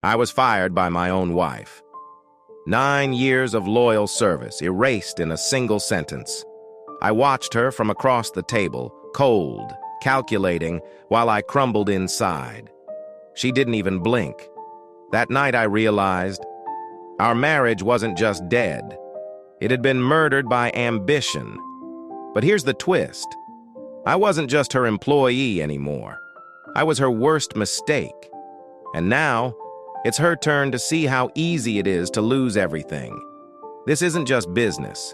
I was fired by my own wife. 9 years of loyal service erased in a single sentence. I watched her from across the table, cold, calculating, while I crumbled inside. She didn't even blink. That night I realized our marriage wasn't just dead. It had been murdered by ambition. But here's the twist. I wasn't just her employee anymore. I was her worst mistake. And now, it's her turn to see how easy it is to lose everything. This isn't just business.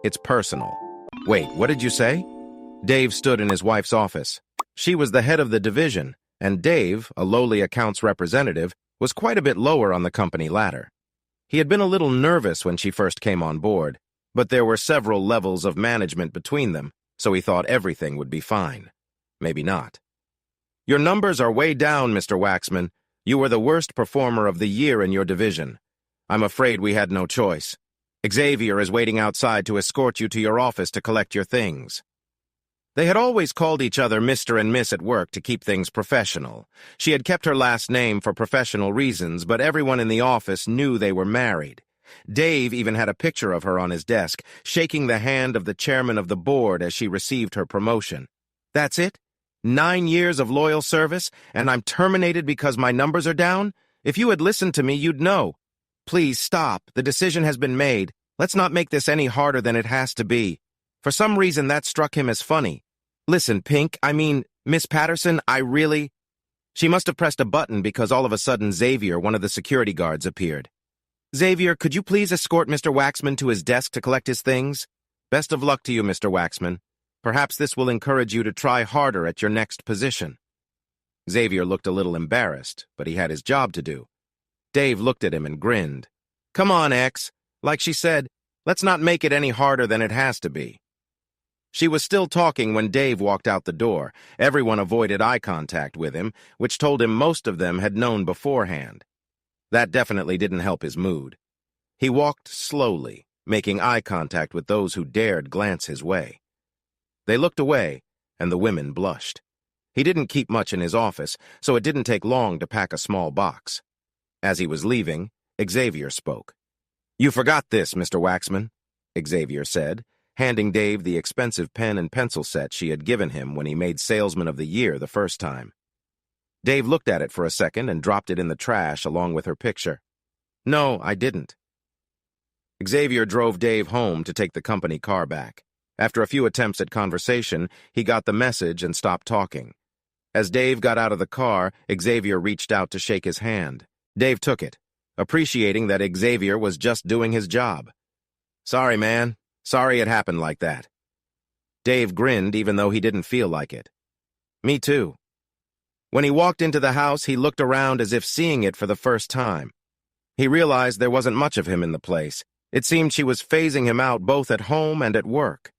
It's personal. Wait, what did you say? Dave stood in his wife's office. She was the head of the division, and Dave, a lowly accounts representative, was quite a bit lower on the company ladder. He had been a little nervous when she first came on board, but there were several levels of management between them, so he thought everything would be fine. Maybe not. Your numbers are way down, Mr. Waxman. You were the worst performer of the year in your division. I'm afraid we had no choice. Xavier is waiting outside to escort you to your office to collect your things. They had always called each other Mr. and Miss at work to keep things professional. She had kept her last name for professional reasons, but everyone in the office knew they were married. Dave even had a picture of her on his desk, shaking the hand of the chairman of the board as she received her promotion. That's it? 9 years of loyal service, and I'm terminated because my numbers are down? If you had listened to me, you'd know. Please stop. The decision has been made. Let's not make this any harder than it has to be. For some reason, that struck him as funny. Listen, Miss Patterson, She must have pressed a button because all of a sudden Xavier, one of the security guards, appeared. Xavier, could you please escort Mr. Waxman to his desk to collect his things? Best of luck to you, Mr. Waxman. Perhaps this will encourage you to try harder at your next position. Xavier looked a little embarrassed, but he had his job to do. Dave looked at him and grinned. Come on, X. Like she said, let's not make it any harder than it has to be. She was still talking when Dave walked out the door. Everyone avoided eye contact with him, which told him most of them had known beforehand. That definitely didn't help his mood. He walked slowly, making eye contact with those who dared glance his way. They looked away, and the women blushed. He didn't keep much in his office, so it didn't take long to pack a small box. As he was leaving, Xavier spoke. You forgot this, Mr. Waxman, Xavier said, handing Dave the expensive pen and pencil set she had given him when he made Salesman of the Year the first time. Dave looked at it for a second and dropped it in the trash along with her picture. No, I didn't. Xavier drove Dave home to take the company car back. After a few attempts at conversation, he got the message and stopped talking. As Dave got out of the car, Xavier reached out to shake his hand. Dave took it, appreciating that Xavier was just doing his job. Sorry, man. Sorry it happened like that. Dave grinned even though he didn't feel like it. Me too. When he walked into the house, he looked around as if seeing it for the first time. He realized there wasn't much of him in the place. It seemed she was phasing him out both at home and at work.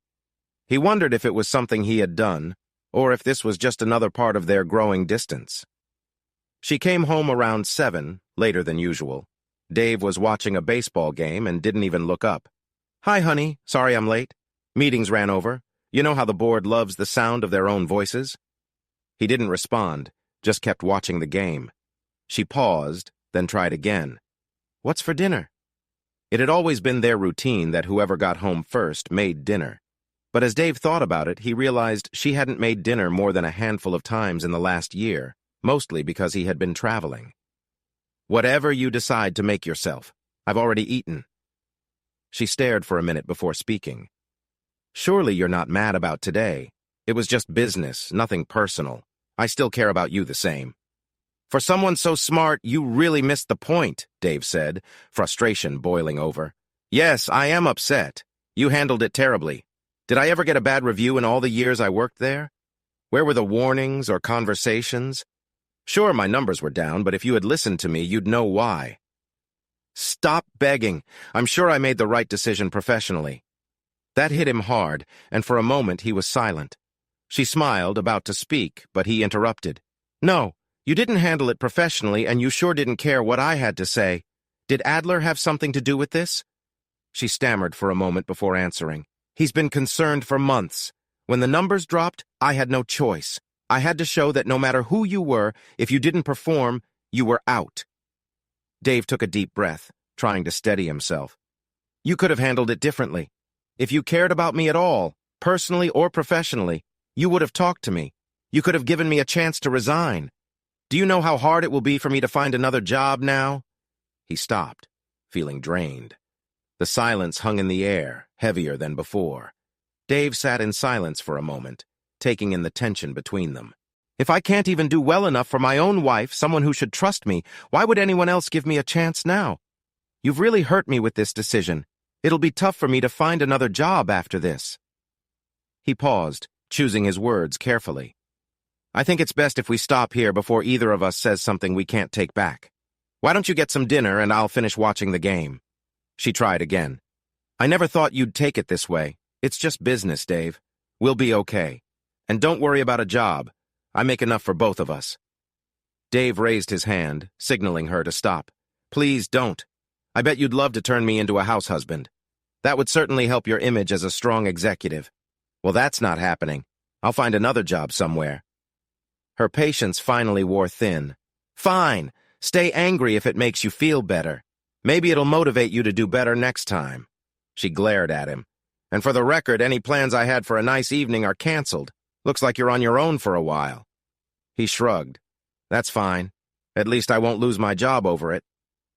He wondered if it was something he had done, or if this was just another part of their growing distance. She came home around 7, later than usual. Dave was watching a baseball game and didn't even look up. Hi, honey. Sorry I'm late. Meetings ran over. You know how the board loves the sound of their own voices? He didn't respond, just kept watching the game. She paused, then tried again. What's for dinner? It had always been their routine that whoever got home first made dinner. But as Dave thought about it, he realized she hadn't made dinner more than a handful of times in the last year, mostly because he had been traveling. Whatever you decide to make yourself. I've already eaten. She stared for a minute before speaking. Surely you're not mad about today. It was just business, nothing personal. I still care about you the same. For someone so smart, you really missed the point, Dave said, frustration boiling over. Yes, I am upset. You handled it terribly. Did I ever get a bad review in all the years I worked there? Where were the warnings or conversations? Sure, my numbers were down, but if you had listened to me, you'd know why. Stop begging. I'm sure I made the right decision professionally. That hit him hard, and for a moment he was silent. She smiled, about to speak, but he interrupted. No, you didn't handle it professionally, and you sure didn't care what I had to say. Did Adler have something to do with this? She stammered for a moment before answering. He's been concerned for months. When the numbers dropped, I had no choice. I had to show that no matter who you were, if you didn't perform, you were out. Dave took a deep breath, trying to steady himself. You could have handled it differently. If you cared about me at all, personally or professionally, you would have talked to me. You could have given me a chance to resign. Do you know how hard it will be for me to find another job now? He stopped, feeling drained. The silence hung in the air, heavier than before. Dave sat in silence for a moment, taking in the tension between them. If I can't even do well enough for my own wife, someone who should trust me, why would anyone else give me a chance now? You've really hurt me with this decision. It'll be tough for me to find another job after this. He paused, choosing his words carefully. I think it's best if we stop here before either of us says something we can't take back. Why don't you get some dinner and I'll finish watching the game? She tried again. I never thought you'd take it this way. It's just business, Dave. We'll be okay. And don't worry about a job. I make enough for both of us. Dave raised his hand, signaling her to stop. Please don't. I bet you'd love to turn me into a house husband. That would certainly help your image as a strong executive. Well, that's not happening. I'll find another job somewhere. Her patience finally wore thin. Fine. Stay angry if it makes you feel better. Maybe it'll motivate you to do better next time. She glared at him. And for the record, any plans I had for a nice evening are canceled. Looks like you're on your own for a while. He shrugged. That's fine. At least I won't lose my job over it.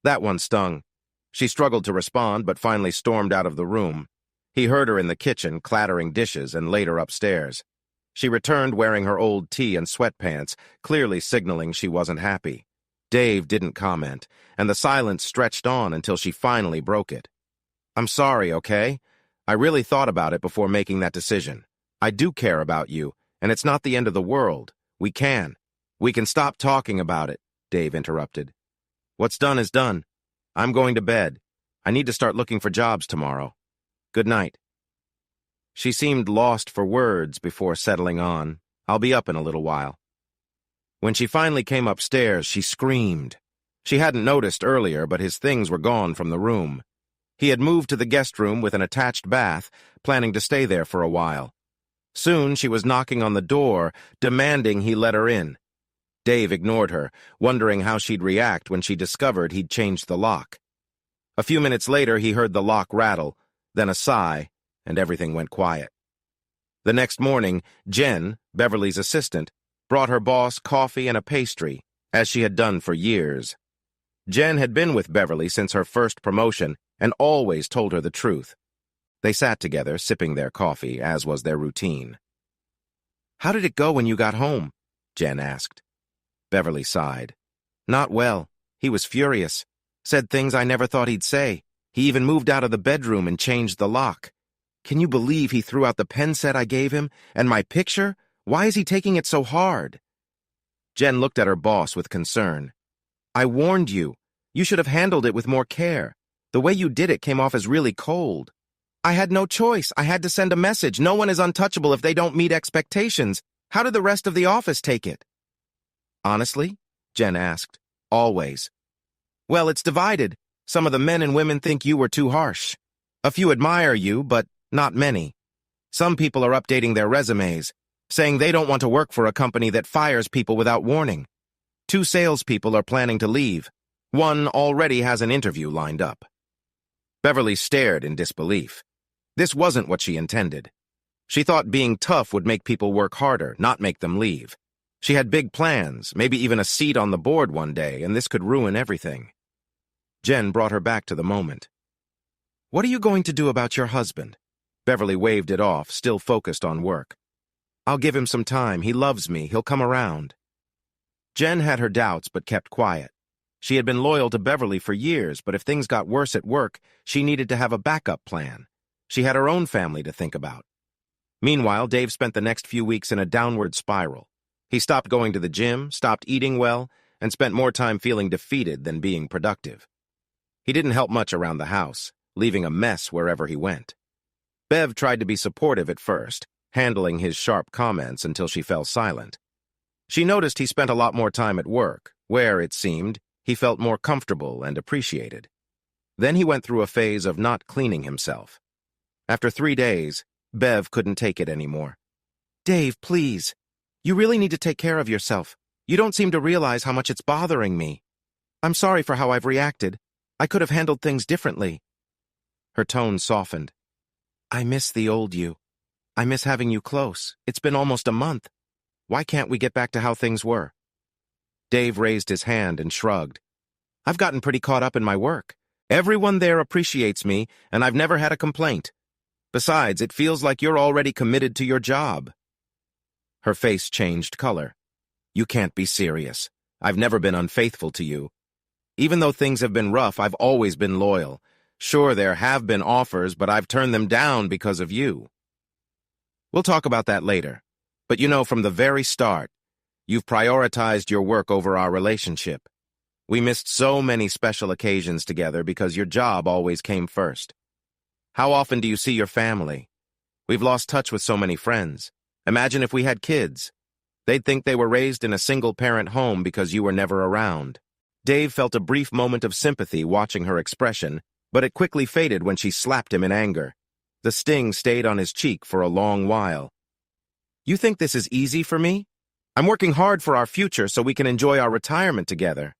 That one stung. She struggled to respond, but finally stormed out of the room. He heard her in the kitchen, clattering dishes, and later upstairs. She returned wearing her old tee and sweatpants, clearly signaling she wasn't happy. Dave didn't comment, and the silence stretched on until she finally broke it. I'm sorry, okay? I really thought about it before making that decision. I do care about you, and it's not the end of the world. We can stop talking about it, Dave interrupted. What's done is done. I'm going to bed. I need to start looking for jobs tomorrow. Good night. She seemed lost for words before settling on. I'll be up in a little while. When she finally came upstairs, she screamed. She hadn't noticed earlier, but his things were gone from the room. He had moved to the guest room with an attached bath, planning to stay there for a while. Soon she was knocking on the door, demanding he let her in. Dave ignored her, wondering how she'd react when she discovered he'd changed the lock. A few minutes later, he heard the lock rattle, then a sigh, and everything went quiet. The next morning, Jen, Beverly's assistant, brought her boss coffee and a pastry, as she had done for years. Jen had been with Beverly since her first promotion and always told her the truth. They sat together, sipping their coffee, as was their routine. How did it go when you got home? Jen asked. Beverly sighed. Not well. He was furious. Said things I never thought he'd say. He even moved out of the bedroom and changed the lock. Can you believe he threw out the pen set I gave him? And my picture? Why is he taking it so hard? Jen looked at her boss with concern. I warned you. You should have handled it with more care. The way you did it came off as really cold. I had no choice. I had to send a message. No one is untouchable if they don't meet expectations. How did the rest of the office take it? Honestly? Jen asked. Always. Well, it's divided. Some of the men and women think you were too harsh. A few admire you, but not many. Some people are updating their resumes, saying they don't want to work for a company that fires people without warning. 2 salespeople are planning to leave. One already has an interview lined up. Beverly stared in disbelief. This wasn't what she intended. She thought being tough would make people work harder, not make them leave. She had big plans, maybe even a seat on the board one day, and this could ruin everything. Jen brought her back to the moment. What are you going to do about your husband? Beverly waved it off, still focused on work. I'll give him some time. He loves me. He'll come around. Jen had her doubts, but kept quiet. She had been loyal to Beverly for years, but if things got worse at work, she needed to have a backup plan. She had her own family to think about. Meanwhile, Dave spent the next few weeks in a downward spiral. He stopped going to the gym, stopped eating well, and spent more time feeling defeated than being productive. He didn't help much around the house, leaving a mess wherever he went. Bev tried to be supportive at first, handling his sharp comments until she fell silent. She noticed he spent a lot more time at work, where, it seemed, he felt more comfortable and appreciated. Then he went through a phase of not cleaning himself. After 3 days, Bev couldn't take it anymore. Dave, please. You really need to take care of yourself. You don't seem to realize how much it's bothering me. I'm sorry for how I've reacted. I could have handled things differently. Her tone softened. I miss the old you. I miss having you close. It's been almost a month. Why can't we get back to how things were? Dave raised his hand and shrugged. I've gotten pretty caught up in my work. Everyone there appreciates me, and I've never had a complaint. Besides, it feels like you're already committed to your job. Her face changed color. You can't be serious. I've never been unfaithful to you. Even though things have been rough, I've always been loyal. Sure, there have been offers, but I've turned them down because of you. We'll talk about that later. But you know, from the very start, you've prioritized your work over our relationship. We missed so many special occasions together because your job always came first. How often do you see your family? We've lost touch with so many friends. Imagine if we had kids. They'd think they were raised in a single-parent home because you were never around. Dave felt a brief moment of sympathy watching her expression, but it quickly faded when she slapped him in anger. The sting stayed on his cheek for a long while. You think this is easy for me? I'm working hard for our future so we can enjoy our retirement together.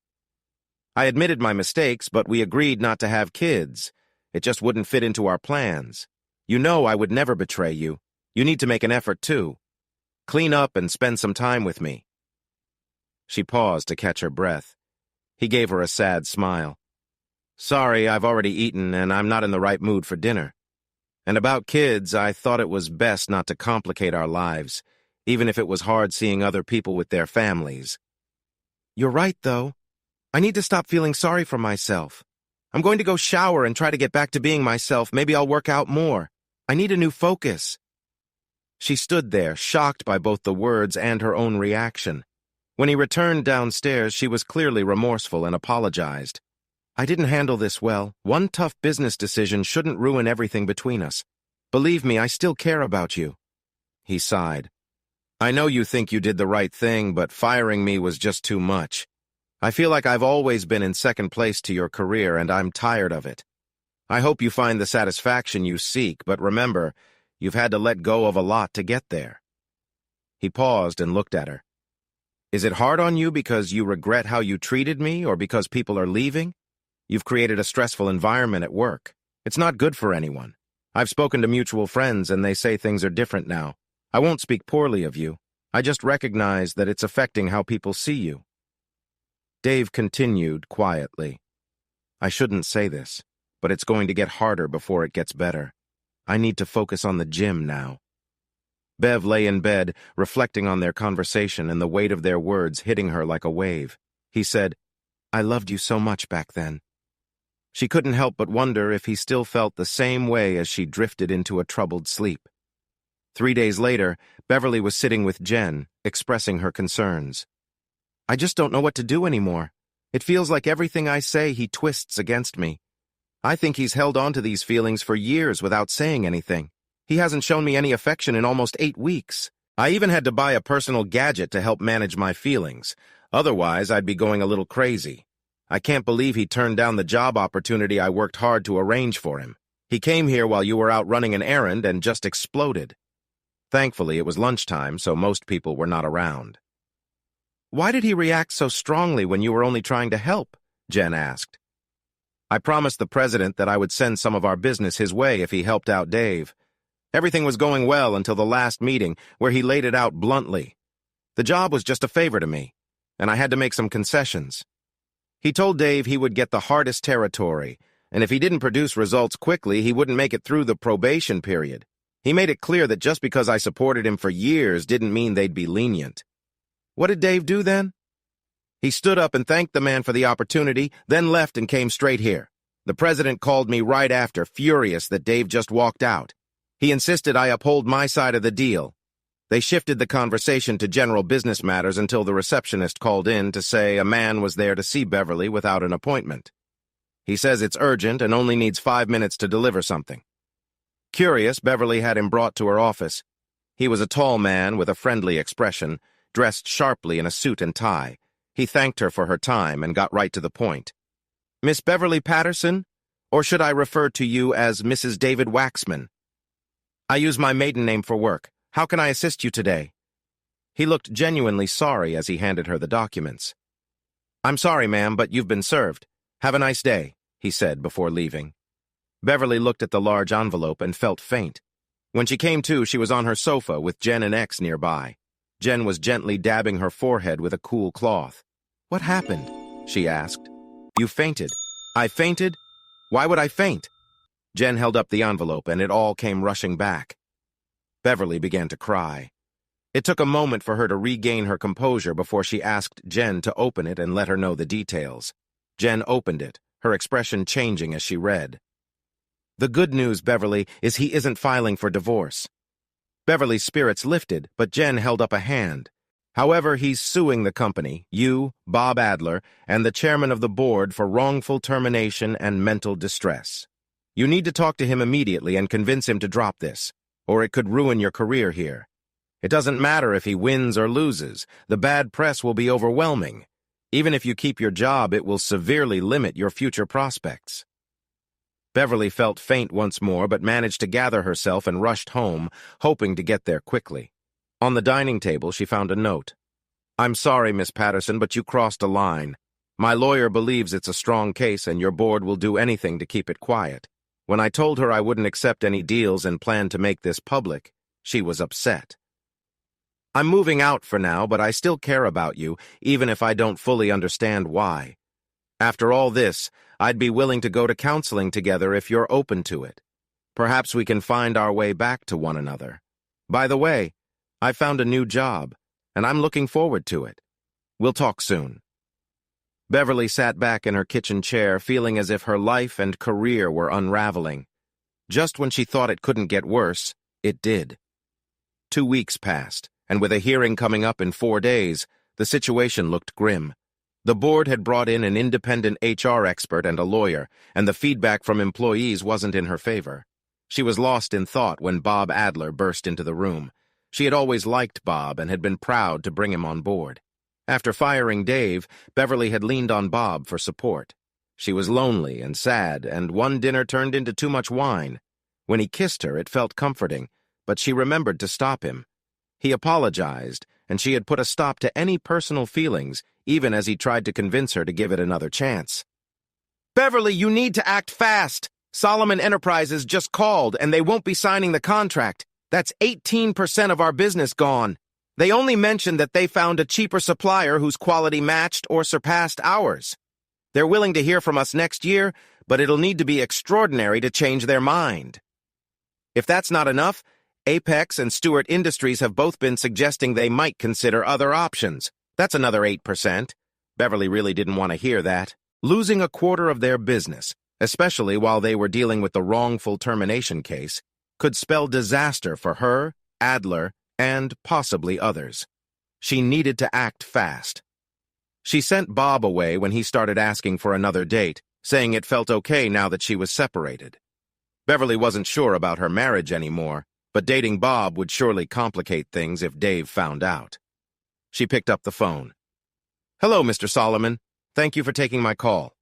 I admitted my mistakes, but we agreed not to have kids. It just wouldn't fit into our plans. You know I would never betray you. You need to make an effort, too. Clean up and spend some time with me. She paused to catch her breath. He gave her a sad smile. Sorry, I've already eaten, and I'm not in the right mood for dinner. And about kids, I thought it was best not to complicate our lives, even if it was hard seeing other people with their families. You're right, though. I need to stop feeling sorry for myself. I'm going to go shower and try to get back to being myself. Maybe I'll work out more. I need a new focus. She stood there, shocked by both the words and her own reaction. When he returned downstairs, she was clearly remorseful and apologized. I didn't handle this well. One tough business decision shouldn't ruin everything between us. Believe me, I still care about you. He sighed. I know you think you did the right thing, but firing me was just too much. I feel like I've always been in second place to your career, and I'm tired of it. I hope you find the satisfaction you seek, but remember, you've had to let go of a lot to get there. He paused and looked at her. Is it hard on you because you regret how you treated me, or because people are leaving? You've created a stressful environment at work. It's not good for anyone. I've spoken to mutual friends, and they say things are different now. I won't speak poorly of you. I just recognize that it's affecting how people see you. Dave continued quietly. I shouldn't say this, but it's going to get harder before it gets better. I need to focus on the gym now. Bev lay in bed, reflecting on their conversation and the weight of their words hitting her like a wave. He said, I loved you so much back then. She couldn't help but wonder if he still felt the same way as she drifted into a troubled sleep. 3 days later, Beverly was sitting with Jen, expressing her concerns. I just don't know what to do anymore. It feels like everything I say he twists against me. I think he's held on to these feelings for years without saying anything. He hasn't shown me any affection in almost 8 weeks. I even had to buy a personal gadget to help manage my feelings. Otherwise, I'd be going a little crazy. I can't believe he turned down the job opportunity I worked hard to arrange for him. He came here while you were out running an errand and just exploded. Thankfully, it was lunchtime, so most people were not around. Why did he react so strongly when you were only trying to help? Jen asked. I promised the president that I would send some of our business his way if he helped out Dave. Everything was going well until the last meeting, where he laid it out bluntly. The job was just a favor to me, and I had to make some concessions. He told Dave he would get the hardest territory, and if he didn't produce results quickly, he wouldn't make it through the probation period. He made it clear that just because I supported him for years didn't mean they'd be lenient. What did Dave do then? He stood up and thanked the man for the opportunity, then left and came straight here. The president called me right after, furious that Dave just walked out. He insisted I uphold my side of the deal. They shifted the conversation to general business matters until the receptionist called in to say a man was there to see Beverly without an appointment. He says it's urgent and only needs 5 minutes to deliver something. Curious, Beverly had him brought to her office. He was a tall man with a friendly expression, dressed sharply in a suit and tie. He thanked her for her time and got right to the point. Miss Beverly Patterson, or should I refer to you as Mrs. David Waxman? I use my maiden name for work. How can I assist you today? He looked genuinely sorry as he handed her the documents. "I'm sorry, ma'am, but you've been served. Have a nice day," he said before leaving. Beverly looked at the large envelope and felt faint. When she came to, she was on her sofa with Jen and X nearby. Jen was gently dabbing her forehead with a cool cloth. "What happened?" she asked. "You fainted." "I fainted? Why would I faint?" Jen held up the envelope, and it all came rushing back. Beverly began to cry. It took a moment for her to regain her composure before she asked Jen to open it and let her know the details. Jen opened it, her expression changing as she read. "The good news, Beverly, is he isn't filing for divorce." Beverly's spirits lifted, but Jen held up a hand. "However, he's suing the company, you, Bob Adler, and the chairman of the board for wrongful termination and mental distress. You need to talk to him immediately and convince him to drop this, or it could ruin your career here. It doesn't matter if he wins or loses. The bad press will be overwhelming. Even if you keep your job, it will severely limit your future prospects." Beverly felt faint once more, but managed to gather herself and rushed home, hoping to get there quickly. On the dining table, she found a note. "I'm sorry, Miss Patterson, but you crossed a line. My lawyer believes it's a strong case and your board will do anything to keep it quiet. When I told her I wouldn't accept any deals and planned to make this public, she was upset. I'm moving out for now, but I still care about you, even if I don't fully understand why. After all this, I'd be willing to go to counseling together if you're open to it. Perhaps we can find our way back to one another. By the way, I found a new job, and I'm looking forward to it. We'll talk soon." Beverly sat back in her kitchen chair, feeling as if her life and career were unraveling. Just when she thought it couldn't get worse, it did. 2 weeks passed, and with a hearing coming up in 4 days, the situation looked grim. The board had brought in an independent HR expert and a lawyer, and the feedback from employees wasn't in her favor. She was lost in thought when Bob Adler burst into the room. She had always liked Bob and had been proud to bring him on board. After firing Dave, Beverly had leaned on Bob for support. She was lonely and sad, and one dinner turned into too much wine. When he kissed her, it felt comforting, but she remembered to stop him. He apologized, and she had put a stop to any personal feelings, even as he tried to convince her to give it another chance. "Beverly, you need to act fast. Solomon Enterprises just called, and they won't be signing the contract. That's 18% of our business gone. They only mentioned that they found a cheaper supplier whose quality matched or surpassed ours. They're willing to hear from us next year, but it'll need to be extraordinary to change their mind. If that's not enough, Apex and Stewart Industries have both been suggesting they might consider other options. That's another 8%. Beverly really didn't want to hear that. Losing a quarter of their business, especially while they were dealing with the wrongful termination case, could spell disaster for her, Adler, and possibly others. She needed to act fast. She sent Bob away when he started asking for another date, saying it felt okay now that she was separated. Beverly wasn't sure about her marriage anymore, but dating Bob would surely complicate things if Dave found out. She picked up the phone. "Hello, Mr. Solomon. Thank you for taking my call."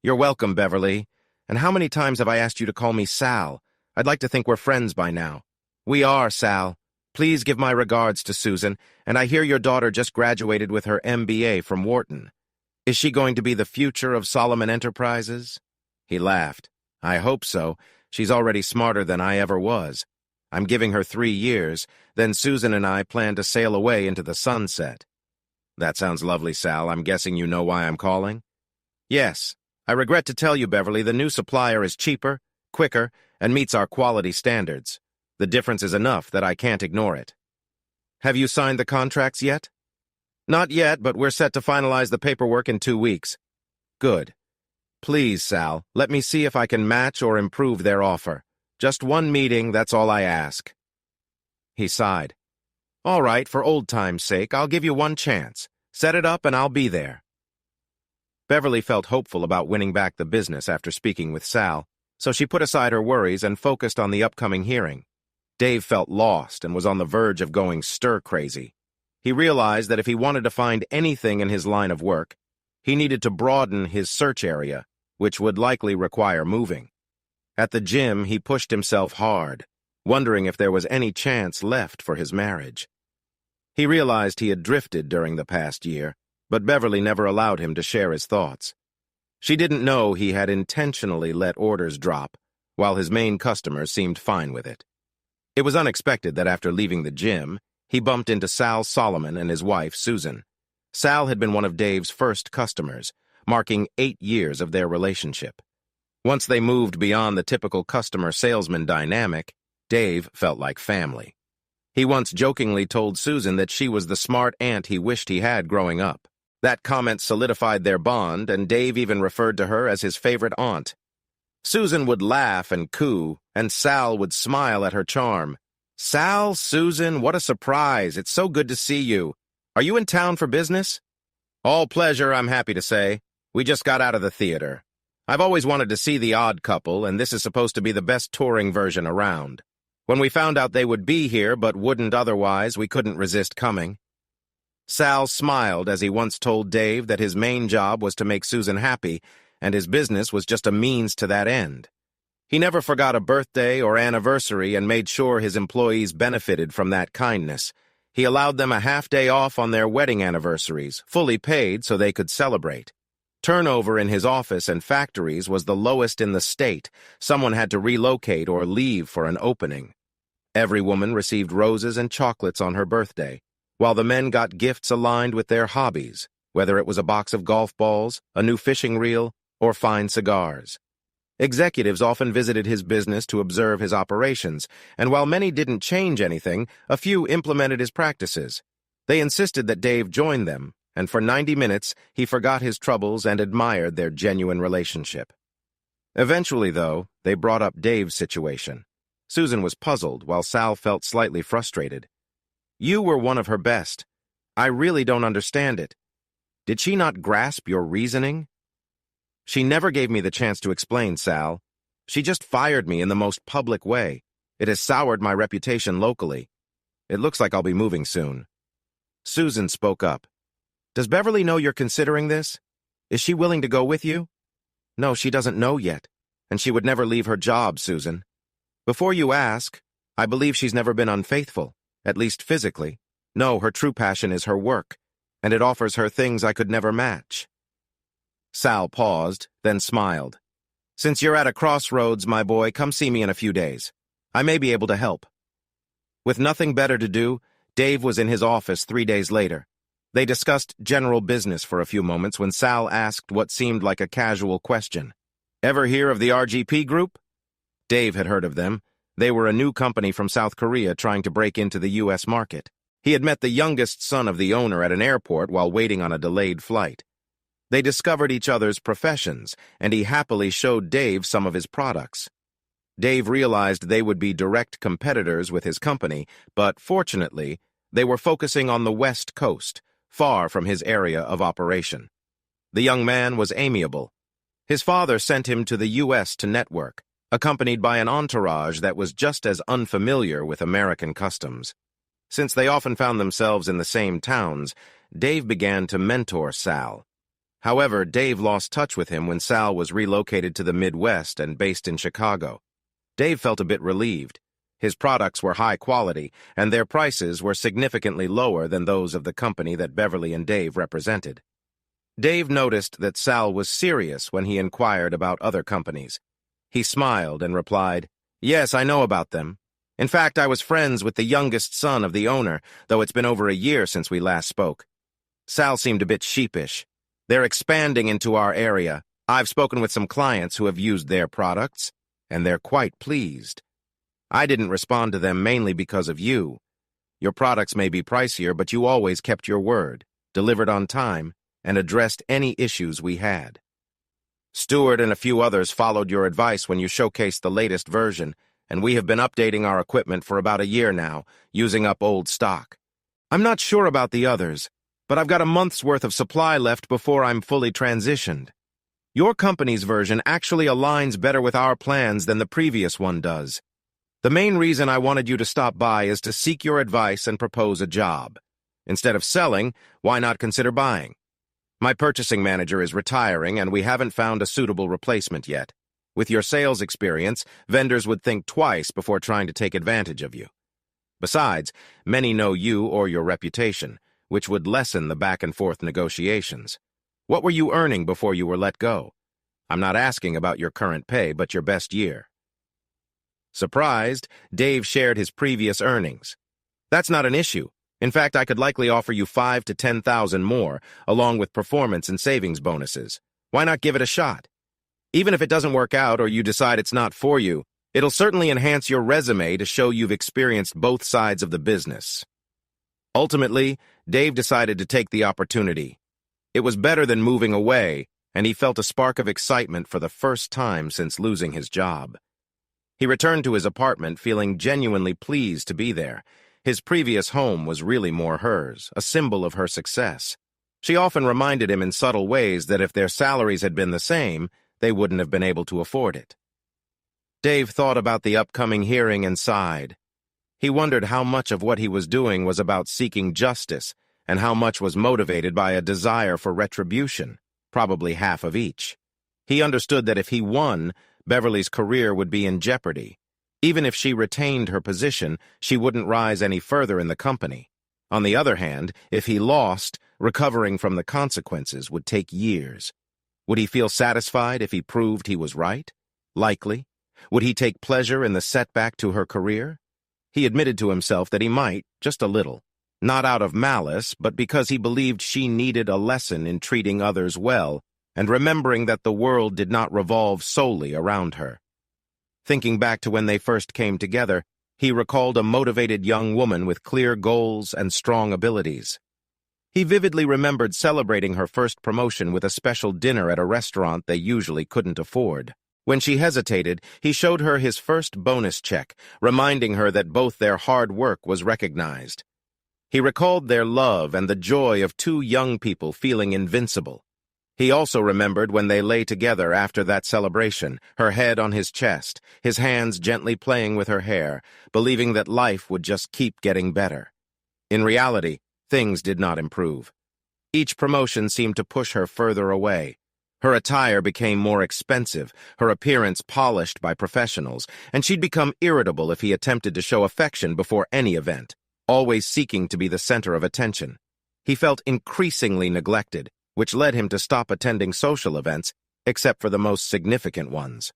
"You're welcome, Beverly. And how many times have I asked you to call me Sal? I'd like to think we're friends by now." "We are, Sal. Please give my regards to Susan, and I hear your daughter just graduated with her MBA from Wharton. Is she going to be the future of Solomon Enterprises?" He laughed. "I hope so. She's already smarter than I ever was. I'm giving her 3 years, then Susan and I plan to sail away into the sunset." "That sounds lovely, Sal. I'm guessing you know why I'm calling?" "Yes. I regret to tell you, Beverly, the new supplier is cheaper, quicker, and meets our quality standards. The difference is enough that I can't ignore it." "Have you signed the contracts yet?" "Not yet, but we're set to finalize the paperwork in 2 weeks." "Good. Please, Sal, let me see if I can match or improve their offer. Just one meeting, that's all I ask." He sighed. "All right, for old time's sake, I'll give you one chance. Set it up and I'll be there." Beverly felt hopeful about winning back the business after speaking with Sal, so she put aside her worries and focused on the upcoming hearing. Dave felt lost and was on the verge of going stir-crazy. He realized that if he wanted to find anything in his line of work, he needed to broaden his search area, which would likely require moving. At the gym, he pushed himself hard, wondering if there was any chance left for his marriage. He realized he had drifted during the past year, but Beverly never allowed him to share his thoughts. She didn't know he had intentionally let orders drop, while his main customers seemed fine with it. It was unexpected that after leaving the gym, he bumped into Sal Solomon and his wife, Susan. Sal had been one of Dave's first customers, marking 8 years of their relationship. Once they moved beyond the typical customer-salesman dynamic, Dave felt like family. He once jokingly told Susan that she was the smart aunt he wished he had growing up. That comment solidified their bond, and Dave even referred to her as his favorite aunt. Susan would laugh and coo, and Sal would smile at her charm. "Sal, Susan, what a surprise. It's so good to see you. Are you in town for business?" "All pleasure, I'm happy to say. We just got out of the theater. I've always wanted to see The Odd Couple, and this is supposed to be the best touring version around. When we found out they would be here but wouldn't otherwise, we couldn't resist coming." Sal smiled as he once told Dave that his main job was to make Susan happy, and his business was just a means to that end. He never forgot a birthday or anniversary and made sure his employees benefited from that kindness. He allowed them a half-day off on their wedding anniversaries, fully paid so they could celebrate. Turnover in his office and factories was the lowest in the state. Someone had to relocate or leave for an opening. Every woman received roses and chocolates on her birthday, while the men got gifts aligned with their hobbies, whether it was a box of golf balls, a new fishing reel, or fine cigars. Executives often visited his business to observe his operations, and while many didn't change anything, a few implemented his practices. They insisted that Dave join them, and for 90 minutes he forgot his troubles and admired their genuine relationship. Eventually, though, they brought up Dave's situation. Susan was puzzled, while Sal felt slightly frustrated. "You were one of her best. I really don't understand it. Did she not grasp your reasoning?" "She never gave me the chance to explain, Sal. She just fired me in the most public way. It has soured my reputation locally. It looks like I'll be moving soon." Susan spoke up. "Does Beverly know you're considering this? Is she willing to go with you?" "No, she doesn't know yet, and she would never leave her job, Susan. Before you ask, I believe she's never been unfaithful, at least physically. No, her true passion is her work, and it offers her things I could never match." Sal paused, then smiled. "Since you're at a crossroads, my boy, come see me in a few days. I may be able to help." With nothing better to do, Dave was in his office 3 days later. They discussed general business for a few moments when Sal asked what seemed like a casual question. "Ever hear of the RGP Group?" Dave had heard of them. They were a new company from South Korea trying to break into the U.S. market. He had met the youngest son of the owner at an airport while waiting on a delayed flight. They discovered each other's professions, and he happily showed Dave some of his products. Dave realized they would be direct competitors with his company, but fortunately, they were focusing on the West Coast, far from his area of operation. The young man was amiable. His father sent him to the U.S. to network, accompanied by an entourage that was just as unfamiliar with American customs. Since they often found themselves in the same towns, Dave began to mentor Sal. However, Dave lost touch with him when Sal was relocated to the Midwest and based in Chicago. Dave felt a bit relieved. His products were high quality, and their prices were significantly lower than those of the company that Beverly and Dave represented. Dave noticed that Sal was serious when he inquired about other companies. He smiled and replied, "Yes, I know about them. In fact, I was friends with the youngest son of the owner, though it's been over a year since we last spoke." Sal seemed a bit sheepish. "They're expanding into our area. I've spoken with some clients who have used their products, and they're quite pleased. I didn't respond to them mainly because of you. Your products may be pricier, but you always kept your word, delivered on time, and addressed any issues we had. Stewart and a few others followed your advice when you showcased the latest version, and we have been updating our equipment for about a year now, using up old stock. I'm not sure about the others, but I've got a month's worth of supply left before I'm fully transitioned. Your company's version actually aligns better with our plans than the previous one does. The main reason I wanted you to stop by is to seek your advice and propose a job. Instead of selling, why not consider buying? My purchasing manager is retiring, and we haven't found a suitable replacement yet. With your sales experience, vendors would think twice before trying to take advantage of you. Besides, many know you or your reputation, which would lessen the back-and-forth negotiations. What were you earning before you were let go? I'm not asking about your current pay, but your best year. Surprised, Dave shared his previous earnings. That's not an issue. In fact, I could likely offer you $5,000 to $10,000 more, along with performance and savings bonuses. Why not give it a shot? Even if it doesn't work out or you decide it's not for you, it'll certainly enhance your resume to show you've experienced both sides of the business. Ultimately, Dave decided to take the opportunity. It was better than moving away, and he felt a spark of excitement for the first time since losing his job. He returned to his apartment feeling genuinely pleased to be there. His previous home was really more hers, a symbol of her success. She often reminded him in subtle ways that if their salaries had been the same, they wouldn't have been able to afford it. Dave thought about the upcoming hearing and sighed. He wondered how much of what he was doing was about seeking justice and how much was motivated by a desire for retribution, probably half of each. He understood that if he won, Beverly's career would be in jeopardy. Even if she retained her position, she wouldn't rise any further in the company. On the other hand, if he lost, recovering from the consequences would take years. Would he feel satisfied if he proved he was right? Likely. Would he take pleasure in the setback to her career? He admitted to himself that he might, just a little. Not out of malice, but because he believed she needed a lesson in treating others well and remembering that the world did not revolve solely around her. Thinking back to when they first came together, he recalled a motivated young woman with clear goals and strong abilities. He vividly remembered celebrating her first promotion with a special dinner at a restaurant they usually couldn't afford. When she hesitated, he showed her his first bonus check, reminding her that both their hard work was recognized. He recalled their love and the joy of two young people feeling invincible. He also remembered when they lay together after that celebration, her head on his chest, his hands gently playing with her hair, believing that life would just keep getting better. In reality, things did not improve. Each promotion seemed to push her further away. Her attire became more expensive, her appearance polished by professionals, and she'd become irritable if he attempted to show affection before any event, always seeking to be the center of attention. He felt increasingly neglected, which led him to stop attending social events, except for the most significant ones.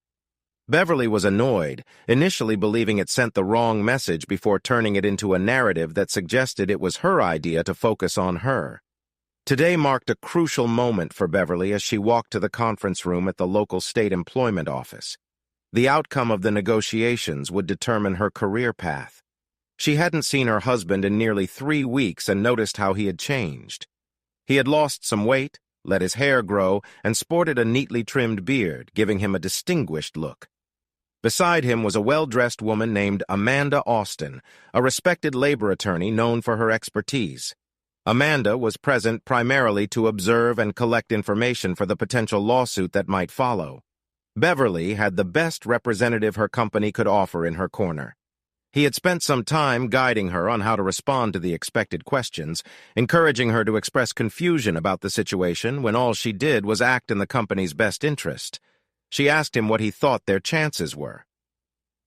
Beverly was annoyed, initially believing it sent the wrong message before turning it into a narrative that suggested it was her idea to focus on her. Today marked a crucial moment for Beverly as she walked to the conference room at the local state employment office. The outcome of the negotiations would determine her career path. She hadn't seen her husband in nearly 3 weeks and noticed how he had changed. He had lost some weight, let his hair grow, and sported a neatly trimmed beard, giving him a distinguished look. Beside him was a well-dressed woman named Amanda Austin, a respected labor attorney known for her expertise. Amanda was present primarily to observe and collect information for the potential lawsuit that might follow. Beverly had the best representative her company could offer in her corner. He had spent some time guiding her on how to respond to the expected questions, encouraging her to express confusion about the situation when all she did was act in the company's best interest. She asked him what he thought their chances were.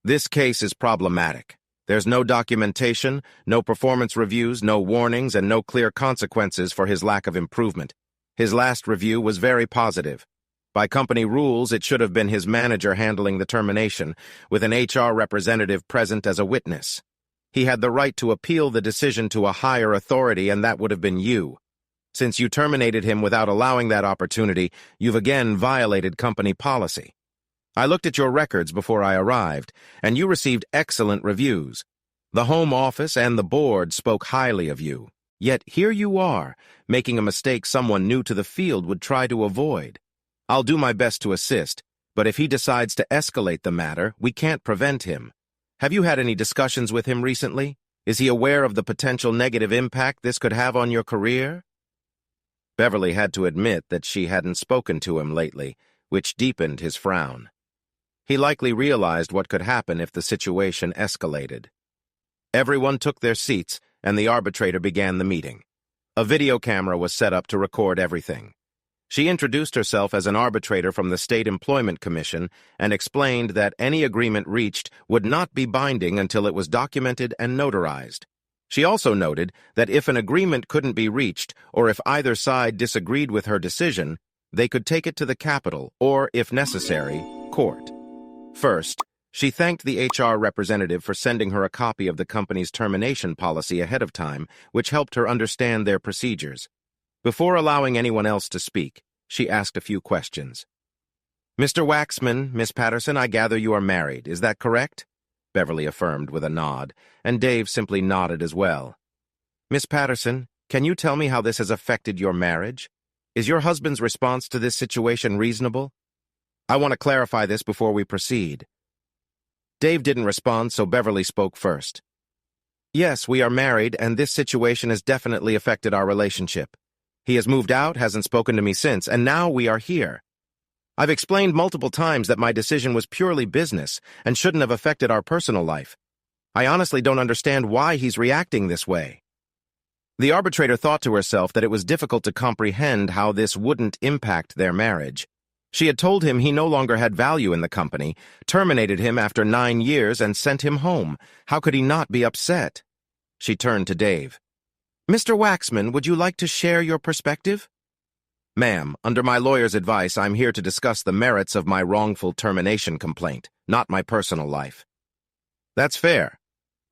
This case is problematic. There's no documentation, no performance reviews, no warnings, and no clear consequences for his lack of improvement. His last review was very positive. By company rules, it should have been his manager handling the termination, with an HR representative present as a witness. He had the right to appeal the decision to a higher authority, and that would have been you. Since you terminated him without allowing that opportunity, you've again violated company policy. I looked at your records before I arrived, and you received excellent reviews. The home office and the board spoke highly of you. Yet here you are, making a mistake someone new to the field would try to avoid. I'll do my best to assist, but if he decides to escalate the matter, we can't prevent him. Have you had any discussions with him recently? Is he aware of the potential negative impact this could have on your career? Beverly had to admit that she hadn't spoken to him lately, which deepened his frown. He likely realized what could happen if the situation escalated. Everyone took their seats, and the arbitrator began the meeting. A video camera was set up to record everything. She introduced herself as an arbitrator from the State Employment Commission and explained that any agreement reached would not be binding until it was documented and notarized. She also noted that if an agreement couldn't be reached or if either side disagreed with her decision, they could take it to the Capitol or, if necessary, court. First, she thanked the HR representative for sending her a copy of the company's termination policy ahead of time, which helped her understand their procedures. Before allowing anyone else to speak, she asked a few questions. "Mr. Waxman, Miss Patterson, I gather you are married, is that correct?" Beverly affirmed with a nod, and Dave simply nodded as well. "Miss Patterson, can you tell me how this has affected your marriage? Is your husband's response to this situation reasonable? I want to clarify this before we proceed." Dave didn't respond, so Beverly spoke first. "Yes, we are married, and this situation has definitely affected our relationship. He has moved out, hasn't spoken to me since, and now we are here. I've explained multiple times that my decision was purely business and shouldn't have affected our personal life. I honestly don't understand why he's reacting this way." The arbitrator thought to herself that it was difficult to comprehend how this wouldn't impact their marriage. She had told him he no longer had value in the company, terminated him after 9 years, and sent him home. How could he not be upset? She turned to Dave. "Mr. Waxman, would you like to share your perspective?" "Ma'am, under my lawyer's advice, I'm here to discuss the merits of my wrongful termination complaint, not my personal life." "That's fair.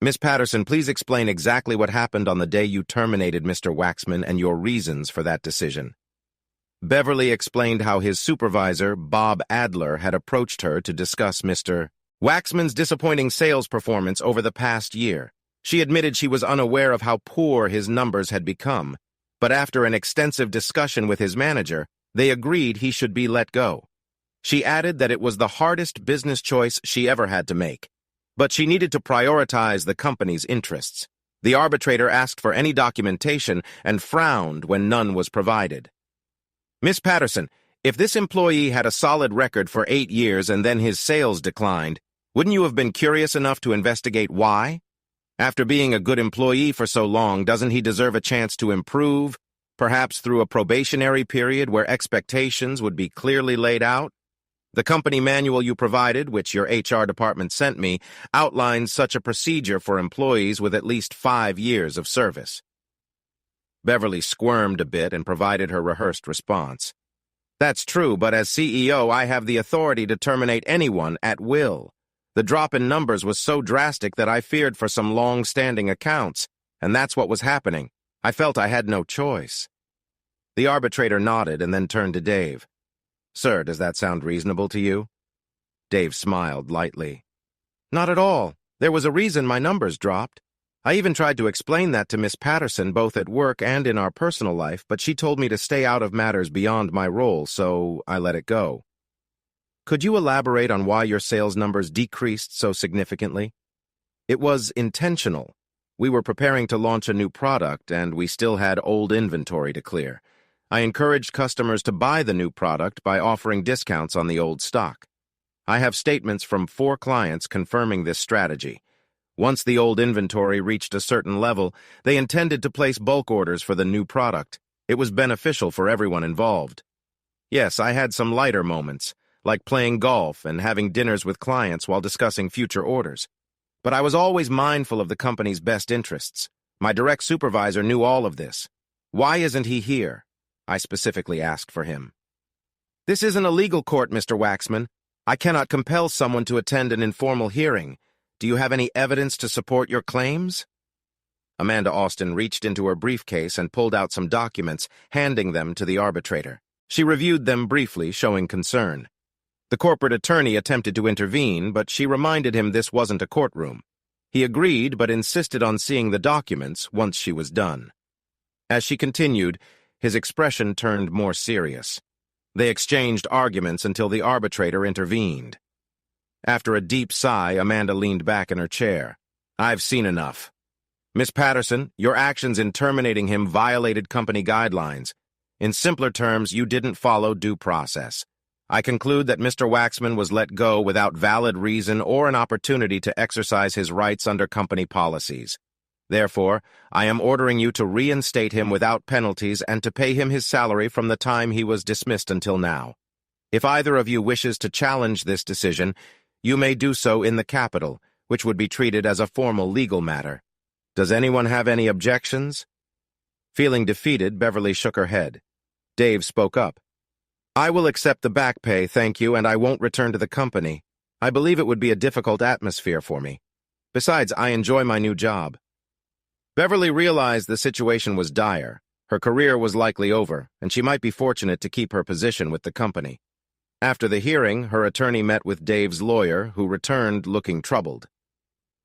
Miss Patterson, please explain exactly what happened on the day you terminated Mr. Waxman and your reasons for that decision." Beverly explained how his supervisor, Bob Adler, had approached her to discuss Mr. Waxman's disappointing sales performance over the past year. She admitted she was unaware of how poor his numbers had become, but after an extensive discussion with his manager, they agreed he should be let go. She added that it was the hardest business choice she ever had to make, but she needed to prioritize the company's interests. The arbitrator asked for any documentation and frowned when none was provided. "Miss Patterson, if this employee had a solid record for 8 years and then his sales declined, wouldn't you have been curious enough to investigate why? After being a good employee for so long, doesn't he deserve a chance to improve, perhaps through a probationary period where expectations would be clearly laid out? The company manual you provided, which your HR department sent me, outlines such a procedure for employees with at least 5 years of service." Beverly squirmed a bit and provided her rehearsed response. "That's true, but as CEO, I have the authority to terminate anyone at will. The drop in numbers was so drastic that I feared for some long-standing accounts, and that's what was happening. I felt I had no choice." The arbitrator nodded and then turned to Dave. "Sir, does that sound reasonable to you?" Dave smiled lightly. "Not at all. There was a reason my numbers dropped. I even tried to explain that to Miss Patterson both at work and in our personal life, but she told me to stay out of matters beyond my role, so I let it go." "Could you elaborate on why your sales numbers decreased so significantly?" "It was intentional. We were preparing to launch a new product, and we still had old inventory to clear. I encouraged customers to buy the new product by offering discounts on the old stock. I have statements from 4 clients confirming this strategy. Once the old inventory reached a certain level, they intended to place bulk orders for the new product. It was beneficial for everyone involved. Yes, I had some lighter moments, like playing golf and having dinners with clients while discussing future orders. But I was always mindful of the company's best interests. My direct supervisor knew all of this. Why isn't he here? I specifically asked for him. This isn't a legal court, Mr. Waxman. I cannot compel someone to attend an informal hearing. Do you have any evidence to support your claims? Amanda Austin reached into her briefcase and pulled out some documents, handing them to the arbitrator. She reviewed them briefly, showing concern. The corporate attorney attempted to intervene, but she reminded him this wasn't a courtroom. He agreed, but insisted on seeing the documents once she was done. As she continued, his expression turned more serious. They exchanged arguments until the arbitrator intervened. After a deep sigh, Amanda leaned back in her chair. I've seen enough. Miss Patterson, your actions in terminating him violated company guidelines. In simpler terms, you didn't follow due process. I conclude that Mr. Waxman was let go without valid reason or an opportunity to exercise his rights under company policies. Therefore, I am ordering you to reinstate him without penalties and to pay him his salary from the time he was dismissed until now. If either of you wishes to challenge this decision, you may do so in the Capitol, which would be treated as a formal legal matter. Does anyone have any objections? Feeling defeated, Beverly shook her head. Dave spoke up. I will accept the back pay, thank you, and I won't return to the company. I believe it would be a difficult atmosphere for me. Besides, I enjoy my new job. Beverly realized the situation was dire. Her career was likely over, and she might be fortunate to keep her position with the company. After the hearing, her attorney met with Dave's lawyer, who returned looking troubled.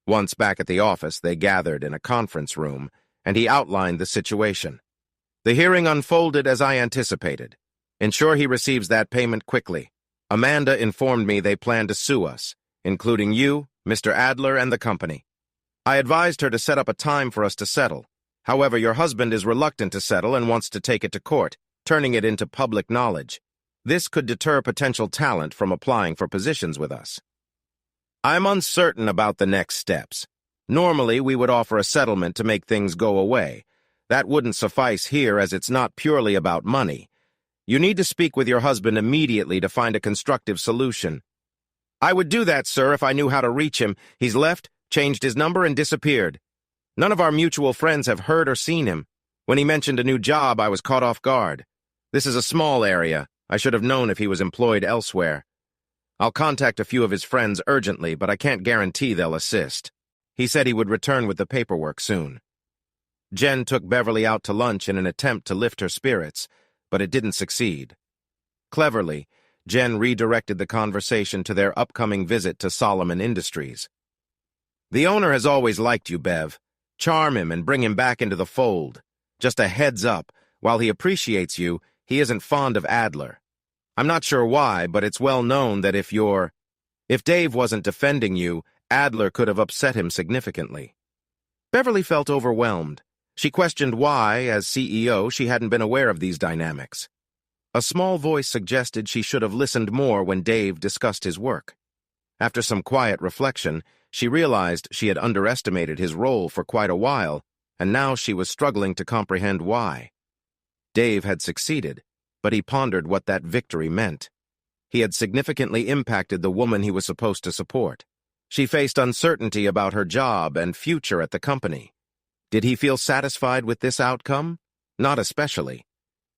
Once back at the office, they gathered in a conference room, and he outlined the situation. The hearing unfolded as I anticipated. Ensure he receives that payment quickly. Amanda informed me they plan to sue us, including you, Mr. Adler, and the company. I advised her to set up a time for us to settle. However, your husband is reluctant to settle and wants to take it to court, turning it into public knowledge. This could deter potential talent from applying for positions with us. I'm uncertain about the next steps. Normally, we would offer a settlement to make things go away. That wouldn't suffice here as it's not purely about money. You need to speak with your husband immediately to find a constructive solution. I would do that, sir, if I knew how to reach him. He's left, changed his number, and disappeared. None of our mutual friends have heard or seen him. When he mentioned a new job, I was caught off guard. This is a small area. I should have known if he was employed elsewhere. I'll contact a few of his friends urgently, but I can't guarantee they'll assist. He said he would return with the paperwork soon. Jen took Beverly out to lunch in an attempt to lift her spirits, but it didn't succeed. Cleverly, Jen redirected the conversation to their upcoming visit to Solomon Industries. The owner has always liked you, Bev. Charm him and bring him back into the fold. Just a heads up, while he appreciates you, he isn't fond of Adler. I'm not sure why, but it's well known that if Dave wasn't defending you, Adler could have upset him significantly. Beverly felt overwhelmed. She questioned why, as CEO, she hadn't been aware of these dynamics. A small voice suggested she should have listened more when Dave discussed his work. After some quiet reflection, she realized she had underestimated his role for quite a while, and now she was struggling to comprehend why. Dave had succeeded, but he pondered what that victory meant. He had significantly impacted the woman he was supposed to support. She faced uncertainty about her job and future at the company. Did he feel satisfied with this outcome? Not especially.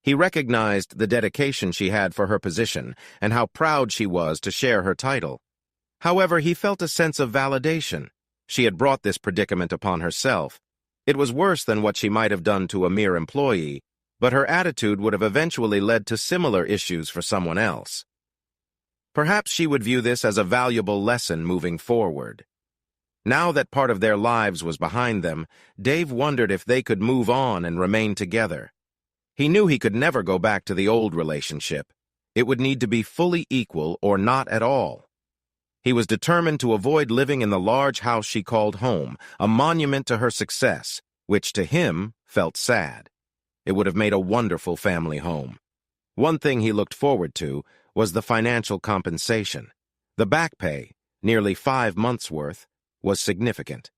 He recognized the dedication she had for her position and how proud she was to share her title. However, he felt a sense of validation. She had brought this predicament upon herself. It was worse than what she might have done to a mere employee, but her attitude would have eventually led to similar issues for someone else. Perhaps she would view this as a valuable lesson moving forward. Now that part of their lives was behind them, Dave wondered if they could move on and remain together. He knew he could never go back to the old relationship. It would need to be fully equal or not at all. He was determined to avoid living in the large house she called home, a monument to her success, which to him felt sad. It would have made a wonderful family home. One thing he looked forward to was the financial compensation. The back pay, nearly 5 months' worth, was significant.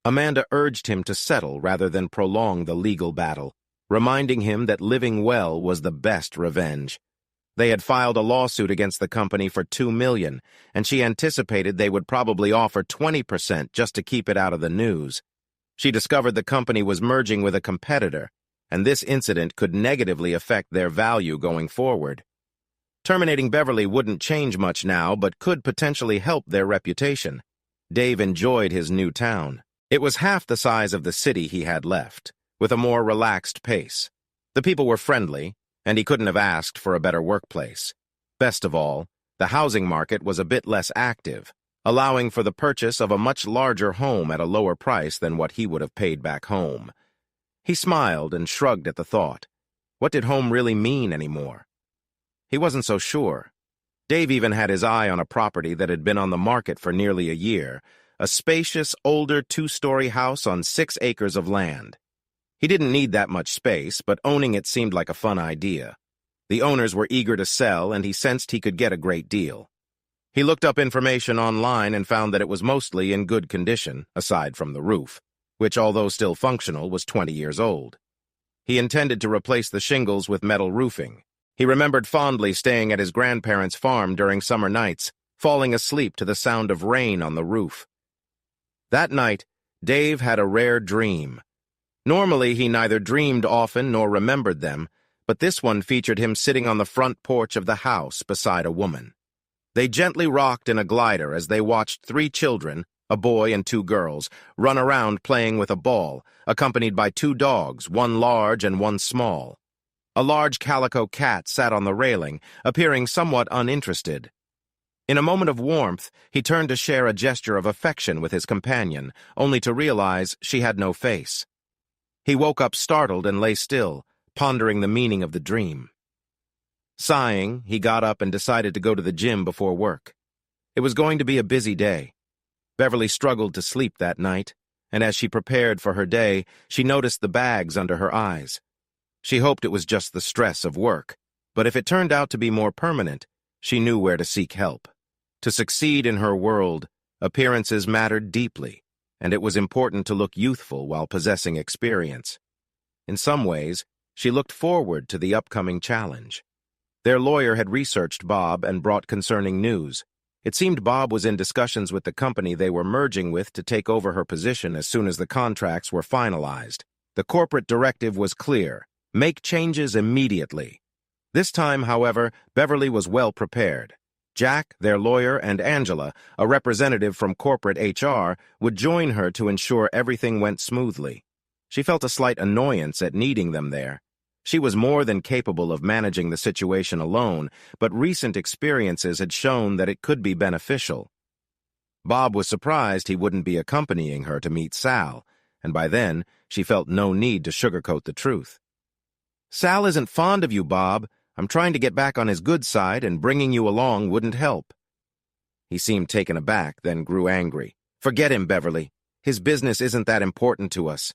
Amanda urged him to settle rather than prolong the legal battle, reminding him that living well was the best revenge. They had filed a lawsuit against the company for $2 million, and she anticipated they would probably offer 20% just to keep it out of the news. She discovered the company was merging with a competitor, and this incident could negatively affect their value going forward. Terminating Beverly wouldn't change much now, but could potentially help their reputation. Dave enjoyed his new town. It was half the size of the city he had left, with a more relaxed pace. The people were friendly, and he couldn't have asked for a better workplace. Best of all, the housing market was a bit less active, allowing for the purchase of a much larger home at a lower price than what he would have paid back home. He smiled and shrugged at the thought. What did home really mean anymore? He wasn't so sure. Dave even had his eye on a property that had been on the market for nearly a year, a spacious, older 2-story house on 6 acres of land. He didn't need that much space, but owning it seemed like a fun idea. The owners were eager to sell, and he sensed he could get a great deal. He looked up information online and found that it was mostly in good condition, aside from the roof, which, although still functional, was 20 years old. He intended to replace the shingles with metal roofing. He remembered fondly staying at his grandparents' farm during summer nights, falling asleep to the sound of rain on the roof. That night, Dave had a rare dream. Normally, he neither dreamed often nor remembered them, but this one featured him sitting on the front porch of the house beside a woman. They gently rocked in a glider as they watched 3 children, a boy and 2 girls, run around playing with a ball, accompanied by 2 dogs, one large and one small. A large calico cat sat on the railing, appearing somewhat uninterested. In a moment of warmth, he turned to share a gesture of affection with his companion, only to realize she had no face. He woke up startled and lay still, pondering the meaning of the dream. Sighing, he got up and decided to go to the gym before work. It was going to be a busy day. Beverly struggled to sleep that night, and as she prepared for her day, she noticed the bags under her eyes. She hoped it was just the stress of work, but if it turned out to be more permanent, she knew where to seek help. To succeed in her world, appearances mattered deeply, and it was important to look youthful while possessing experience. In some ways, she looked forward to the upcoming challenge. Their lawyer had researched Bob and brought concerning news. It seemed Bob was in discussions with the company they were merging with to take over her position as soon as the contracts were finalized. The corporate directive was clear: make changes immediately. This time, however, Beverly was well prepared. Jack, their lawyer, and Angela, a representative from corporate HR, would join her to ensure everything went smoothly. She felt a slight annoyance at needing them there. She was more than capable of managing the situation alone, but recent experiences had shown that it could be beneficial. Bob was surprised he wouldn't be accompanying her to meet Sal, and by then, she felt no need to sugarcoat the truth. "Sal isn't fond of you, Bob. I'm trying to get back on his good side, and bringing you along wouldn't help." He seemed taken aback, then grew angry. "Forget him, Beverly. His business isn't that important to us.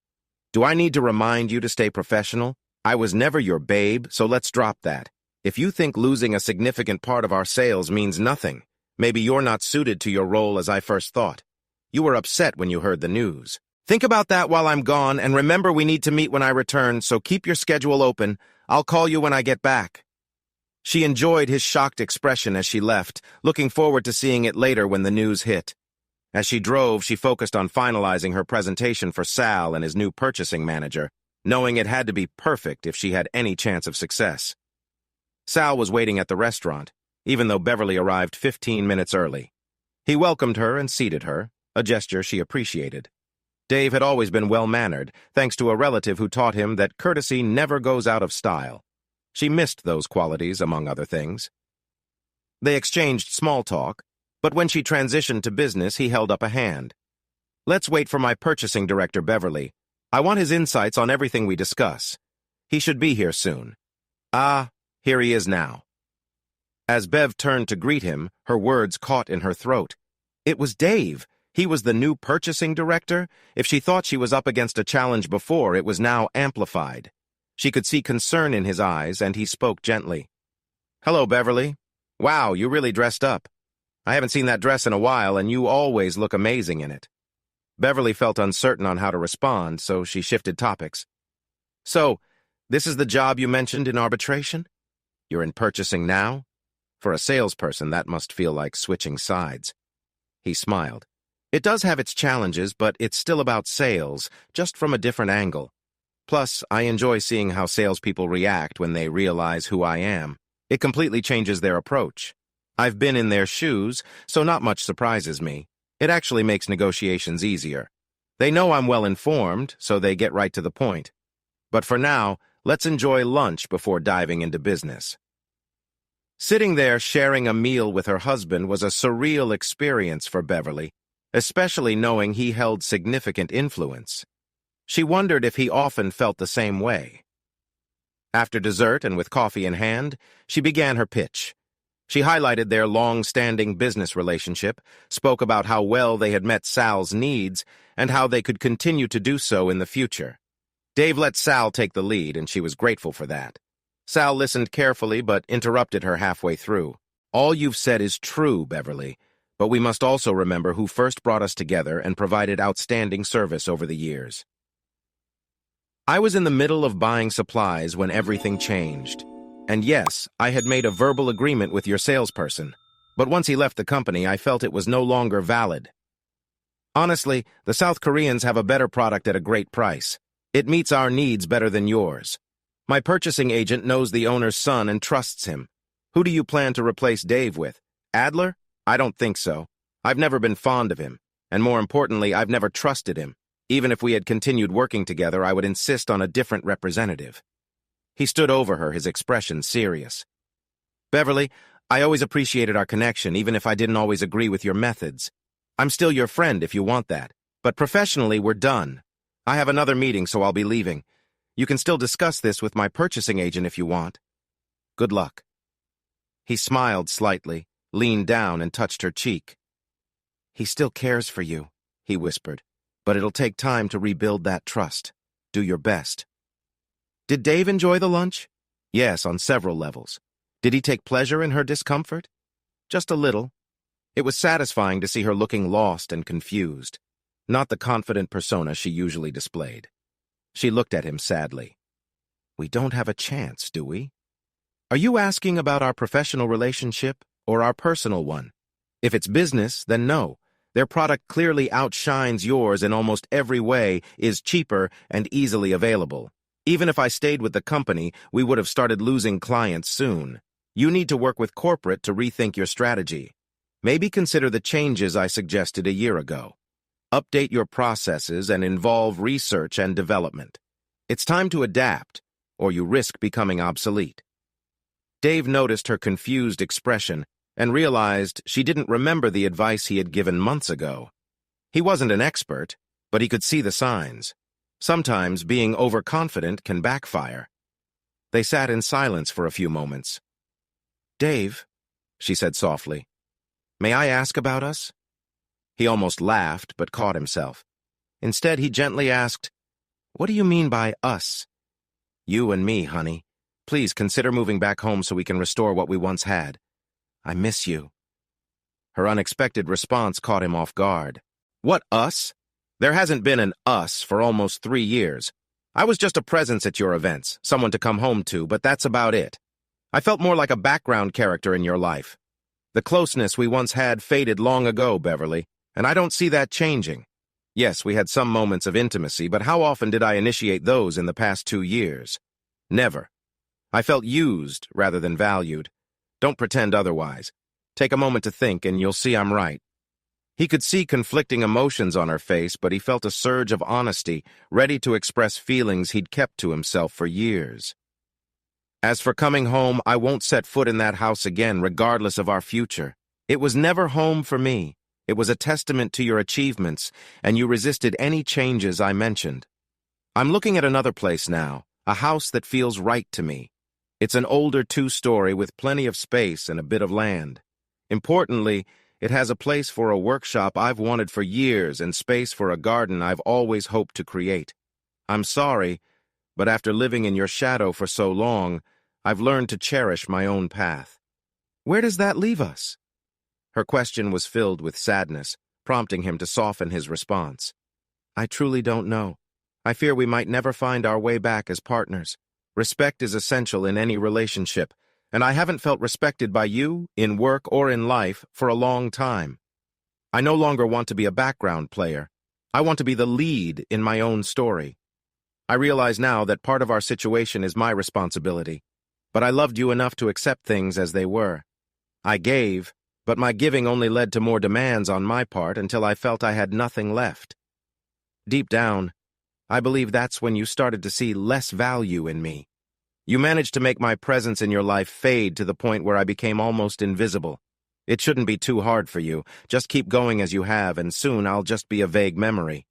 Do I need to remind you to stay professional? I was never your babe, so let's drop that. If you think losing a significant part of our sales means nothing, maybe you're not suited to your role as I first thought. You were upset when you heard the news. Think about that while I'm gone, and remember we need to meet when I return, so keep your schedule open. I'll call you when I get back." She enjoyed his shocked expression as she left, looking forward to seeing it later when the news hit. As she drove, she focused on finalizing her presentation for Sal and his new purchasing manager, knowing it had to be perfect if she had any chance of success. Sal was waiting at the restaurant, even though Beverly arrived 15 minutes early. He welcomed her and seated her, a gesture she appreciated. Dave had always been well-mannered, thanks to a relative who taught him that courtesy never goes out of style. She missed those qualities, among other things. They exchanged small talk, but when she transitioned to business, he held up a hand. "Let's wait for my purchasing director, Beverly. I want his insights on everything we discuss. He should be here soon." "Ah, here he is now." As Bev turned to greet him, her words caught in her throat. It was Dave. He was the new purchasing director. If she thought she was up against a challenge before, it was now amplified. She could see concern in his eyes, and he spoke gently. "Hello, Beverly. Wow, you really dressed up. I haven't seen that dress in a while, and you always look amazing in it." Beverly felt uncertain on how to respond, so she shifted topics. "So, this is the job you mentioned in arbitration? You're in purchasing now? For a salesperson, that must feel like switching sides." He smiled. "It does have its challenges, but it's still about sales, just from a different angle. Plus, I enjoy seeing how salespeople react when they realize who I am. It completely changes their approach. I've been in their shoes, so not much surprises me. It actually makes negotiations easier. They know I'm well-informed, so they get right to the point. But for now, let's enjoy lunch before diving into business." Sitting there sharing a meal with her husband was a surreal experience for Beverly, especially knowing he held significant influence. She wondered if he often felt the same way. After dessert and with coffee in hand, she began her pitch. She highlighted their long-standing business relationship, spoke about how well they had met Sal's needs, and how they could continue to do so in the future. Dave let Sal take the lead, and she was grateful for that. Sal listened carefully but interrupted her halfway through. "All you've said is true, Beverly, but we must also remember who first brought us together and provided outstanding service over the years. I was in the middle of buying supplies when everything changed. And yes, I had made a verbal agreement with your salesperson, but once he left the company, I felt it was no longer valid." Honestly, the South Koreans have a better product at a great price. It meets our needs better than yours. My purchasing agent knows the owner's son and trusts him. Who do you plan to replace Dave with? Adler? I don't think so. I've never been fond of him. And more importantly, I've never trusted him. Even if we had continued working together, I would insist on a different representative. He stood over her, his expression serious. Beverly, I always appreciated our connection, even if I didn't always agree with your methods. I'm still your friend if you want that. But professionally, we're done. I have another meeting, so I'll be leaving. You can still discuss this with my purchasing agent if you want. Good luck. He smiled slightly, leaned down, and touched her cheek. He still cares for you, he whispered, but it'll take time to rebuild that trust. Do your best. Did Dave enjoy the lunch? Yes, on several levels. Did he take pleasure in her discomfort? Just a little. It was satisfying to see her looking lost and confused, not the confident persona she usually displayed. She looked at him sadly. We don't have a chance, do we? Are you asking about our professional relationship or our personal one? If it's business, then no. Their product clearly outshines yours in almost every way, is cheaper and easily available. Even if I stayed with the company, we would have started losing clients soon. You need to work with corporate to rethink your strategy. Maybe consider the changes I suggested a year ago. Update your processes and involve research and development. It's time to adapt, or you risk becoming obsolete. Dave noticed her confused expression and realized she didn't remember the advice he had given months ago. He wasn't an expert, but he could see the signs. Sometimes being overconfident can backfire. They sat in silence for a few moments. Dave, she said softly, may I ask about us? He almost laughed, but caught himself. Instead, he gently asked, what do you mean by us? You and me, honey. Please consider moving back home so we can restore what we once had. I miss you. Her unexpected response caught him off guard. What us? There hasn't been an us for almost 3 years. I was just a presence at your events, someone to come home to, but that's about it. I felt more like a background character in your life. The closeness we once had faded long ago, Beverly, and I don't see that changing. Yes, we had some moments of intimacy, but how often did I initiate those in the past 2 years? Never. I felt used rather than valued. Don't pretend otherwise. Take a moment to think, and you'll see I'm right. He could see conflicting emotions on her face, but he felt a surge of honesty, ready to express feelings he'd kept to himself for years. As for coming home, I won't set foot in that house again, regardless of our future. It was never home for me. It was a testament to your achievements, and you resisted any changes I mentioned. I'm looking at another place now, a house that feels right to me. It's an older 2-story with plenty of space and a bit of land. Importantly, it has a place for a workshop I've wanted for years and space for a garden I've always hoped to create. I'm sorry, but after living in your shadow for so long, I've learned to cherish my own path. Where does that leave us? Her question was filled with sadness, prompting him to soften his response. I truly don't know. I fear we might never find our way back as partners. Respect is essential in any relationship, and I haven't felt respected by you, in work or in life, for a long time. I no longer want to be a background player. I want to be the lead in my own story. I realize now that part of our situation is my responsibility, but I loved you enough to accept things as they were. I gave, but my giving only led to more demands on my part until I felt I had nothing left. Deep down, I believe that's when you started to see less value in me. You managed to make my presence in your life fade to the point where I became almost invisible. It shouldn't be too hard for you. Just keep going as you have, and soon I'll just be a vague memory.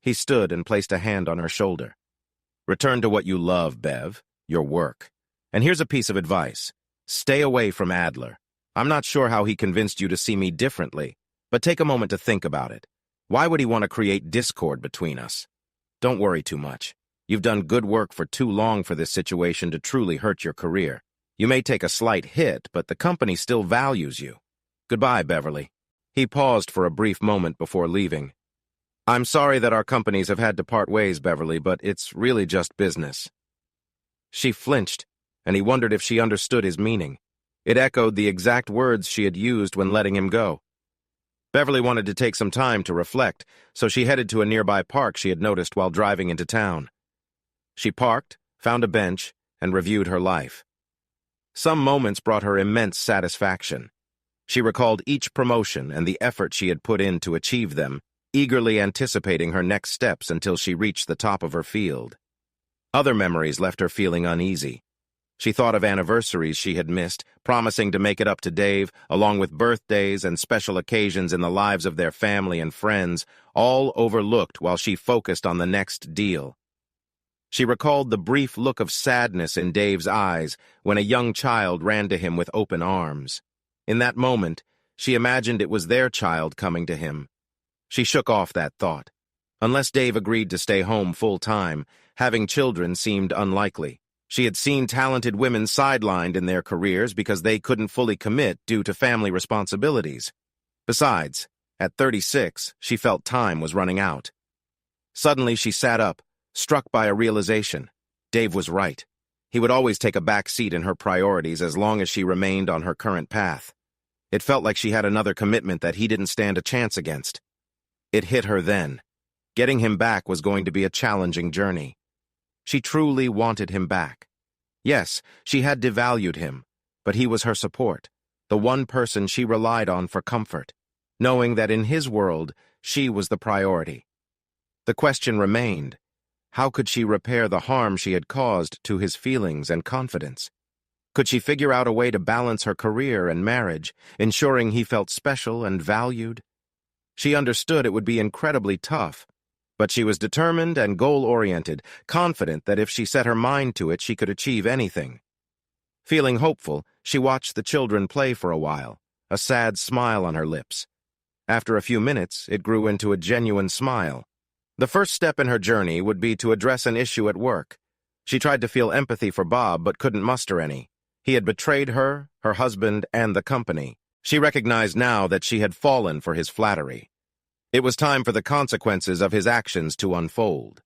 He stood and placed a hand on her shoulder. Return to what you love, Bev, your work. And here's a piece of advice. Stay away from Adler. I'm not sure how he convinced you to see me differently, but take a moment to think about it. Why would he want to create discord between us? Don't worry too much. You've done good work for too long for this situation to truly hurt your career. You may take a slight hit, but the company still values you. Goodbye, Beverly. He paused for a brief moment before leaving. I'm sorry that our companies have had to part ways, Beverly, but it's really just business. She flinched, and he wondered if she understood his meaning. It echoed the exact words she had used when letting him go. Beverly wanted to take some time to reflect, so she headed to a nearby park she had noticed while driving into town. She parked, found a bench, and reviewed her life. Some moments brought her immense satisfaction. She recalled each promotion and the effort she had put in to achieve them, eagerly anticipating her next steps until she reached the top of her field. Other memories left her feeling uneasy. She thought of anniversaries she had missed, promising to make it up to Dave, along with birthdays and special occasions in the lives of their family and friends, all overlooked while she focused on the next deal. She recalled the brief look of sadness in Dave's eyes when a young child ran to him with open arms. In that moment, she imagined it was their child coming to him. She shook off that thought. Unless Dave agreed to stay home full-time, having children seemed unlikely. She had seen talented women sidelined in their careers because they couldn't fully commit due to family responsibilities. Besides, at 36, she felt time was running out. Suddenly, she sat up, struck by a realization. Dave was right. He would always take a back seat in her priorities as long as she remained on her current path. It felt like she had another commitment that he didn't stand a chance against. It hit her then. Getting him back was going to be a challenging journey. She truly wanted him back. Yes, she had devalued him, but he was her support, the one person she relied on for comfort, knowing that in his world, she was the priority. The question remained, how could she repair the harm she had caused to his feelings and confidence? Could she figure out a way to balance her career and marriage, ensuring he felt special and valued? She understood it would be incredibly tough, but she was determined and goal-oriented, confident that if she set her mind to it, she could achieve anything. Feeling hopeful, she watched the children play for a while, a sad smile on her lips. After a few minutes, it grew into a genuine smile. The first step in her journey would be to address an issue at work. She tried to feel empathy for Bob, but couldn't muster any. He had betrayed her, her husband, and the company. She recognized now that she had fallen for his flattery. It was time for the consequences of his actions to unfold.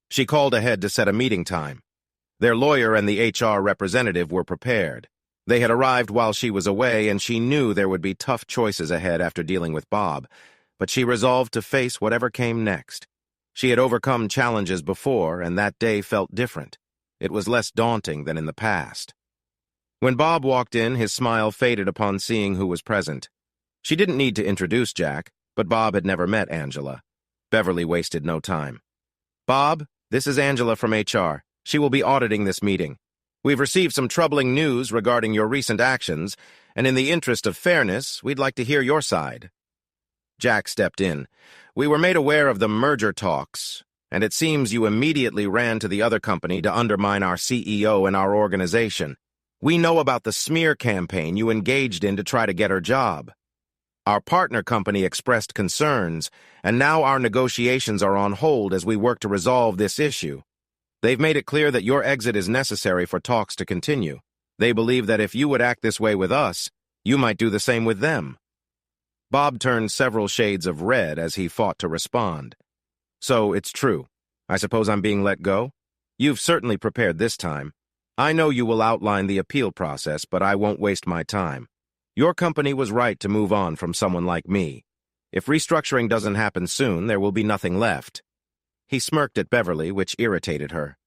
She called ahead to set a meeting time. Their lawyer and the HR representative were prepared. They had arrived while she was away, and she knew there would be tough choices ahead after dealing with Bob, but she resolved to face whatever came next. She had overcome challenges before, and that day felt different. It was less daunting than in the past. When Bob walked in, his smile faded upon seeing who was present. She didn't need to introduce Jack, but Bob had never met Angela. Beverly wasted no time. "Bob, this is Angela from HR. She will be auditing this meeting. We've received some troubling news regarding your recent actions, and in the interest of fairness, we'd like to hear your side." Jack stepped in. "We were made aware of the merger talks, and it seems you immediately ran to the other company to undermine our CEO and our organization. We know about the smear campaign you engaged in to try to get her job. Our partner company expressed concerns, and now our negotiations are on hold as we work to resolve this issue. They've made it clear that your exit is necessary for talks to continue. They believe that if you would act this way with us, you might do the same with them." Bob turned several shades of red as he fought to respond. "So it's true. I suppose I'm being let go? You've certainly prepared this time. I know you will outline the appeal process, but I won't waste my time. Your company was right to move on from someone like me. If restructuring doesn't happen soon, there will be nothing left." He smirked at Beverly, which irritated her.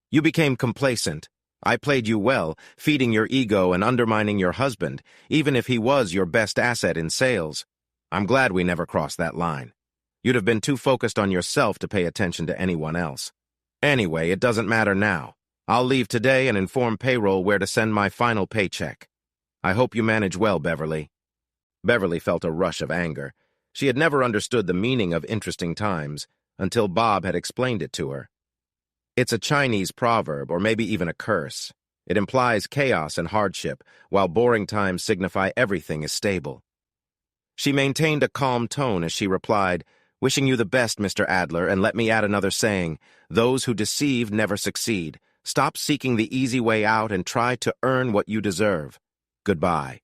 "You became complacent. I played you well, feeding your ego and undermining your husband, even if he was your best asset in sales. I'm glad we never crossed that line. You'd have been too focused on yourself to pay attention to anyone else. Anyway, it doesn't matter now. I'll leave today and inform payroll where to send my final paycheck. I hope you manage well, Beverly." Beverly felt a rush of anger. She had never understood the meaning of interesting times until Bob had explained it to her. It's a Chinese proverb, or maybe even a curse. It implies chaos and hardship, while boring times signify everything is stable. She maintained a calm tone as she replied, "Wishing you the best, Mr. Adler, and let me add another saying, those who deceive never succeed. Stop seeking the easy way out and try to earn what you deserve. Goodbye."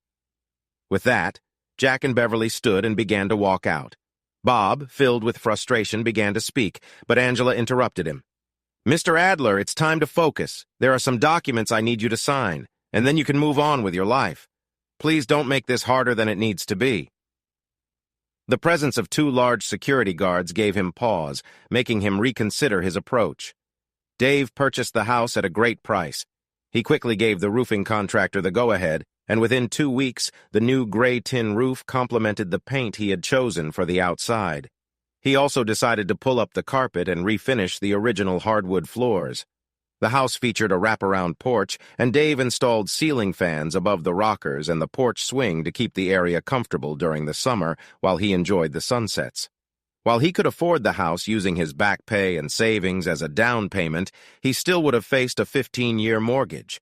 With that, Jack and Beverly stood and began to walk out. Bob, filled with frustration, began to speak, but Angela interrupted him. "Mr. Adler, it's time to focus. There are some documents I need you to sign, and then you can move on with your life. Please don't make this harder than it needs to be." The presence of two large security guards gave him pause, making him reconsider his approach. Dave purchased the house at a great price. He quickly gave the roofing contractor the go-ahead, and within 2 weeks, the new gray tin roof complemented the paint he had chosen for the outside. He also decided to pull up the carpet and refinish the original hardwood floors. The house featured a wraparound porch, and Dave installed ceiling fans above the rockers and the porch swing to keep the area comfortable during the summer while he enjoyed the sunsets. While he could afford the house using his back pay and savings as a down payment, he still would have faced a 15-year mortgage.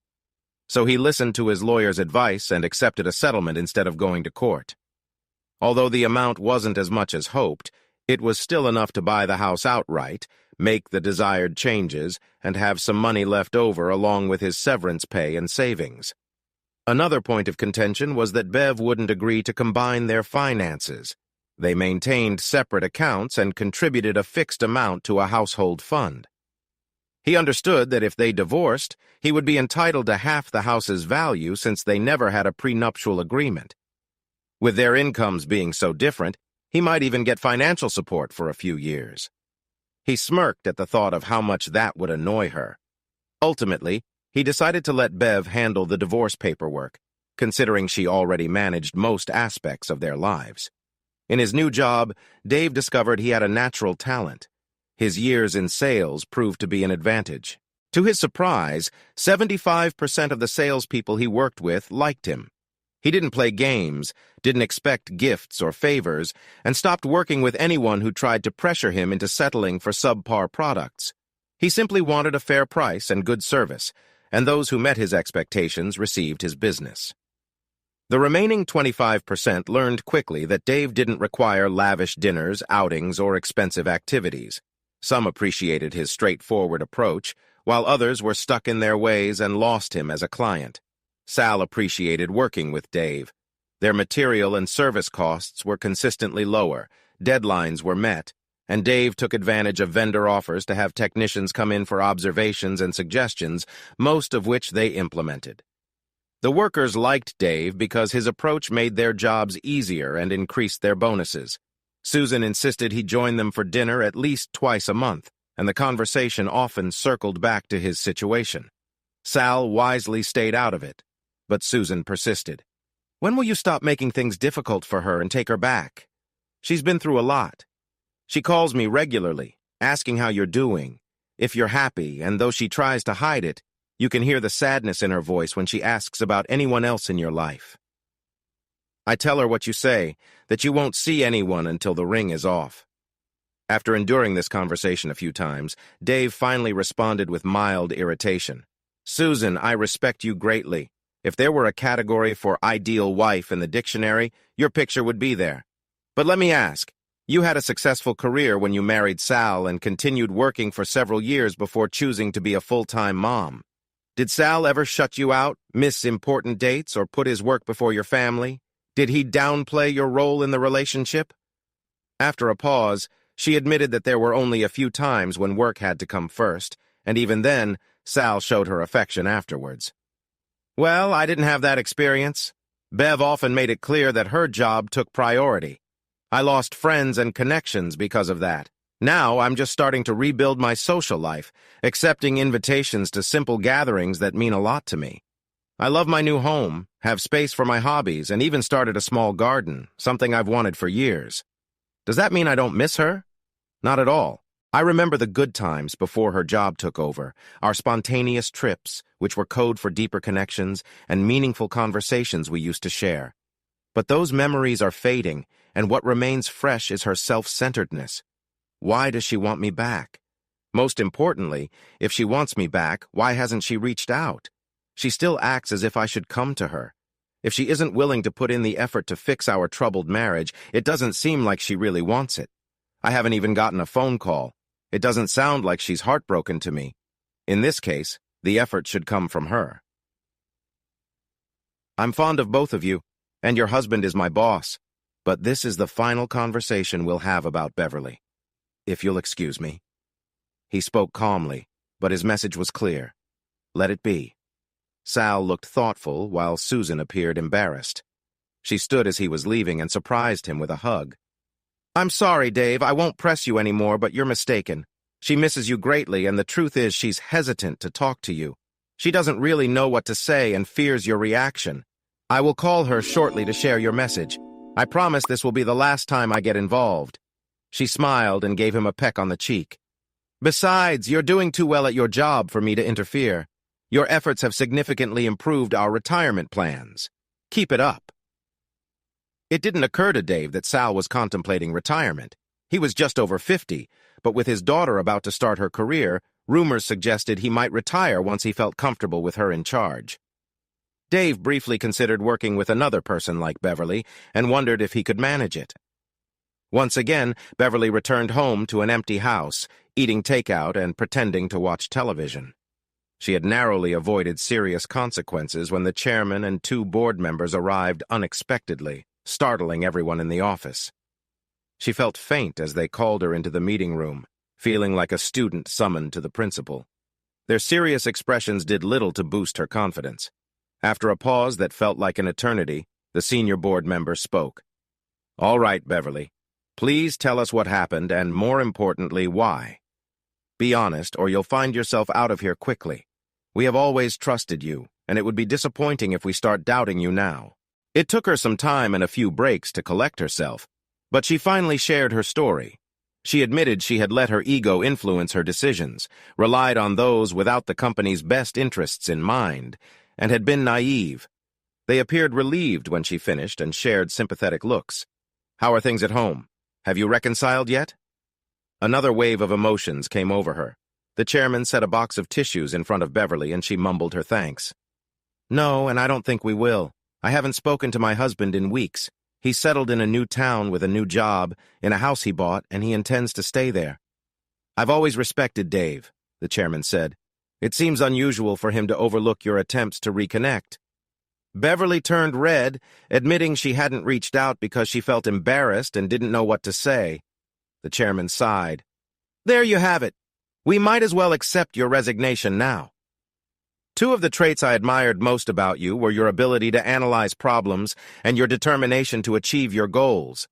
So he listened to his lawyer's advice and accepted a settlement instead of going to court. Although the amount wasn't as much as hoped, it was still enough to buy the house outright, make the desired changes, and have some money left over along with his severance pay and savings. Another point of contention was that Bev wouldn't agree to combine their finances. They maintained separate accounts and contributed a fixed amount to a household fund. He understood that if they divorced, he would be entitled to half the house's value since they never had a prenuptial agreement. With their incomes being so different, he might even get financial support for a few years. He smirked at the thought of how much that would annoy her. Ultimately, he decided to let Bev handle the divorce paperwork, considering she already managed most aspects of their lives. In his new job, Dave discovered he had a natural talent. His years in sales proved to be an advantage. To his surprise, 75% of the salespeople he worked with liked him. He didn't play games, didn't expect gifts or favors, and stopped working with anyone who tried to pressure him into settling for subpar products. He simply wanted a fair price and good service, and those who met his expectations received his business. The remaining 25% learned quickly that Dave didn't require lavish dinners, outings, or expensive activities. Some appreciated his straightforward approach, while others were stuck in their ways and lost him as a client. Sal appreciated working with Dave. Their material and service costs were consistently lower, deadlines were met, and Dave took advantage of vendor offers to have technicians come in for observations and suggestions, most of which they implemented. The workers liked Dave because his approach made their jobs easier and increased their bonuses. Susan insisted he join them for dinner at least twice a month, and the conversation often circled back to his situation. Sal wisely stayed out of it, but Susan persisted. "When will you stop making things difficult for her and take her back? She's been through a lot. She calls me regularly, asking how you're doing, if you're happy, and though she tries to hide it, you can hear the sadness in her voice when she asks about anyone else in your life. I tell her what you say, that you won't see anyone until the ring is off." After enduring this conversation a few times, Dave finally responded with mild irritation. "Susan, I respect you greatly. If there were a category for ideal wife in the dictionary, your picture would be there. But let me ask, you had a successful career when you married Sal and continued working for several years before choosing to be a full-time mom. Did Sal ever shut you out, miss important dates, or put his work before your family? Did he downplay your role in the relationship?" After a pause, she admitted that there were only a few times when work had to come first, and even then, Sal showed her affection afterwards. "Well, I didn't have that experience. Bev often made it clear that her job took priority. I lost friends and connections because of that. Now I'm just starting to rebuild my social life, accepting invitations to simple gatherings that mean a lot to me. I love my new home, have space for my hobbies, and even started a small garden, something I've wanted for years. Does that mean I don't miss her? Not at all. I remember the good times before her job took over, our spontaneous trips, which were code for deeper connections and meaningful conversations we used to share. But those memories are fading, and what remains fresh is her self-centeredness. Why does she want me back? Most importantly, if she wants me back, why hasn't she reached out? She still acts as if I should come to her. If she isn't willing to put in the effort to fix our troubled marriage, it doesn't seem like she really wants it. I haven't even gotten a phone call. It doesn't sound like she's heartbroken to me. In this case, the effort should come from her. I'm fond of both of you, and your husband is my boss, but this is the final conversation we'll have about Beverly. If you'll excuse me." He spoke calmly, but his message was clear. Let it be. Sal looked thoughtful, while Susan appeared embarrassed. She stood as he was leaving and surprised him with a hug. I'm sorry, Dave, I won't press you anymore, but you're mistaken. She misses you greatly, and the truth is she's hesitant to talk to you. She doesn't really know what to say and fears your reaction. I will call her shortly to share your message. I promise this will be the last time I get involved. She smiled and gave him a peck on the cheek. Besides, you're doing too well at your job for me to interfere. Your efforts have significantly improved our retirement plans. Keep it up. It didn't occur to Dave that Sal was contemplating retirement. He was just over 50, but with his daughter about to start her career, rumors suggested he might retire once he felt comfortable with her in charge. Dave briefly considered working with another person like Beverly and wondered if he could manage it. Once again, Beverly returned home to an empty house, eating takeout and pretending to watch television. She had narrowly avoided serious consequences when the chairman and 2 board members arrived unexpectedly, startling everyone in the office. She felt faint as they called her into the meeting room, feeling like a student summoned to the principal. Their serious expressions did little to boost her confidence. After a pause that felt like an eternity, the senior board member spoke. "All right, Beverly. Please tell us what happened and, more importantly, why. Be honest, or you'll find yourself out of here quickly. We have always trusted you, and it would be disappointing if we start doubting you now." It took her some time and a few breaks to collect herself, but she finally shared her story. She admitted she had let her ego influence her decisions, relied on those without the company's best interests in mind, and had been naive. They appeared relieved when she finished and shared sympathetic looks. "How are things at home? Have you reconciled yet?" Another wave of emotions came over her. The chairman set a box of tissues in front of Beverly and she mumbled her thanks. "No, and I don't think we will. I haven't spoken to my husband in weeks. He's settled in a new town with a new job, in a house he bought, and he intends to stay there." "I've always respected Dave," the chairman said. "It seems unusual for him to overlook your attempts to reconnect." Beverly turned red, admitting she hadn't reached out because she felt embarrassed and didn't know what to say. The chairman sighed. "There you have it. We might as well accept your resignation now. 2 of the traits I admired most about you were your ability to analyze problems and your determination to achieve your goals.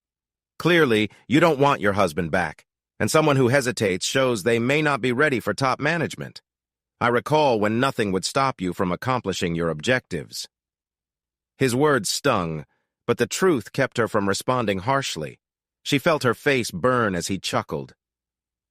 Clearly, you don't want your husband back, and someone who hesitates shows they may not be ready for top management. I recall when nothing would stop you from accomplishing your objectives." His words stung, but the truth kept her from responding harshly. She felt her face burn as he chuckled.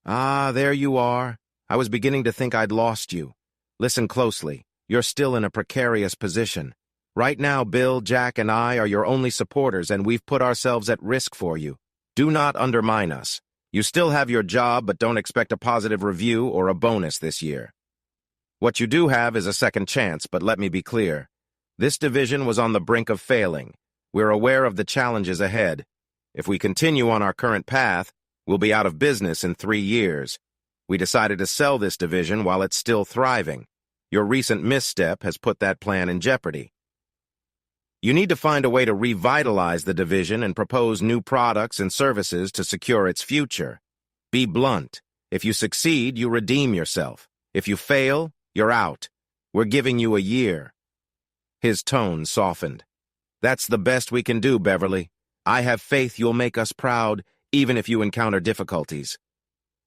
"Ah, there you are. I was beginning to think I'd lost you. Listen closely. You're still in a precarious position. Right now, Bill, Jack, and I are your only supporters, and we've put ourselves at risk for you. Do not undermine us. You still have your job, but don't expect a positive review or a bonus this year. What you do have is a second chance, but let me be clear. This division was on the brink of failing. We're aware of the challenges ahead. If we continue on our current path, we'll be out of business in 3 years. We decided to sell this division while it's still thriving. Your recent misstep has put that plan in jeopardy. You need to find a way to revitalize the division and propose new products and services to secure its future. Be blunt. If you succeed, you redeem yourself. If you fail, you're out. We're giving you a year." His tone softened. "That's the best we can do, Beverly. I have faith you'll make us proud, even if you encounter difficulties."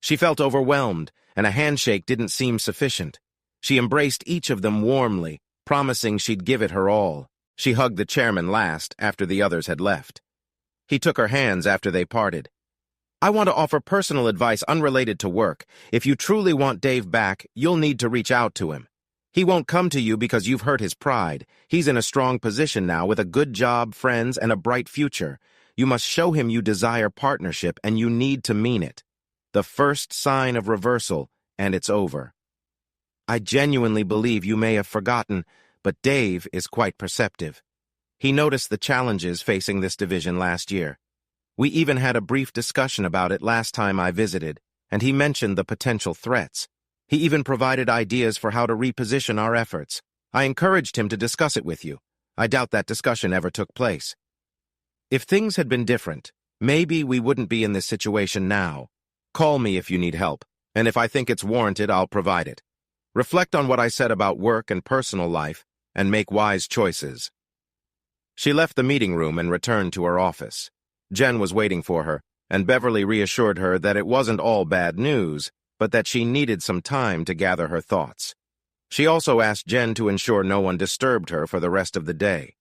She felt overwhelmed, and a handshake didn't seem sufficient. She embraced each of them warmly, promising she'd give it her all. She hugged the chairman last, after the others had left. He took her hands after they parted. "I want to offer personal advice unrelated to work. If you truly want Dave back, you'll need to reach out to him. He won't come to you because you've hurt his pride. He's in a strong position now with a good job, friends, and a bright future. You must show him you desire partnership, and you need to mean it. The first sign of reversal, and it's over. I genuinely believe you may have forgotten, but Dave is quite perceptive. He noticed the challenges facing this division last year. We even had a brief discussion about it last time I visited, and he mentioned the potential threats. He even provided ideas for how to reposition our efforts. I encouraged him to discuss it with you. I doubt that discussion ever took place. If things had been different, maybe we wouldn't be in this situation now. Call me if you need help, and if I think it's warranted, I'll provide it. Reflect on what I said about work and personal life, and make wise choices." She left the meeting room and returned to her office. Jen was waiting for her, and Beverly reassured her that it wasn't all bad news, but that she needed some time to gather her thoughts. She also asked Jen to ensure no one disturbed her for the rest of the day.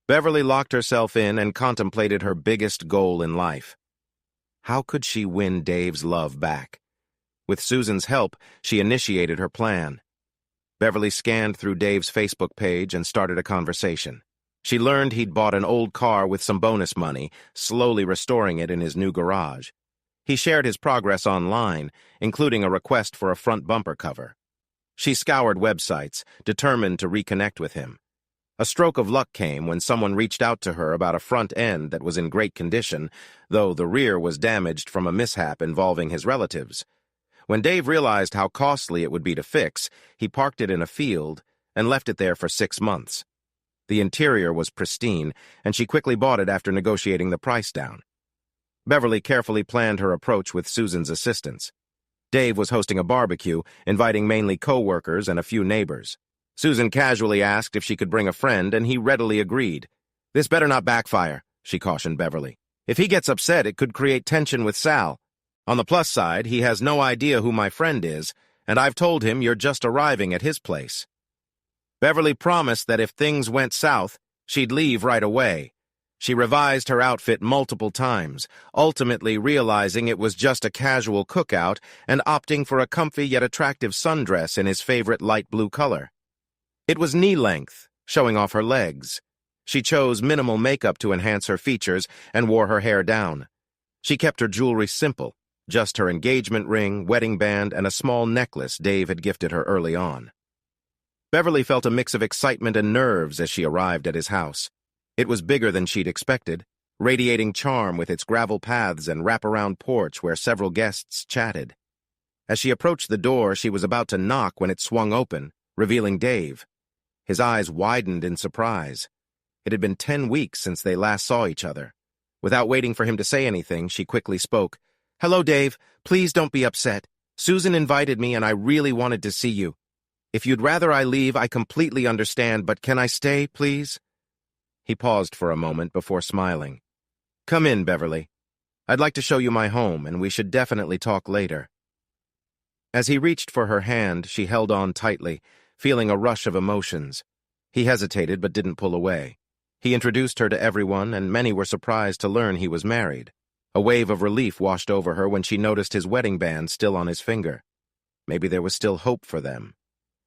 Beverly locked herself in and contemplated her biggest goal in life. How could she win Dave's love back? With Susan's help, she initiated her plan. Beverly scanned through Dave's Facebook page and started a conversation. She learned he'd bought an old car with some bonus money, slowly restoring it in his new garage. He shared his progress online, including a request for a front bumper cover. She scoured websites, determined to reconnect with him. A stroke of luck came when someone reached out to her about a front end that was in great condition, though the rear was damaged from a mishap involving his relatives. When Dave realized how costly it would be to fix, he parked it in a field and left it there for 6 months. The interior was pristine, and she quickly bought it after negotiating the price down. Beverly carefully planned her approach with Susan's assistance. Dave was hosting a barbecue, inviting mainly co-workers and a few neighbors. Susan casually asked if she could bring a friend, and he readily agreed. "This better not backfire," she cautioned Beverly. "If he gets upset, it could create tension with Sal. On the plus side, he has no idea who my friend is, and I've told him you're just arriving at his place." Beverly promised that if things went south, she'd leave right away. She revised her outfit multiple times, ultimately realizing it was just a casual cookout and opting for a comfy yet attractive sundress in his favorite light blue color. It was knee-length, showing off her legs. She chose minimal makeup to enhance her features and wore her hair down. She kept her jewelry simple, just her engagement ring, wedding band, and a small necklace Dave had gifted her early on. Beverly felt a mix of excitement and nerves as she arrived at his house. It was bigger than she'd expected, radiating charm with its gravel paths and wraparound porch where several guests chatted. As she approached the door, she was about to knock when it swung open, revealing Dave. His eyes widened in surprise. It had been 10 weeks since they last saw each other. Without waiting for him to say anything, she quickly spoke. "Hello, Dave. Please don't be upset. Susan invited me and I really wanted to see you. If you'd rather I leave, I completely understand, but can I stay, please?" He paused for a moment before smiling. "Come in, Beverly. I'd like to show you my home, and we should definitely talk later." As he reached for her hand, she held on tightly, feeling a rush of emotions. He hesitated but didn't pull away. He introduced her to everyone, and many were surprised to learn he was married. A wave of relief washed over her when she noticed his wedding band still on his finger. Maybe there was still hope for them.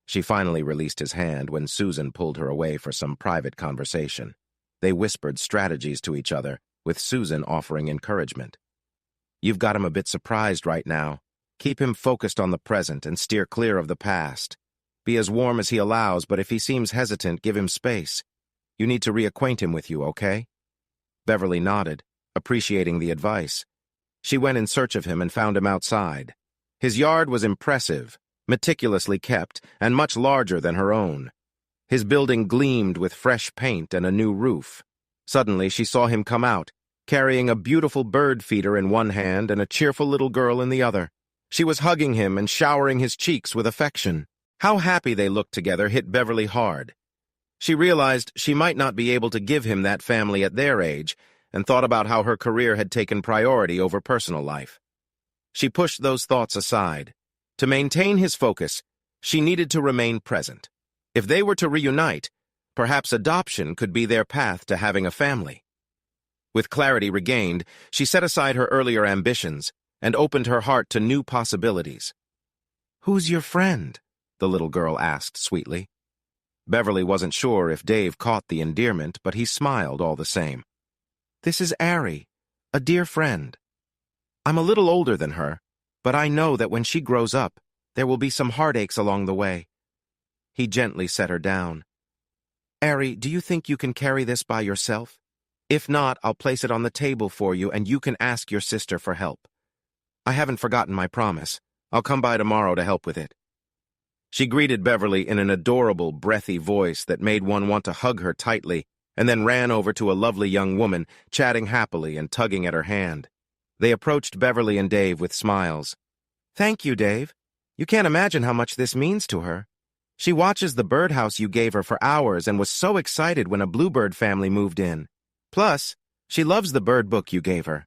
She finally released his hand when Susan pulled her away for some private conversation. They whispered strategies to each other, with Susan offering encouragement. "You've got him a bit surprised right now. Keep him focused on the present and steer clear of the past. Be as warm as he allows, but if he seems hesitant, give him space. You need to reacquaint him with you, okay?" Beverly nodded, appreciating the advice. She went in search of him and found him outside. His yard was impressive, meticulously kept, and much larger than her own. His building gleamed with fresh paint and a new roof. Suddenly, she saw him come out, carrying a beautiful bird feeder in one hand and a cheerful little girl in the other. She was hugging him and showering his cheeks with affection. How happy they looked together hit Beverly hard. She realized she might not be able to give him that family at their age, and thought about how her career had taken priority over personal life. She pushed those thoughts aside. To maintain his focus, she needed to remain present. If they were to reunite, perhaps adoption could be their path to having a family. With clarity regained, she set aside her earlier ambitions and opened her heart to new possibilities. "Who's your friend?" the little girl asked sweetly. Beverly wasn't sure if Dave caught the endearment, but he smiled all the same. "This is Ari, a dear friend. I'm a little older than her, but I know that when she grows up, there will be some heartaches along the way." He gently set her down. "Ari, do you think you can carry this by yourself? If not, I'll place it on the table for you and you can ask your sister for help. I haven't forgotten my promise. I'll come by tomorrow to help with it." She greeted Beverly in an adorable, breathy voice that made one want to hug her tightly, and then ran over to a lovely young woman, chatting happily and tugging at her hand. They approached Beverly and Dave with smiles. "Thank you, Dave. You can't imagine how much this means to her. She watches the birdhouse you gave her for hours and was so excited when a bluebird family moved in. Plus, she loves the bird book you gave her."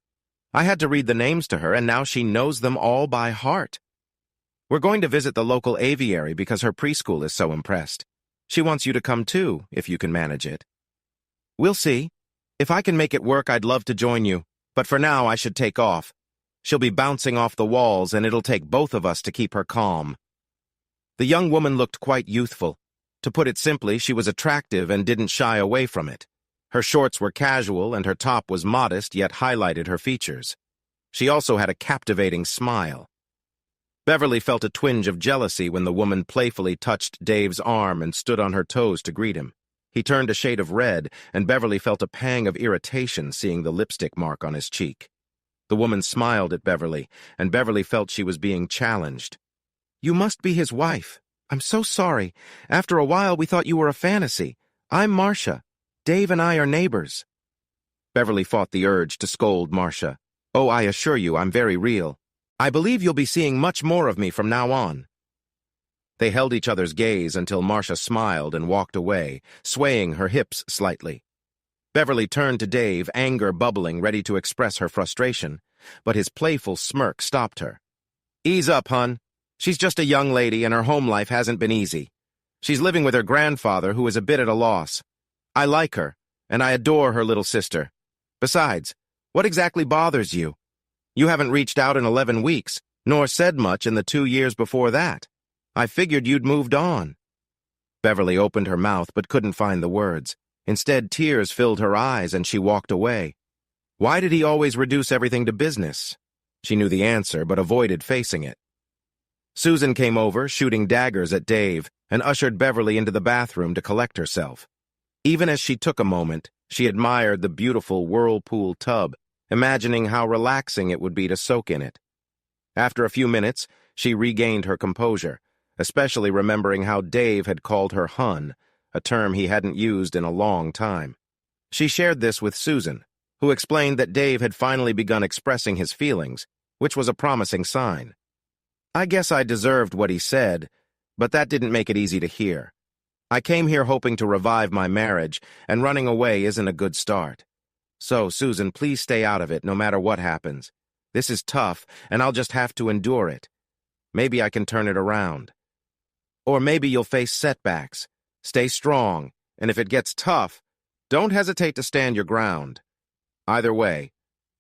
I had to read the names to her, and now she knows them all by heart. We're going to visit the local aviary because her preschool is so impressed. She wants you to come too, if you can manage it. We'll see. If I can make it work, I'd love to join you, but for now I should take off. She'll be bouncing off the walls, and it'll take both of us to keep her calm. The young woman looked quite youthful. To put it simply, she was attractive and didn't shy away from it. Her shorts were casual, and her top was modest, yet highlighted her features. She also had a captivating smile. Beverly felt a twinge of jealousy when the woman playfully touched Dave's arm and stood on her toes to greet him. He turned a shade of red, and Beverly felt a pang of irritation seeing the lipstick mark on his cheek. The woman smiled at Beverly, and Beverly felt she was being challenged. "You must be his wife. I'm so sorry. After a while, we thought you were a fantasy. I'm Marcia. Dave and I are neighbors." Beverly fought the urge to scold Marcia. "Oh, I assure you, I'm very real. I believe you'll be seeing much more of me from now on." They held each other's gaze until Marcia smiled and walked away, swaying her hips slightly. Beverly turned to Dave, anger bubbling, ready to express her frustration, but his playful smirk stopped her. "Ease up, hun. She's just a young lady, and her home life hasn't been easy. She's living with her grandfather, who is a bit at a loss. I like her, and I adore her little sister. Besides, what exactly bothers you? You haven't reached out in 11 weeks, nor said much in the 2 years before that. I figured you'd moved on." Beverly opened her mouth but couldn't find the words. Instead, tears filled her eyes, and she walked away. Why did he always reduce everything to business? She knew the answer, but avoided facing it. Susan came over, shooting daggers at Dave, and ushered Beverly into the bathroom to collect herself. Even as she took a moment, she admired the beautiful whirlpool tub, imagining how relaxing it would be to soak in it. After a few minutes, she regained her composure, especially remembering how Dave had called her hun, a term he hadn't used in a long time. She shared this with Susan, who explained that Dave had finally begun expressing his feelings, which was a promising sign. "I guess I deserved what he said, but that didn't make it easy to hear. I came here hoping to revive my marriage, and running away isn't a good start. So, Susan, please stay out of it no matter what happens. This is tough, and I'll just have to endure it. Maybe I can turn it around. Or maybe you'll face setbacks. Stay strong, and if it gets tough, don't hesitate to stand your ground. Either way,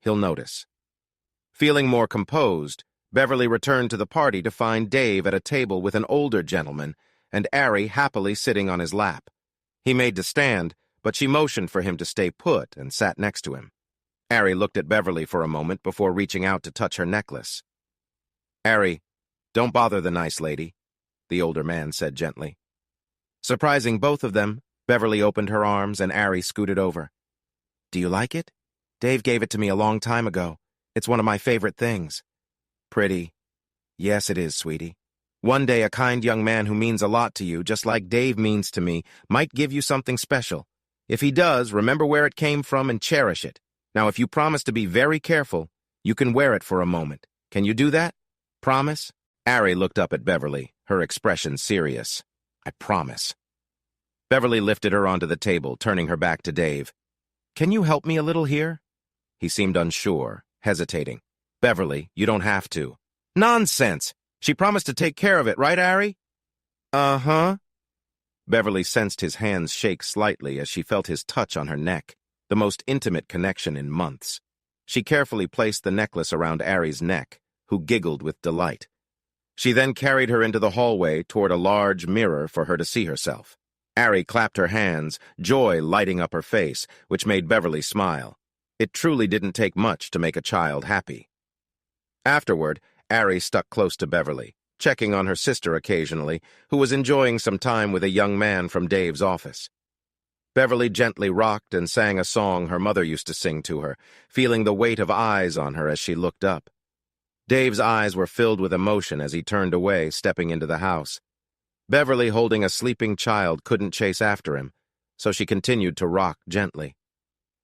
he'll notice." Feeling more composed, Beverly returned to the party to find Dave at a table with an older gentleman and Ari happily sitting on his lap. He made to stand, but she motioned for him to stay put and sat next to him. Ari looked at Beverly for a moment before reaching out to touch her necklace. "Ari, don't bother the nice lady," the older man said gently. Surprising both of them, Beverly opened her arms and Ari scooted over. "Do you like it? Dave gave it to me a long time ago. It's one of my favorite things." "Pretty. Yes, it is, sweetie. One day a kind young man who means a lot to you, just like Dave means to me, might give you something special. If he does, remember where it came from and cherish it. Now, if you promise to be very careful, you can wear it for a moment. Can you do that? Promise?" Ari looked up at Beverly, her expression serious. "I promise." Beverly lifted her onto the table, turning her back to Dave. "Can you help me a little here?" He seemed unsure, hesitating. "Beverly, you don't have to." "Nonsense! She promised to take care of it, right, Ari?" "Uh-huh." Beverly sensed his hands shake slightly as she felt his touch on her neck, the most intimate connection in months. She carefully placed the necklace around Ari's neck, who giggled with delight. She then carried her into the hallway toward a large mirror for her to see herself. Ari clapped her hands, joy lighting up her face, which made Beverly smile. It truly didn't take much to make a child happy. Afterward, Ari stuck close to Beverly, checking on her sister occasionally, who was enjoying some time with a young man from Dave's office. Beverly gently rocked and sang a song her mother used to sing to her, feeling the weight of eyes on her as she looked up. Dave's eyes were filled with emotion as he turned away, stepping into the house. Beverly, holding a sleeping child, couldn't chase after him, so she continued to rock gently.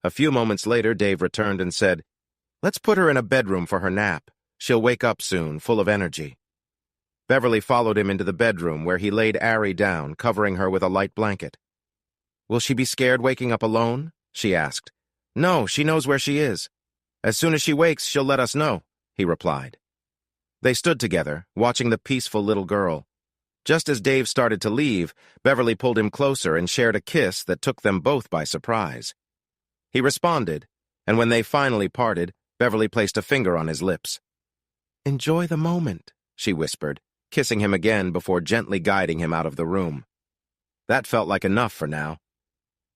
A few moments later, Dave returned and said, "Let's put her in a bedroom for her nap. She'll wake up soon, full of energy." Beverly followed him into the bedroom, where he laid Ari down, covering her with a light blanket. "Will she be scared waking up alone?" she asked. "No, she knows where she is." As soon as she wakes, she'll let us know, he replied. They stood together, watching the peaceful little girl. Just as Dave started to leave, Beverly pulled him closer and shared a kiss that took them both by surprise. He responded, and when they finally parted, Beverly placed a finger on his lips. "Enjoy the moment," she whispered, kissing him again before gently guiding him out of the room. That felt like enough for now.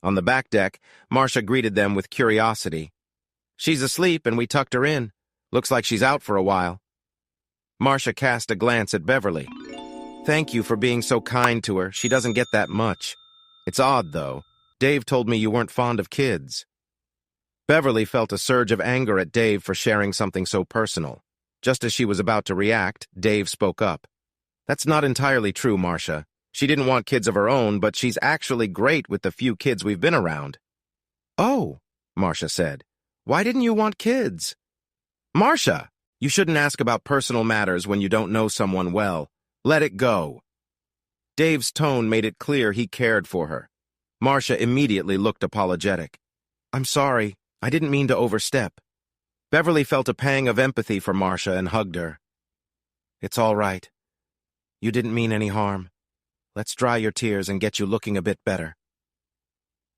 On the back deck, Marcia greeted them with curiosity. "She's asleep and we tucked her in. Looks like she's out for a while." Marcia cast a glance at Beverly. "Thank you for being so kind to her. She doesn't get that much. It's odd, though. Dave told me you weren't fond of kids." Beverly felt a surge of anger at Dave for sharing something so personal. Just as she was about to react, Dave spoke up. "That's not entirely true, Marcia. She didn't want kids of her own, but she's actually great with the few kids we've been around." "Oh," Marcia said. "Why didn't you want kids?" "Marcia, you shouldn't ask about personal matters when you don't know someone well. Let it go." Dave's tone made it clear he cared for her. Marcia immediately looked apologetic. "I'm sorry. I didn't mean to overstep." Beverly felt a pang of empathy for Marcia and hugged her. "It's all right. You didn't mean any harm. Let's dry your tears and get you looking a bit better."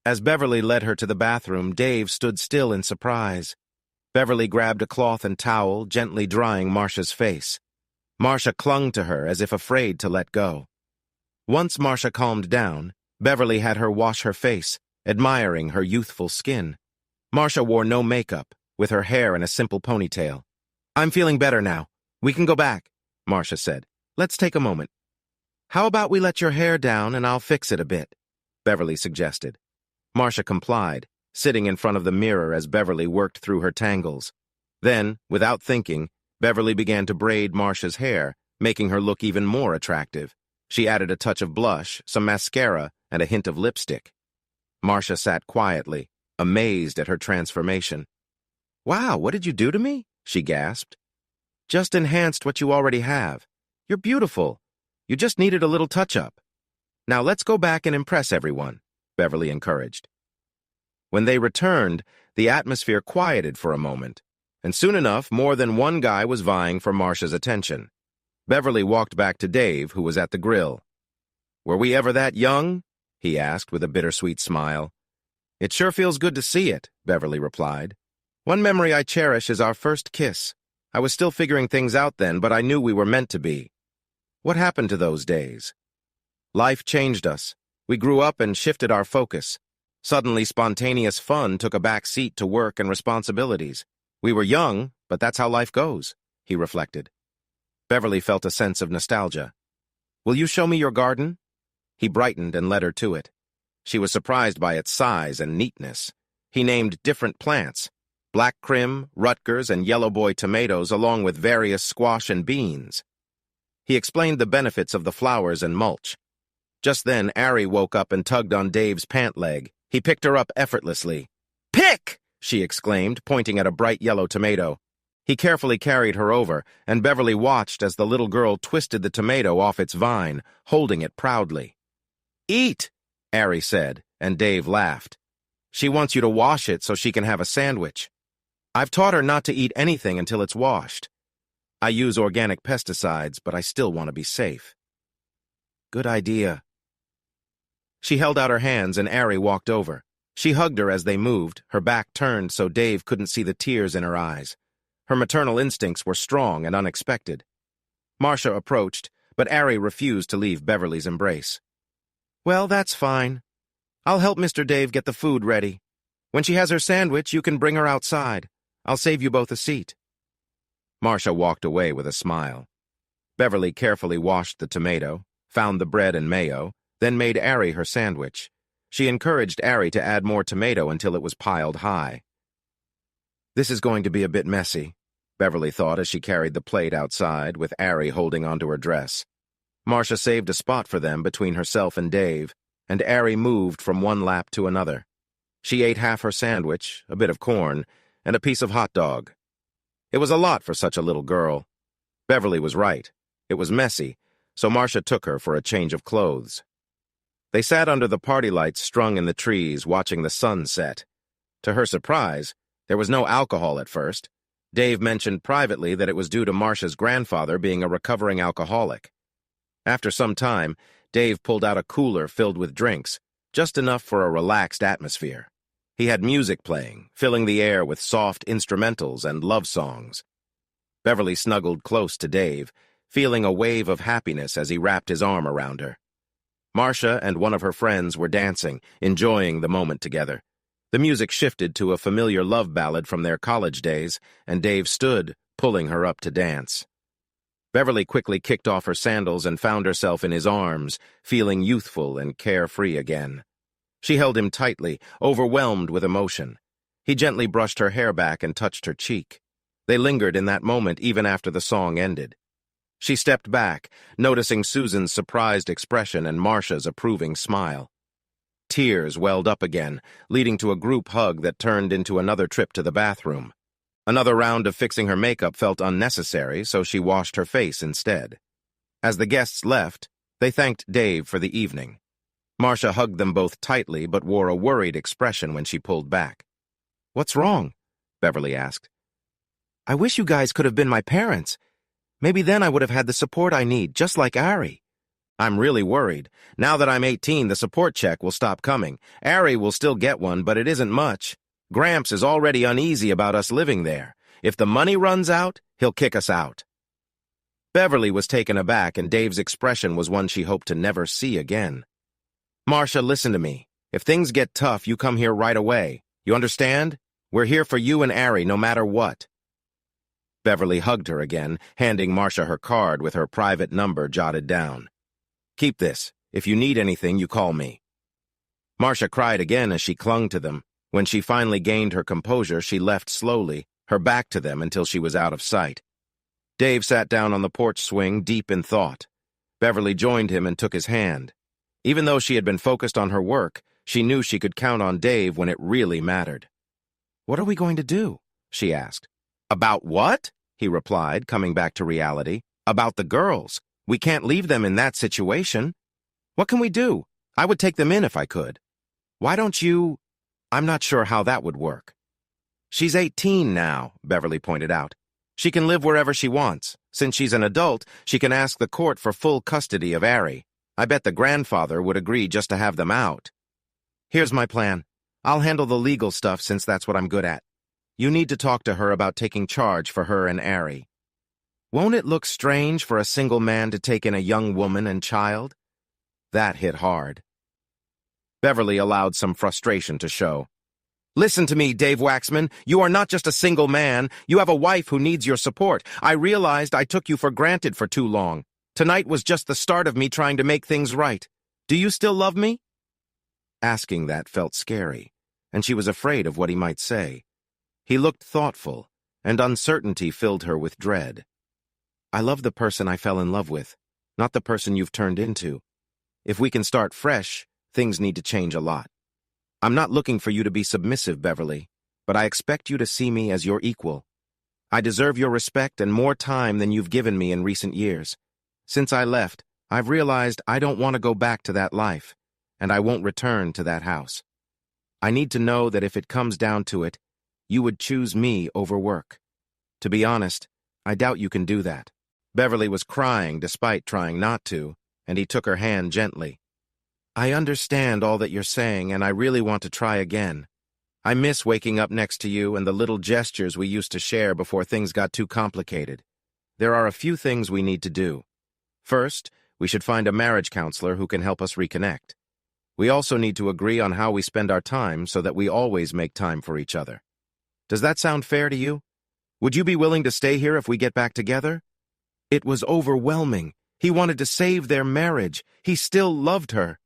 As Beverly led her to the bathroom, Dave stood still in surprise. Beverly grabbed a cloth and towel, gently drying Marcia's face. Marcia clung to her as if afraid to let go. Once Marcia calmed down, Beverly had her wash her face, admiring her youthful skin. Marcia wore no makeup, with her hair in a simple ponytail. "I'm feeling better now. We can go back," Marcia said. "Let's take a moment." "How about we let your hair down and I'll fix it a bit," Beverly suggested. Marcia complied, sitting in front of the mirror as Beverly worked through her tangles. Then, without thinking, Beverly began to braid Marcia's hair, making her look even more attractive. She added a touch of blush, some mascara, and a hint of lipstick. Marcia sat quietly, amazed at her transformation. "Wow, what did you do to me?" she gasped. "Just enhanced what you already have. You're beautiful. You just needed a little touch-up. Now let's go back and impress everyone," Beverly encouraged. When they returned, the atmosphere quieted for a moment, and soon enough, more than one guy was vying for Marcia's attention. Beverly walked back to Dave, who was at the grill. "Were we ever that young?" he asked with a bittersweet smile. "It sure feels good to see it," Beverly replied. "One memory I cherish is our first kiss. I was still figuring things out then, but I knew we were meant to be." "What happened to those days?" "Life changed us. We grew up and shifted our focus. Suddenly, spontaneous fun took a back seat to work and responsibilities. We were young, but that's how life goes," he reflected. Beverly felt a sense of nostalgia. "Will you show me your garden?" He brightened and led her to it. She was surprised by its size and neatness. He named different plants: black crim, Rutgers, and yellow boy tomatoes, along with various squash and beans. He explained the benefits of the flowers and mulch. Just then, Ari woke up and tugged on Dave's pant leg. He picked her up effortlessly. "Pick!" she exclaimed, pointing at a bright yellow tomato. He carefully carried her over, and Beverly watched as the little girl twisted the tomato off its vine, holding it proudly. "Eat!" Ari said, and Dave laughed. "She wants you to wash it so she can have a sandwich. I've taught her not to eat anything until it's washed. I use organic pesticides, but I still want to be safe." "Good idea." She held out her hands and Ari walked over. She hugged her as they moved, her back turned so Dave couldn't see the tears in her eyes. Her maternal instincts were strong and unexpected. Marcia approached, but Ari refused to leave Beverly's embrace. "Well, that's fine. I'll help Mr. Dave get the food ready. When she has her sandwich, you can bring her outside. I'll save you both a seat." Marcia walked away with a smile. Beverly carefully washed the tomato, found the bread and mayo, then made Ari her sandwich. She encouraged Ari to add more tomato until it was piled high. "This is going to be a bit messy," Beverly thought as she carried the plate outside, with Ari holding onto her dress. Marcia saved a spot for them between herself and Dave, and Ari moved from one lap to another. She ate half her sandwich, a bit of corn, and a piece of hot dog. It was a lot for such a little girl. Beverly was right. It was messy, so Marcia took her for a change of clothes. They sat under the party lights strung in the trees, watching the sun set. To her surprise, There was no alcohol at first. Dave mentioned privately that it was due to Marcia's grandfather being a recovering alcoholic. After some time, Dave pulled out a cooler filled with drinks, just enough for a relaxed atmosphere. He had music playing, filling the air with soft instrumentals and love songs. Beverly snuggled close to Dave, feeling a wave of happiness as he wrapped his arm around her. Marcia and one of her friends were dancing, enjoying the moment together. The music shifted to a familiar love ballad from their college days, and Dave stood, pulling her up to dance. Beverly quickly kicked off her sandals and found herself in his arms, feeling youthful and carefree again. She held him tightly, overwhelmed with emotion. He gently brushed her hair back and touched her cheek. They lingered in that moment even after the song ended. She stepped back, noticing Susan's surprised expression and Marcia's approving smile. Tears welled up again, leading to a group hug that turned into another trip to the bathroom. Another round of fixing her makeup felt unnecessary, so she washed her face instead. As the guests left, they thanked Dave for the evening. Marcia hugged them both tightly but wore a worried expression when she pulled back. "What's wrong?" Beverly asked. "I wish you guys could have been my parents. Maybe then I would have had the support I need, just like Ari." "I'm really worried. Now that I'm 18, the support check will stop coming. Ari will still get one, but it isn't much. Gramps is already uneasy about us living there. If the money runs out, he'll kick us out." Beverly was taken aback, and Dave's expression was one she hoped to never see again. "Marcia, listen to me. If things get tough, you come here right away. You understand? We're here for you and Ari, no matter what." Beverly hugged her again, handing Marcia her card with her private number jotted down. "Keep this. If you need anything, you call me." Marcia cried again as she clung to them. When she finally gained her composure, she left slowly, her back to them until she was out of sight. Dave sat down on the porch swing, deep in thought. Beverly joined him and took his hand. Even though she had been focused on her work, she knew she could count on Dave when it really mattered. "What are we going to do?" she asked. "About what?" he replied, coming back to reality. "About the girls. We can't leave them in that situation. What can we do? I would take them in if I could. Why don't you—" "I'm not sure how that would work." "She's 18 now," Beverly pointed out. "She can live wherever she wants. Since she's an adult, she can ask the court for full custody of Ari. I bet the grandfather would agree just to have them out. Here's my plan. I'll handle the legal stuff since that's what I'm good at. You need to talk to her about taking charge for her and Ari. Won't it look strange for a single man to take in a young woman and child?" That hit hard. Beverly allowed some frustration to show. "Listen to me, Dave Waxman. You are not just a single man. You have a wife who needs your support. I realized I took you for granted for too long. Tonight was just the start of me trying to make things right. Do you still love me?" Asking that felt scary, and she was afraid of what he might say. He looked thoughtful, and uncertainty filled her with dread. "I love the person I fell in love with, not the person you've turned into. If we can start fresh, things need to change a lot. I'm not looking for you to be submissive, Beverly, but I expect you to see me as your equal. I deserve your respect and more time than you've given me in recent years. Since I left, I've realized I don't want to go back to that life, and I won't return to that house. I need to know that if it comes down to it, you would choose me over work. To be honest, I doubt you can do that." Beverly was crying despite trying not to, and he took her hand gently. "I understand all that you're saying, and I really want to try again. I miss waking up next to you and the little gestures we used to share before things got too complicated. There are a few things we need to do. First, we should find a marriage counselor who can help us reconnect. We also need to agree on how we spend our time so that we always make time for each other. Does that sound fair to you? Would you be willing to stay here if we get back together?" It was overwhelming. He wanted to save their marriage. He still loved her.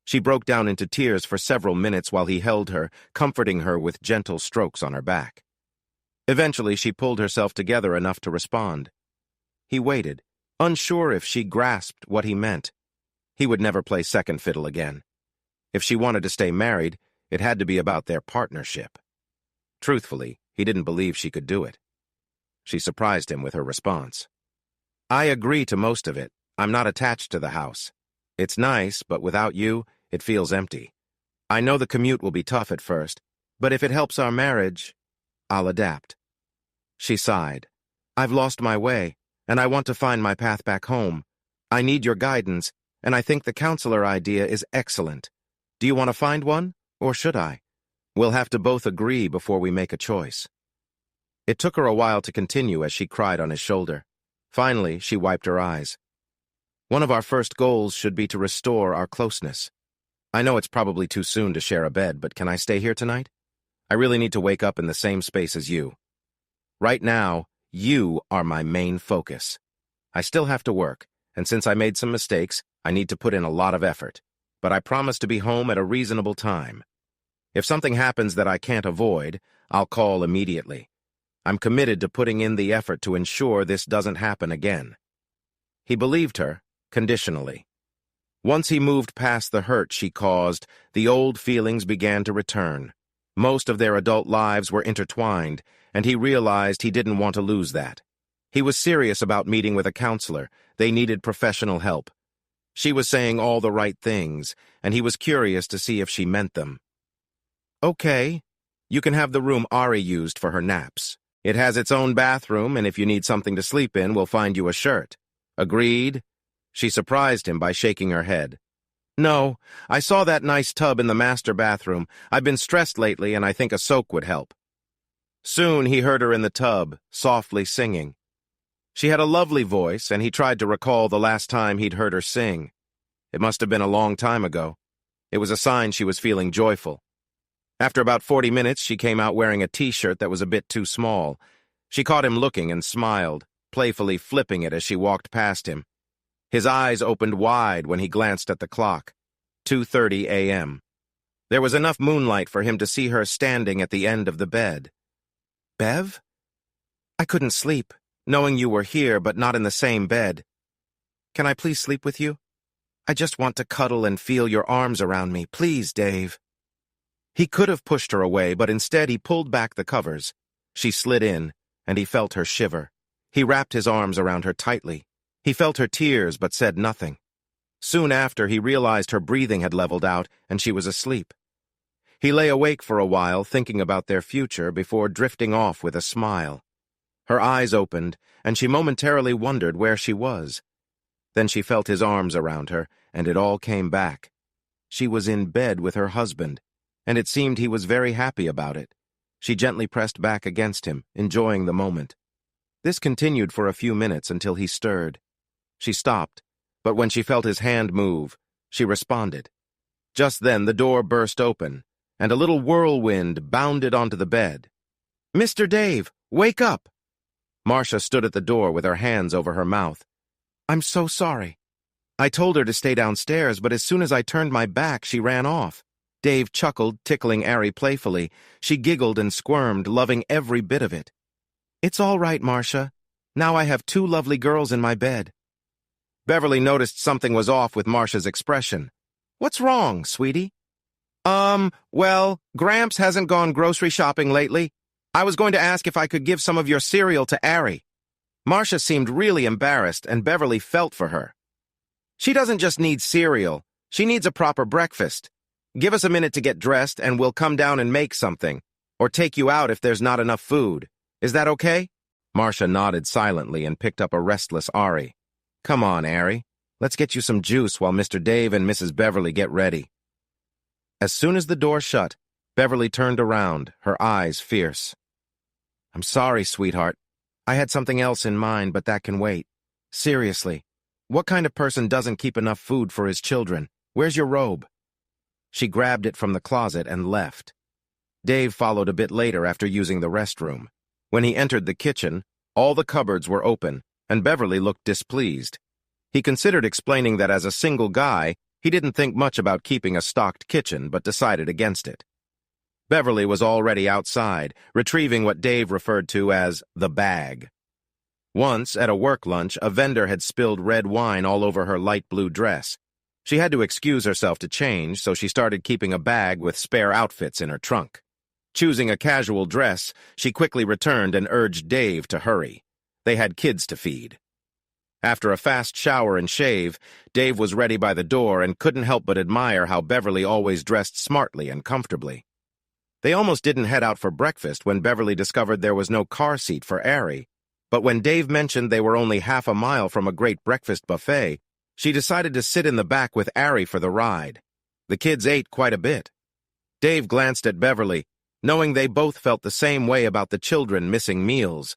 She broke down into tears for several minutes while he held her, comforting her with gentle strokes on her back. Eventually, she pulled herself together enough to respond. He waited, unsure if she grasped what he meant. He would never play second fiddle again. If she wanted to stay married, it had to be about their partnership. Truthfully, he didn't believe she could do it. She surprised him with her response. "I agree to most of it. I'm not attached to the house. It's nice, but without you, it feels empty. I know the commute will be tough at first, but if it helps our marriage..." I'll adapt. She sighed. I've lost my way, and I want to find my path back home. I need your guidance, and I think the counselor idea is excellent. Do you want to find one, or should I? We'll have to both agree before we make a choice. It took her a while to continue as she cried on his shoulder. Finally, she wiped her eyes. One of our first goals should be to restore our closeness. I know it's probably too soon to share a bed, but can I stay here tonight? I really need to wake up in the same space as you. Right now, you are my main focus. I still have to work, and since I made some mistakes, I need to put in a lot of effort. But I promise to be home at a reasonable time. If something happens that I can't avoid, I'll call immediately. I'm committed to putting in the effort to ensure this doesn't happen again. He believed her, conditionally. Once he moved past the hurt she caused, the old feelings began to return. Most of their adult lives were intertwined, and he realized he didn't want to lose that. He was serious about meeting with a counselor. They needed professional help. She was saying all the right things, and he was curious to see if she meant them. Okay, you can have the room Ari used for her naps. It has its own bathroom, and if you need something to sleep in, we'll find you a shirt. Agreed? She surprised him by shaking her head. No, I saw that nice tub in the master bathroom. I've been stressed lately, and I think a soak would help. Soon he heard her in the tub, softly singing. She had a lovely voice, and he tried to recall the last time he'd heard her sing. It must have been a long time ago. It was a sign she was feeling joyful. After about 40 minutes, she came out wearing a t-shirt that was a bit too small. She caught him looking and smiled, playfully flipping it as she walked past him. His eyes opened wide when he glanced at the clock. 2:30 a.m. There was enough moonlight for him to see her standing at the end of the bed. Bev? I couldn't sleep, knowing you were here but not in the same bed. Can I please sleep with you? I just want to cuddle and feel your arms around me. Please, Dave. He could have pushed her away, but instead he pulled back the covers. She slid in, and he felt her shiver. He wrapped his arms around her tightly. He felt her tears but said nothing. Soon after, he realized her breathing had leveled out and she was asleep. He lay awake for a while, thinking about their future before drifting off with a smile. Her eyes opened, and she momentarily wondered where she was. Then she felt his arms around her, and it all came back. She was in bed with her husband, and it seemed he was very happy about it. She gently pressed back against him, enjoying the moment. This continued for a few minutes until he stirred. She stopped, but when she felt his hand move, she responded. Just then the door burst open, and a little whirlwind bounded onto the bed. Mr. Dave, wake up! Marcia stood at the door with her hands over her mouth. I'm so sorry. I told her to stay downstairs, but as soon as I turned my back, she ran off. Dave chuckled, tickling Ari playfully. She giggled and squirmed, loving every bit of it. It's all right, Marcia. Now I have 2 lovely girls in my bed. Beverly noticed something was off with Marcia's expression. What's wrong, sweetie? Well, Gramps hasn't gone grocery shopping lately. I was going to ask if I could give some of your cereal to Ari. Marcia seemed really embarrassed, and Beverly felt for her. She doesn't just need cereal. She needs a proper breakfast. Give us a minute to get dressed, and we'll come down and make something, or take you out if there's not enough food. Is that okay? Marcia nodded silently and picked up a restless Ari. Come on, Ari. Let's get you some juice while Mr. Dave and Mrs. Beverly get ready. As soon as the door shut, Beverly turned around, her eyes fierce. I'm sorry, sweetheart. I had something else in mind, but that can wait. Seriously, what kind of person doesn't keep enough food for his children? Where's your robe? She grabbed it from the closet and left. Dave followed a bit later after using the restroom. When he entered the kitchen, all the cupboards were open, and Beverly looked displeased. He considered explaining that as a single guy, he didn't think much about keeping a stocked kitchen, but decided against it. Beverly was already outside, retrieving what Dave referred to as the bag. Once, at a work lunch, a vendor had spilled red wine all over her light blue dress. She had to excuse herself to change, so she started keeping a bag with spare outfits in her trunk. Choosing a casual dress, she quickly returned and urged Dave to hurry. They had kids to feed. After a fast shower and shave, Dave was ready by the door and couldn't help but admire how Beverly always dressed smartly and comfortably. They almost didn't head out for breakfast when Beverly discovered there was no car seat for Ari. But when Dave mentioned they were only half a mile from a great breakfast buffet, she decided to sit in the back with Ari for the ride. The kids ate quite a bit. Dave glanced at Beverly, knowing they both felt the same way about the children missing meals.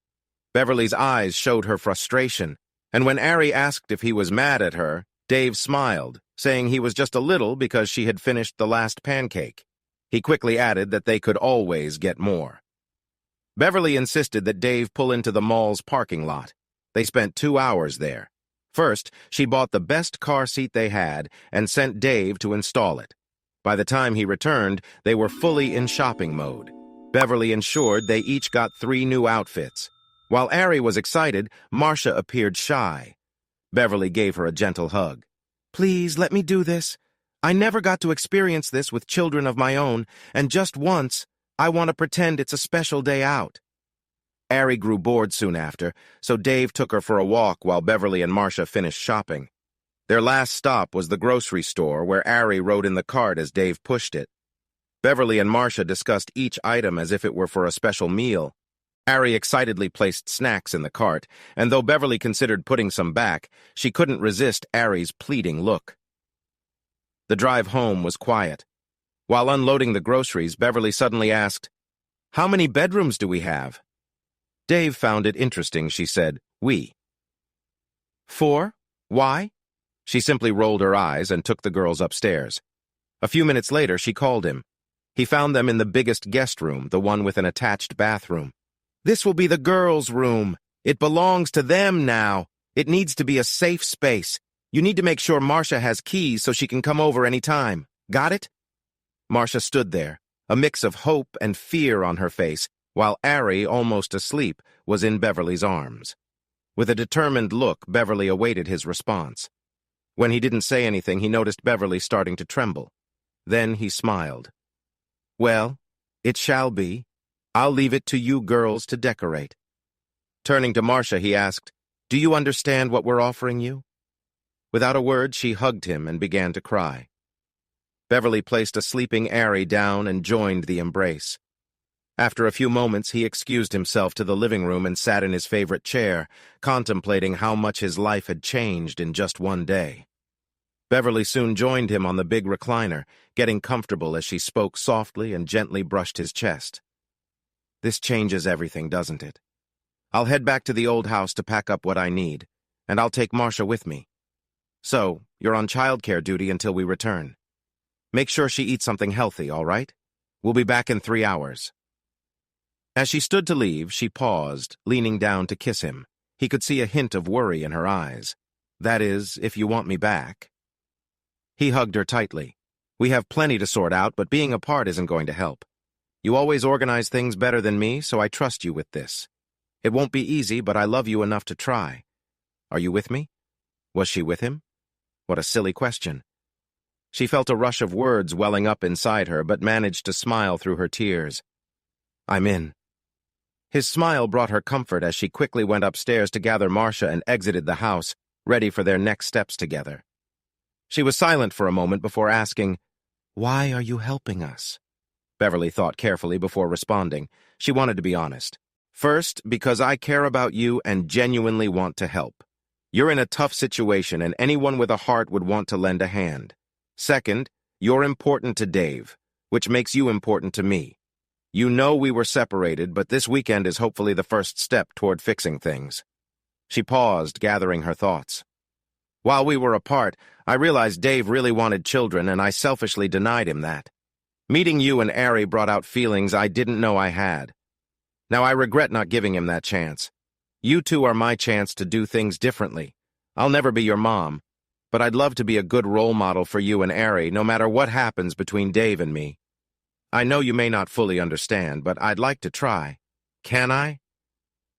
Beverly's eyes showed her frustration, and when Ari asked if he was mad at her, Dave smiled, saying he was just a little because she had finished the last pancake. He quickly added that they could always get more. Beverly insisted that Dave pull into the mall's parking lot. They spent 2 hours there. First, she bought the best car seat they had and sent Dave to install it. By the time he returned, they were fully in shopping mode. Beverly ensured they each got 3 new outfits. While Ari was excited, Marcia appeared shy. Beverly gave her a gentle hug. "Please, let me do this. I never got to experience this with children of my own, and just once, I want to pretend it's a special day out." Ari grew bored soon after, so Dave took her for a walk while Beverly and Marcia finished shopping. Their last stop was the grocery store, where Ari rode in the cart as Dave pushed it. Beverly and Marcia discussed each item as if it were for a special meal. Ari excitedly placed snacks in the cart, and though Beverly considered putting some back, she couldn't resist Ari's pleading look. The drive home was quiet. While unloading the groceries, Beverly suddenly asked, "How many bedrooms do we have?" Dave found it interesting. She said, "We." "4? Why?" She simply rolled her eyes and took the girls upstairs. A few minutes later, she called him. He found them in the biggest guest room, the one with an attached bathroom. "This will be the girls' room. It belongs to them now. It needs to be a safe space. You need to make sure Marcia has keys so she can come over any time. Got it?" Marcia stood there, a mix of hope and fear on her face, while Ari, almost asleep, was in Beverly's arms. With a determined look, Beverly awaited his response. When he didn't say anything, he noticed Beverly starting to tremble. Then he smiled. "Well, it shall be. I'll leave it to you girls to decorate." Turning to Marcia, he asked, "Do you understand what we're offering you?" Without a word, she hugged him and began to cry. Beverly placed a sleeping Ari down and joined the embrace. After a few moments, he excused himself to the living room and sat in his favorite chair, contemplating how much his life had changed in just one day. Beverly soon joined him on the big recliner, getting comfortable as she spoke softly and gently brushed his chest. "This changes everything, doesn't it? I'll head back to the old house to pack up what I need, and I'll take Marcia with me. So, you're on childcare duty until we return. Make sure she eats something healthy, all right? We'll be back in 3 hours." As she stood to leave, she paused, leaning down to kiss him. He could see a hint of worry in her eyes. "That is, if you want me back." He hugged her tightly. "We have plenty to sort out, but being apart isn't going to help. You always organize things better than me, so I trust you with this. It won't be easy, but I love you enough to try. Are you with me?" Was she with him? What a silly question. She felt a rush of words welling up inside her, but managed to smile through her tears. "I'm in." His smile brought her comfort as she quickly went upstairs to gather Marcia and exited the house, ready for their next steps together. She was silent for a moment before asking, "Why are you helping us?" Beverly thought carefully before responding. She wanted to be honest. "First, because I care about you and genuinely want to help. You're in a tough situation, and anyone with a heart would want to lend a hand. Second, you're important to Dave, which makes you important to me. You know we were separated, but this weekend is hopefully the first step toward fixing things." She paused, gathering her thoughts. "While we were apart, I realized Dave really wanted children, and I selfishly denied him that. Meeting you and Ari brought out feelings I didn't know I had. Now I regret not giving him that chance. You two are my chance to do things differently. I'll never be your mom, but I'd love to be a good role model for you and Ari, no matter what happens between Dave and me. I know you may not fully understand, but I'd like to try. Can I?"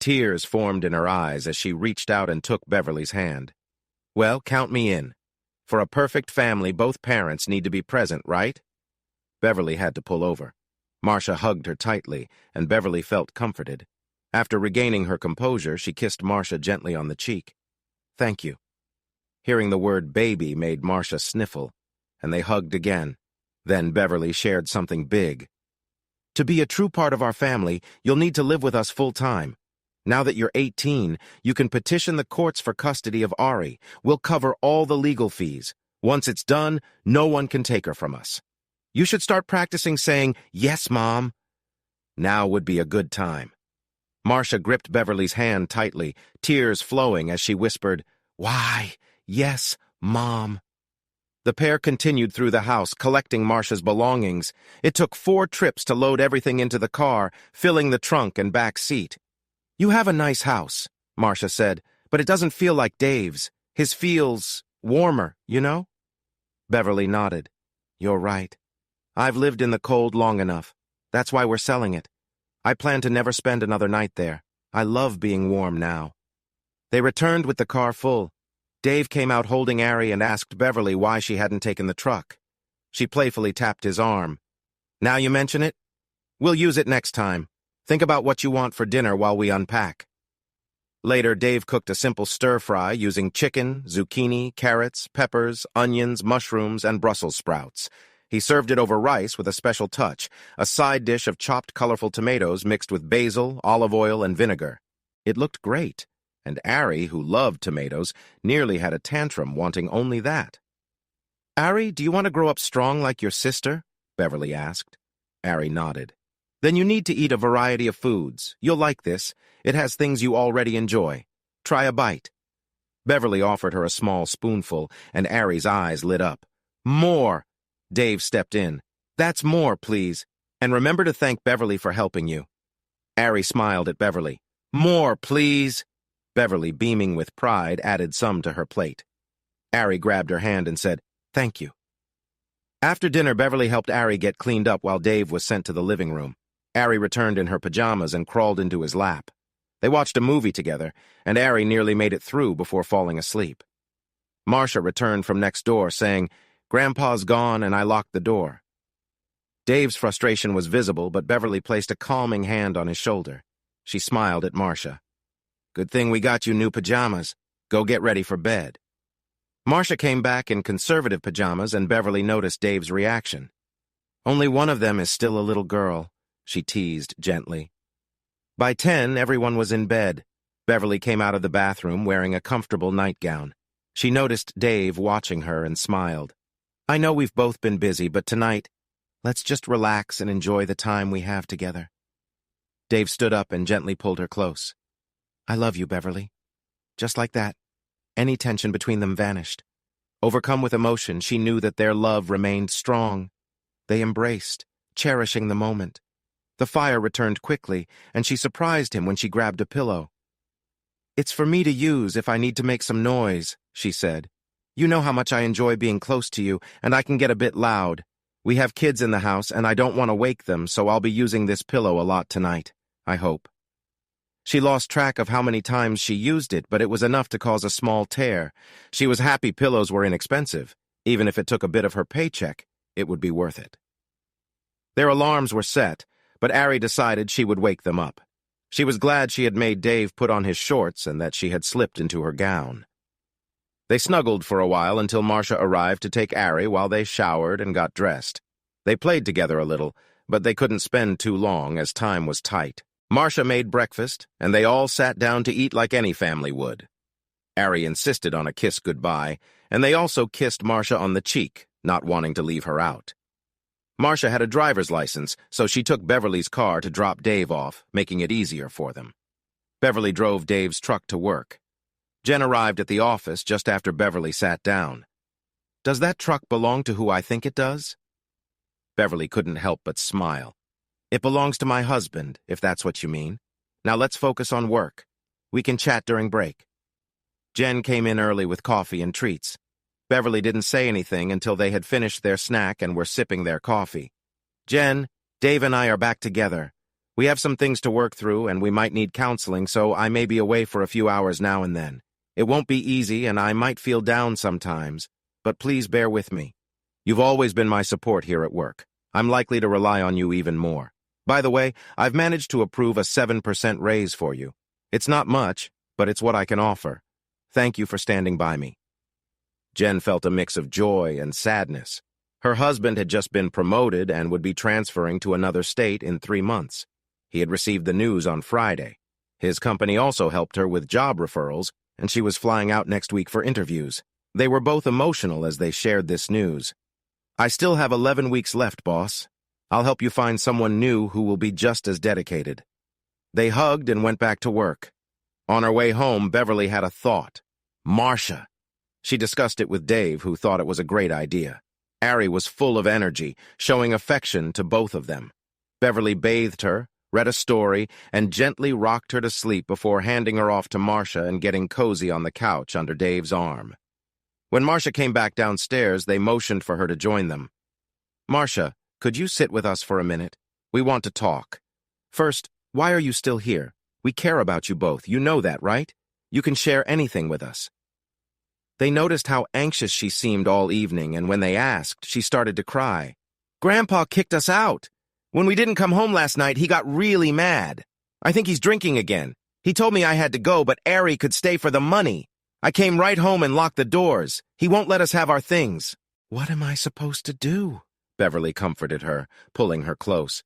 Tears formed in her eyes as she reached out and took Beverly's hand. "Well, count me in. For a perfect family, both parents need to be present, right?" Beverly had to pull over. Marcia hugged her tightly, and Beverly felt comforted. After regaining her composure, she kissed Marcia gently on the cheek. "Thank you." Hearing the word baby made Marcia sniffle, and they hugged again. Then Beverly shared something big. To be a true part of our family, you'll need to live with us full-time. Now that you're 18, you can petition the courts for custody of Ari. We'll cover all the legal fees. Once it's done, no one can take her from us. You should start practicing saying, "Yes, Mom." Now would be a good time. Marcia gripped Beverly's hand tightly, tears flowing as she whispered, "Why, yes, Mom." The pair continued through the house, collecting Marcia's belongings. It took 4 trips to load everything into the car, filling the trunk and back seat. "You have a nice house," Marcia said, "but it doesn't feel like Dave's. His feels warmer, you know?" Beverly nodded. "You're right. I've lived in the cold long enough. That's why we're selling it. I plan to never spend another night there. I love being warm now." They returned with the car full. Dave came out holding Ari and asked Beverly why she hadn't taken the truck. She playfully tapped his arm. "Now you mention it? We'll use it next time. Think about what you want for dinner while we unpack." Later, Dave cooked a simple stir-fry using chicken, zucchini, carrots, peppers, onions, mushrooms, and Brussels sprouts. He served it over rice with a special touch, a side dish of chopped colorful tomatoes mixed with basil, olive oil, and vinegar. It looked great, and Ari, who loved tomatoes, nearly had a tantrum wanting only that. "Ari, do you want to grow up strong like your sister?" Beverly asked. Ari nodded. "Then you need to eat a variety of foods. You'll like this. It has things you already enjoy. Try a bite." Beverly offered her a small spoonful, and Ari's eyes lit up. "More!" Dave stepped in. "That's more, please. And remember to thank Beverly for helping you." Ari smiled at Beverly. "More, please." Beverly, beaming with pride, added some to her plate. Ari grabbed her hand and said, "Thank you." After dinner, Beverly helped Ari get cleaned up while Dave was sent to the living room. Ari returned in her pajamas and crawled into his lap. They watched a movie together, and Ari nearly made it through before falling asleep. Marcia returned from next door, saying, "Grandpa's gone and I locked the door." Dave's frustration was visible, but Beverly placed a calming hand on his shoulder. She smiled at Marcia. "Good thing we got you new pajamas. Go get ready for bed." Marcia came back in conservative pajamas, and Beverly noticed Dave's reaction. "Only one of them is still a little girl," she teased gently. By 10, everyone was in bed. Beverly came out of the bathroom wearing a comfortable nightgown. She noticed Dave watching her and smiled. "I know we've both been busy, but tonight, let's just relax and enjoy the time we have together." Dave stood up and gently pulled her close. "I love you, Beverly." Just like that, any tension between them vanished. Overcome with emotion, she knew that their love remained strong. They embraced, cherishing the moment. The fire returned quickly, and she surprised him when she grabbed a pillow. "It's for me to use if I need to make some noise," she said. "You know how much I enjoy being close to you, and I can get a bit loud. We have kids in the house, and I don't want to wake them, so I'll be using this pillow a lot tonight, I hope." She lost track of how many times she used it, but it was enough to cause a small tear. She was happy pillows were inexpensive. Even if it took a bit of her paycheck, it would be worth it. Their alarms were set, but Ari decided she would wake them up. She was glad she had made Dave put on his shorts and that she had slipped into her gown. They snuggled for a while until Marcia arrived to take Ari while they showered and got dressed. They played together a little, but they couldn't spend too long as time was tight. Marcia made breakfast, and they all sat down to eat like any family would. Ari insisted on a kiss goodbye, and they also kissed Marcia on the cheek, not wanting to leave her out. Marcia had a driver's license, so she took Beverly's car to drop Dave off, making it easier for them. Beverly drove Dave's truck to work. Jen arrived at the office just after Beverly sat down. "Does that truck belong to who I think it does?" Beverly couldn't help but smile. "It belongs to my husband, if that's what you mean. Now let's focus on work. We can chat during break." Jen came in early with coffee and treats. Beverly didn't say anything until they had finished their snack and were sipping their coffee. "Jen, Dave and I are back together. We have some things to work through, and we might need counseling, so I may be away for a few hours now and then. It won't be easy, and I might feel down sometimes, but please bear with me. You've always been my support here at work. I'm likely to rely on you even more. By the way, I've managed to approve a 7% raise for you. It's not much, but it's what I can offer. Thank you for standing by me." Jen felt a mix of joy and sadness. Her husband had just been promoted and would be transferring to another state in 3 months. He had received the news on Friday. His company also helped her with job referrals, and she was flying out next week for interviews. They were both emotional as they shared this news. "I still have 11 weeks left, boss. I'll help you find someone new who will be just as dedicated." They hugged and went back to work. On her way home, Beverly had a thought. Marcia. She discussed it with Dave, who thought it was a great idea. Ari was full of energy, showing affection to both of them. Beverly bathed her, read a story, and gently rocked her to sleep before handing her off to Marcia and getting cozy on the couch under Dave's arm. When Marcia came back downstairs, they motioned for her to join them. "Marcia, could you sit with us for a minute? We want to talk. First, why are you still here? We care about you both. You know that, right? You can share anything with us." They noticed how anxious she seemed all evening, and when they asked, she started to cry. "Grandpa kicked us out. When we didn't come home last night, he got really mad. I think he's drinking again. He told me I had to go, but Ari could stay for the money. I came right home and locked the doors. He won't let us have our things." "What am I supposed to do?" Beverly comforted her, pulling her close.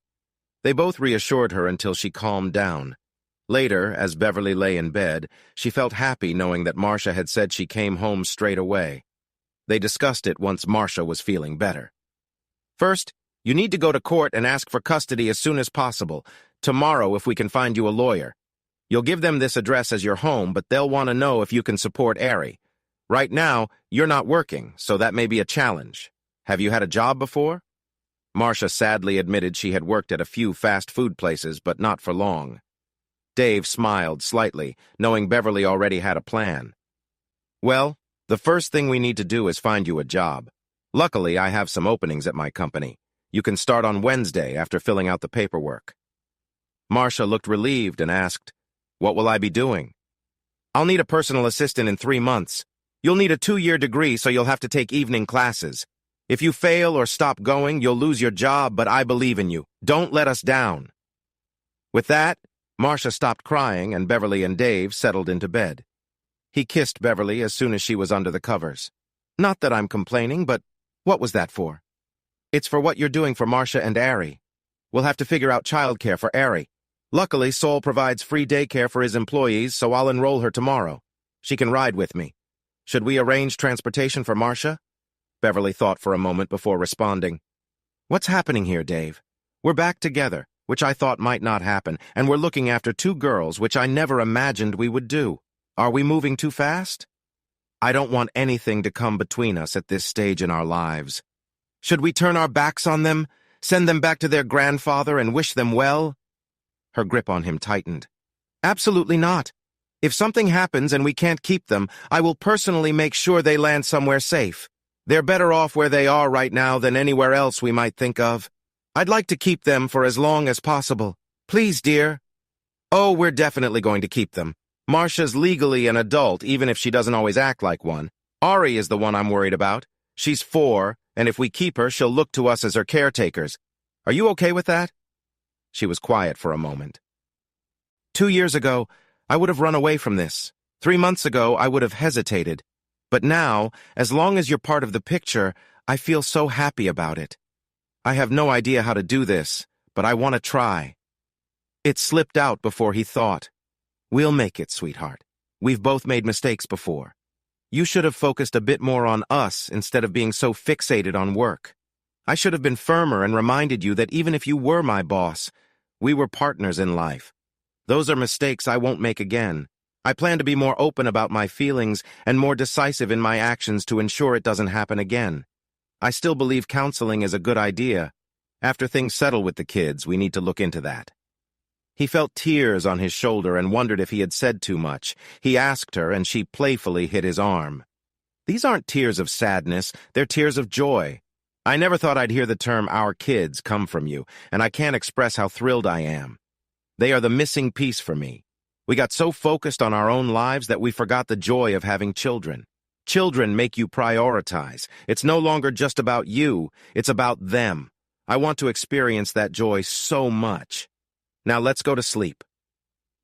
They both reassured her until she calmed down. Later, as Beverly lay in bed, she felt happy knowing that Marcia had said she came home straight away. They discussed it once Marcia was feeling better. "First, you need to go to court and ask for custody as soon as possible. Tomorrow, if we can find you a lawyer. You'll give them this address as your home, but they'll want to know if you can support Ari. Right now, you're not working, so that may be a challenge. Have you had a job before?" Marcia sadly admitted she had worked at a few fast food places, but not for long. Dave smiled slightly, knowing Beverly already had a plan. "Well, the first thing we need to do is find you a job. Luckily, I have some openings at my company. You can start on Wednesday after filling out the paperwork." Marcia looked relieved and asked, "What will I be doing?" "I'll need a personal assistant in 3 months. You'll need a 2-year degree, so you'll have to take evening classes. If you fail or stop going, you'll lose your job, but I believe in you. Don't let us down." With that, Marcia stopped crying, and Beverly and Dave settled into bed. He kissed Beverly as soon as she was under the covers. "Not that I'm complaining, but what was that for?" "It's for what you're doing for Marcia and Ari. We'll have to figure out childcare for Ari. Luckily, Sol provides free daycare for his employees, so I'll enroll her tomorrow. She can ride with me. Should we arrange transportation for Marcia?" Beverly thought for a moment before responding. "What's happening here, Dave? We're back together, which I thought might not happen, and we're looking after 2 girls, which I never imagined we would do. Are we moving too fast? I don't want anything to come between us at this stage in our lives. Should we turn our backs on them, send them back to their grandfather and wish them well?" Her grip on him tightened. "Absolutely not. If something happens and we can't keep them, I will personally make sure they land somewhere safe. They're better off where they are right now than anywhere else we might think of. I'd like to keep them for as long as possible. Please, dear." "Oh, we're definitely going to keep them. Marcia's legally an adult, even if she doesn't always act like one. Ari is the one I'm worried about. She's 4, and if we keep her, she'll look to us as her caretakers. Are you okay with that?" She was quiet for a moment. 2 years ago, I would have run away from this. 3 months ago, I would have hesitated. But now, as long as you're part of the picture, I feel so happy about it. I have no idea how to do this, but I want to try." It slipped out before he thought. "We'll make it, sweetheart. We've both made mistakes before. You should have focused a bit more on us instead of being so fixated on work. I should have been firmer and reminded you that even if you were my boss, we were partners in life. Those are mistakes I won't make again. I plan to be more open about my feelings and more decisive in my actions to ensure it doesn't happen again. I still believe counseling is a good idea. After things settle with the kids, we need to look into that." He felt tears on his shoulder and wondered if he had said too much. He asked her, and she playfully hit his arm. "These aren't tears of sadness, they're tears of joy. I never thought I'd hear the term 'our kids' come from you, and I can't express how thrilled I am. They are the missing piece for me. We got so focused on our own lives that we forgot the joy of having children. Children make you prioritize. It's no longer just about you, it's about them. I want to experience that joy so much. Now let's go to sleep.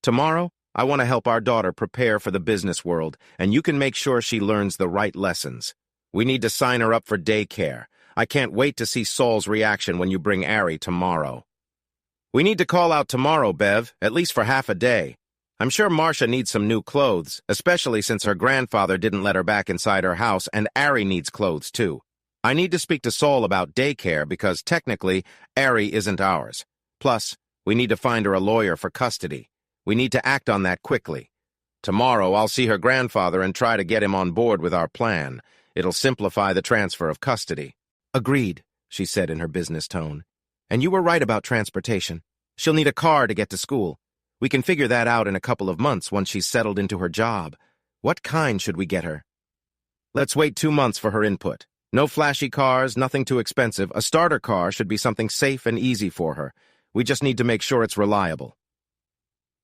Tomorrow, I want to help our daughter prepare for the business world, and you can make sure she learns the right lessons. We need to sign her up for daycare. I can't wait to see Saul's reaction when you bring Ari tomorrow. We need to call out tomorrow, Bev, at least for half a day. I'm sure Marcia needs some new clothes, especially since her grandfather didn't let her back inside her house, and Ari needs clothes too. I need to speak to Saul about daycare because technically, Ari isn't ours. Plus, we need to find her a lawyer for custody. We need to act on that quickly. Tomorrow, I'll see her grandfather and try to get him on board with our plan. It'll simplify the transfer of custody. Agreed, she said in her business tone. And you were right about transportation. She'll need a car to get to school. We can figure that out in a couple of months once she's settled into her job. What kind should we get her? Let's wait 2 months for her input. No flashy cars, nothing too expensive. A starter car should be something safe and easy for her. We just need to make sure it's reliable.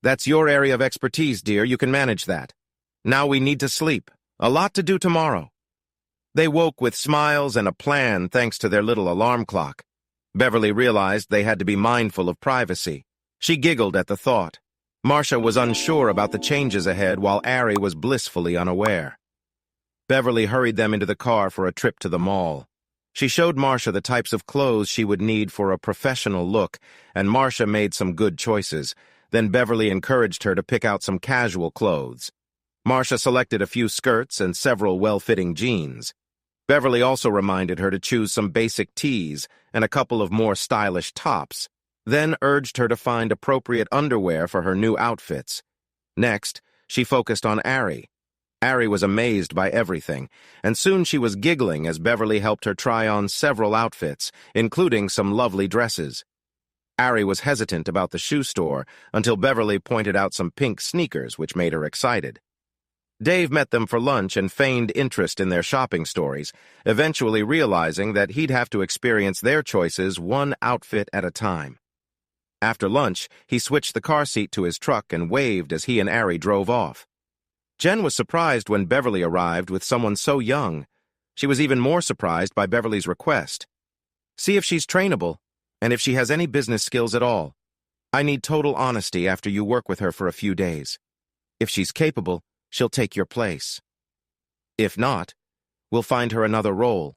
That's your area of expertise, dear. You can manage that. Now we need to sleep. A lot to do tomorrow. They woke with smiles and a plan thanks to their little alarm clock. Beverly realized they had to be mindful of privacy. She giggled at the thought. Marcia was unsure about the changes ahead while Ari was blissfully unaware. Beverly hurried them into the car for a trip to the mall. She showed Marcia the types of clothes she would need for a professional look, and Marcia made some good choices. Then Beverly encouraged her to pick out some casual clothes. Marcia selected a few skirts and several well-fitting jeans. Beverly also reminded her to choose some basic tees and a couple of more stylish tops, then urged her to find appropriate underwear for her new outfits. Next, she focused on Ari. Ari was amazed by everything, and soon she was giggling as Beverly helped her try on several outfits, including some lovely dresses. Ari was hesitant about the shoe store until Beverly pointed out some pink sneakers, which made her excited. Dave met them for lunch and feigned interest in their shopping stories, eventually realizing that he'd have to experience their choices one outfit at a time. After lunch, he switched the car seat to his truck and waved as he and Ari drove off. Jen was surprised when Beverly arrived with someone so young. She was even more surprised by Beverly's request. See if she's trainable, and if she has any business skills at all. I need total honesty after you work with her for a few days. If she's capable, she'll take your place. If not, we'll find her another role.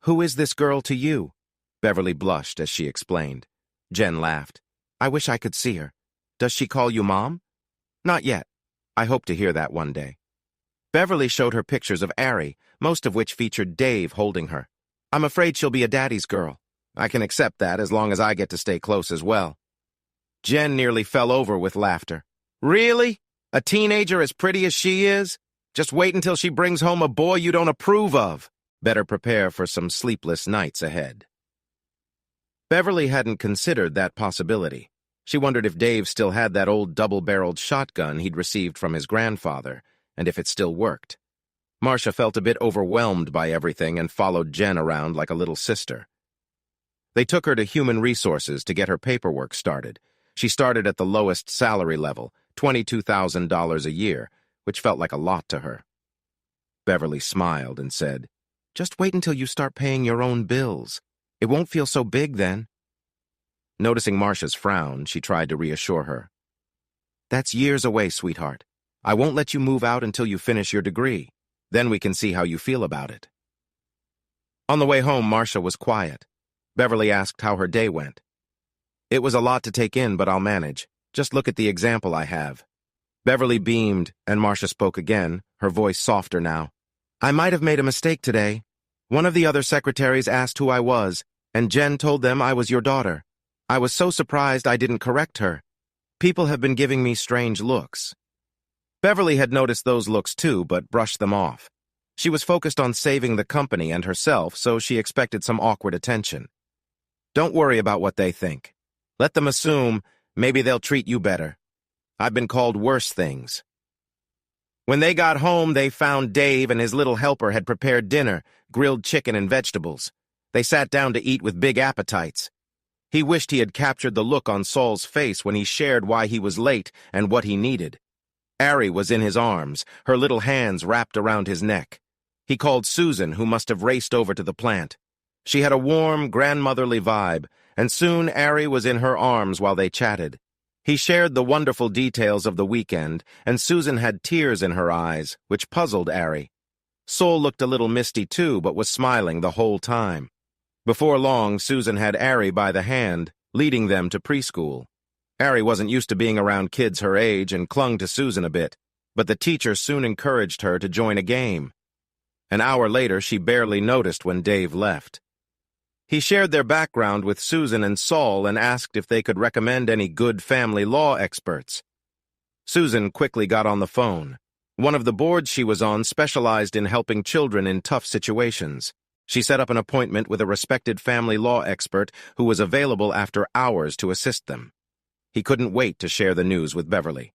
Who is this girl to you? Beverly blushed as she explained. Jen laughed. I wish I could see her. Does she call you Mom? Not yet. I hope to hear that one day. Beverly showed her pictures of Ari, most of which featured Dave holding her. I'm afraid she'll be a daddy's girl. I can accept that as long as I get to stay close as well. Jen nearly fell over with laughter. Really? A teenager as pretty as she is? Just wait until she brings home a boy you don't approve of. Better prepare for some sleepless nights ahead. Beverly hadn't considered that possibility. She wondered if Dave still had that old double-barreled shotgun he'd received from his grandfather, and if it still worked. Marcia felt a bit overwhelmed by everything and followed Jen around like a little sister. They took her to Human Resources to get her paperwork started. She started at the lowest salary level, $22,000 a year, which felt like a lot to her. Beverly smiled and said, Just wait until you start paying your own bills. It won't feel so big then. Noticing Marcia's frown, she tried to reassure her. That's years away, sweetheart. I won't let you move out until you finish your degree. Then we can see how you feel about it. On the way home, Marcia was quiet. Beverly asked how her day went. It was a lot to take in, but I'll manage. Just look at the example I have. Beverly beamed, and Marcia spoke again, her voice softer now. I might have made a mistake today. One of the other secretaries asked who I was, and Jen told them I was your daughter. I was so surprised I didn't correct her. People have been giving me strange looks. Beverly had noticed those looks too, but brushed them off. She was focused on saving the company and herself, so she expected some awkward attention. Don't worry about what they think. Let them assume maybe they'll treat you better. I've been called worse things. When they got home, they found Dave and his little helper had prepared dinner, grilled chicken and vegetables. They sat down to eat with big appetites. He wished he had captured the look on Saul's face when he shared why he was late and what he needed. Ari was in his arms, her little hands wrapped around his neck. He called Susan, who must have raced over to the plant. She had a warm, grandmotherly vibe, and soon Ari was in her arms while they chatted. He shared the wonderful details of the weekend, and Susan had tears in her eyes, which puzzled Ari. Sol looked a little misty too, but was smiling the whole time. Before long, Susan had Ari by the hand, leading them to preschool. Ari wasn't used to being around kids her age and clung to Susan a bit, but the teacher soon encouraged her to join a game. An hour later, she barely noticed when Dave left. He shared their background with Susan and Saul and asked if they could recommend any good family law experts. Susan quickly got on the phone. One of the boards she was on specialized in helping children in tough situations. She set up an appointment with a respected family law expert who was available after hours to assist them. He couldn't wait to share the news with Beverly.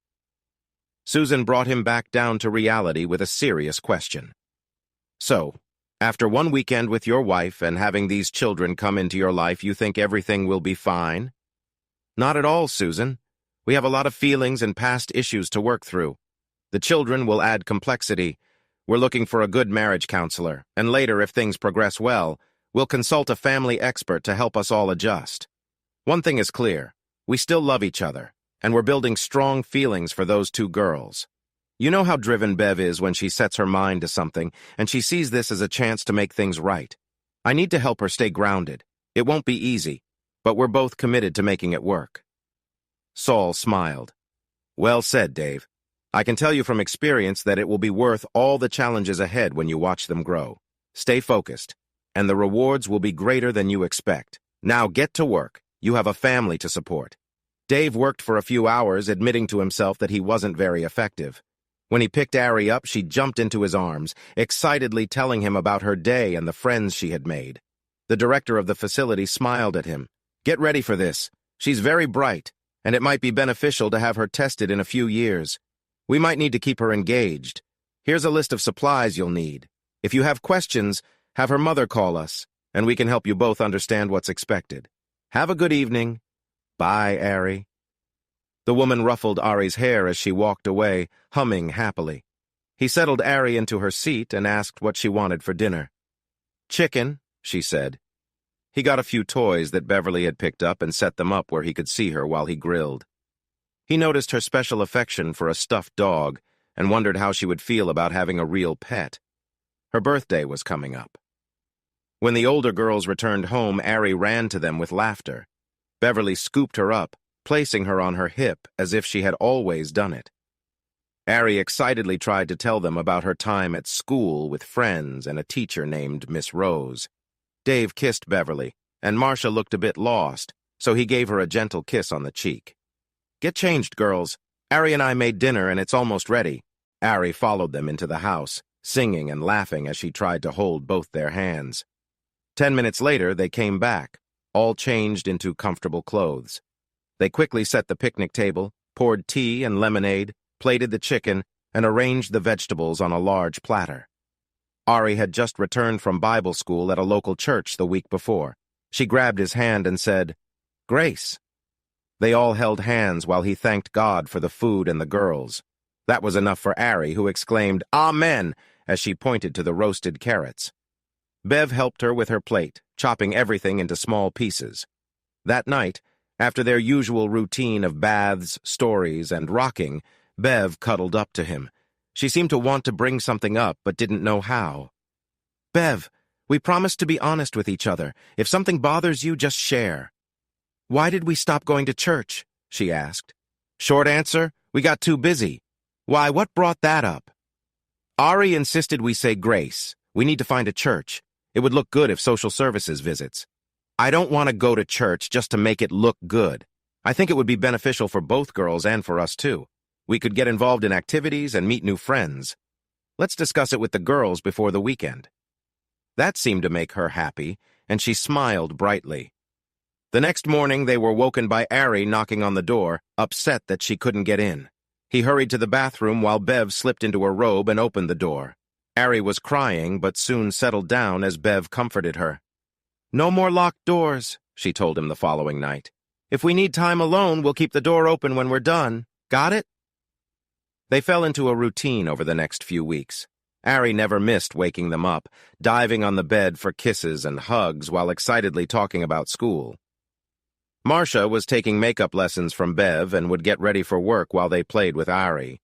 Susan brought him back down to reality with a serious question. So, after one weekend with your wife and having these children come into your life, you think everything will be fine? Not at all, Susan. We have a lot of feelings and past issues to work through. The children will add complexity. We're looking for a good marriage counselor, and later, if things progress well, we'll consult a family expert to help us all adjust. One thing is clear. We still love each other, and we're building strong feelings for those two girls. You know how driven Bev is when she sets her mind to something, and she sees this as a chance to make things right. I need to help her stay grounded. It won't be easy, but we're both committed to making it work. Saul smiled. Well said, Dave. I can tell you from experience that it will be worth all the challenges ahead when you watch them grow. Stay focused, and the rewards will be greater than you expect. Now get to work. You have a family to support. Dave worked for a few hours, admitting to himself that he wasn't very effective. When he picked Ari up, she jumped into his arms, excitedly telling him about her day and the friends she had made. The director of the facility smiled at him. Get ready for this. She's very bright, and it might be beneficial to have her tested in a few years. We might need to keep her engaged. Here's a list of supplies you'll need. If you have questions, have her mother call us, and we can help you both understand what's expected. Have a good evening. Bye, Ari. The woman ruffled Ari's hair as she walked away, humming happily. He settled Ari into her seat and asked what she wanted for dinner. Chicken, she said. He got a few toys that Beverly had picked up and set them up where he could see her while he grilled. He noticed her special affection for a stuffed dog and wondered how she would feel about having a real pet. Her birthday was coming up. When the older girls returned home, Ari ran to them with laughter. Beverly scooped her up, placing her on her hip as if she had always done it. Ari excitedly tried to tell them about her time at school with friends and a teacher named Miss Rose. Dave kissed Beverly, and Marcia looked a bit lost, so he gave her a gentle kiss on the cheek. Get changed, girls. Ari and I made dinner, and it's almost ready. Ari followed them into the house, singing and laughing as she tried to hold both their hands. 10 minutes later, they came back, all changed into comfortable clothes. They quickly set the picnic table, poured tea and lemonade, plated the chicken, and arranged the vegetables on a large platter. Ari had just returned from Bible school at a local church the week before. She grabbed his hand and said, "Grace." They all held hands while he thanked God for the food and the girls. That was enough for Ari, who exclaimed, "Amen," as she pointed to the roasted carrots. Bev helped her with her plate, chopping everything into small pieces. That night, after their usual routine of baths, stories, and rocking, Bev cuddled up to him. She seemed to want to bring something up, but didn't know how. "Bev, we promised to be honest with each other. If something bothers you, just share." "Why did we stop going to church?" she asked. Short answer, we got too busy. Why, what brought that up? Ari insisted we say grace. We need to find a church. It would look good if social services visits. I don't want to go to church just to make it look good. I think it would be beneficial for both girls and for us too. We could get involved in activities and meet new friends. Let's discuss it with the girls before the weekend. That seemed to make her happy, and she smiled brightly. The next morning, they were woken by Ari knocking on the door, upset that she couldn't get in. He hurried to the bathroom while Bev slipped into her robe and opened the door. Ari was crying, but soon settled down as Bev comforted her. "No more locked doors," she told him the following night. "If we need time alone, we'll keep the door open when we're done. Got it?" They fell into a routine over the next few weeks. Ari never missed waking them up, diving on the bed for kisses and hugs while excitedly talking about school. Marcia was taking makeup lessons from Bev and would get ready for work while they played with Ari.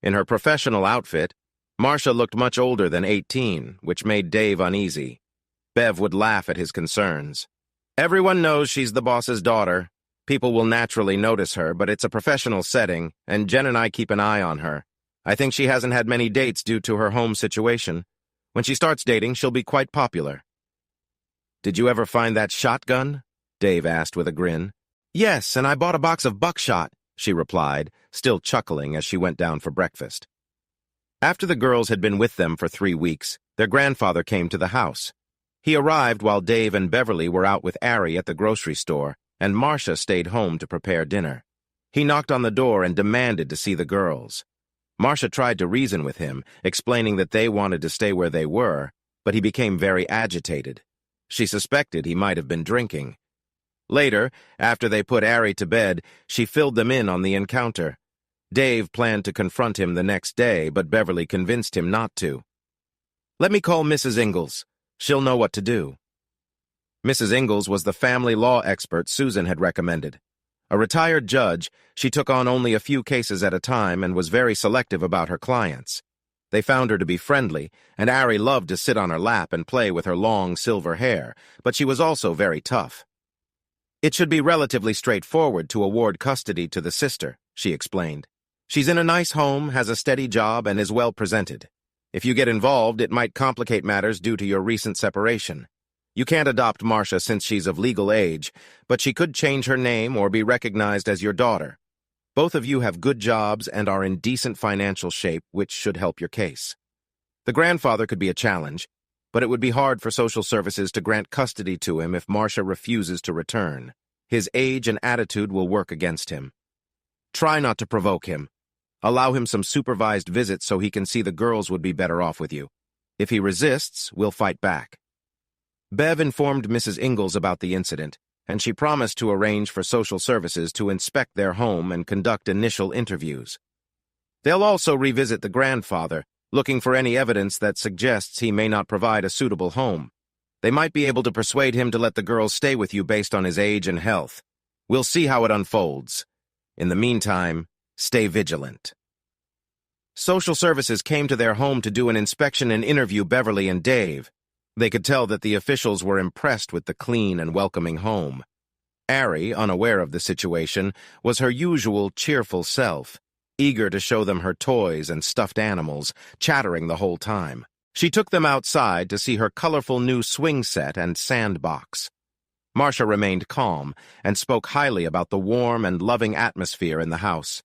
In her professional outfit, Marcia looked much older than 18, which made Dave uneasy. Bev would laugh at his concerns. Everyone knows she's the boss's daughter. People will naturally notice her, but it's a professional setting, and Jen and I keep an eye on her. I think she hasn't had many dates due to her home situation. When she starts dating, she'll be quite popular. Did you ever find that shotgun? Dave asked with a grin. Yes, and I bought a box of buckshot, she replied, still chuckling as she went down for breakfast. After the girls had been with them for 3 weeks, their grandfather came to the house. He arrived while Dave and Beverly were out with Ari at the grocery store, and Marcia stayed home to prepare dinner. He knocked on the door and demanded to see the girls. Marcia tried to reason with him, explaining that they wanted to stay where they were, but he became very agitated. She suspected he might have been drinking. Later, after they put Ari to bed, she filled them in on the encounter. Dave planned to confront him the next day, but Beverly convinced him not to. Let me call Mrs. Ingalls. She'll know what to do. Mrs. Ingalls was the family law expert Susan had recommended. A retired judge, she took on only a few cases at a time and was very selective about her clients. They found her to be friendly, and Ari loved to sit on her lap and play with her long silver hair, but she was also very tough. It should be relatively straightforward to award custody to the sister, she explained. She's in a nice home, has a steady job, and is well presented. If you get involved, it might complicate matters due to your recent separation. You can't adopt Marcia since she's of legal age, but she could change her name or be recognized as your daughter. Both of you have good jobs and are in decent financial shape, which should help your case. The grandfather could be a challenge, but it would be hard for social services to grant custody to him if Marcia refuses to return. His age and attitude will work against him. Try not to provoke him. Allow him some supervised visits so he can see the girls would be better off with you. If he resists, we'll fight back. Bev informed Mrs. Ingalls about the incident, and she promised to arrange for social services to inspect their home and conduct initial interviews. They'll also revisit the grandfather, looking for any evidence that suggests he may not provide a suitable home. They might be able to persuade him to let the girls stay with you based on his age and health. We'll see how it unfolds. In the meantime, stay vigilant. Social services came to their home to do an inspection and interview Beverly and Dave. They could tell that the officials were impressed with the clean and welcoming home. Ari, unaware of the situation, was her usual cheerful self, eager to show them her toys and stuffed animals, chattering the whole time. She took them outside to see her colorful new swing set and sandbox. Marcia remained calm and spoke highly about the warm and loving atmosphere in the house.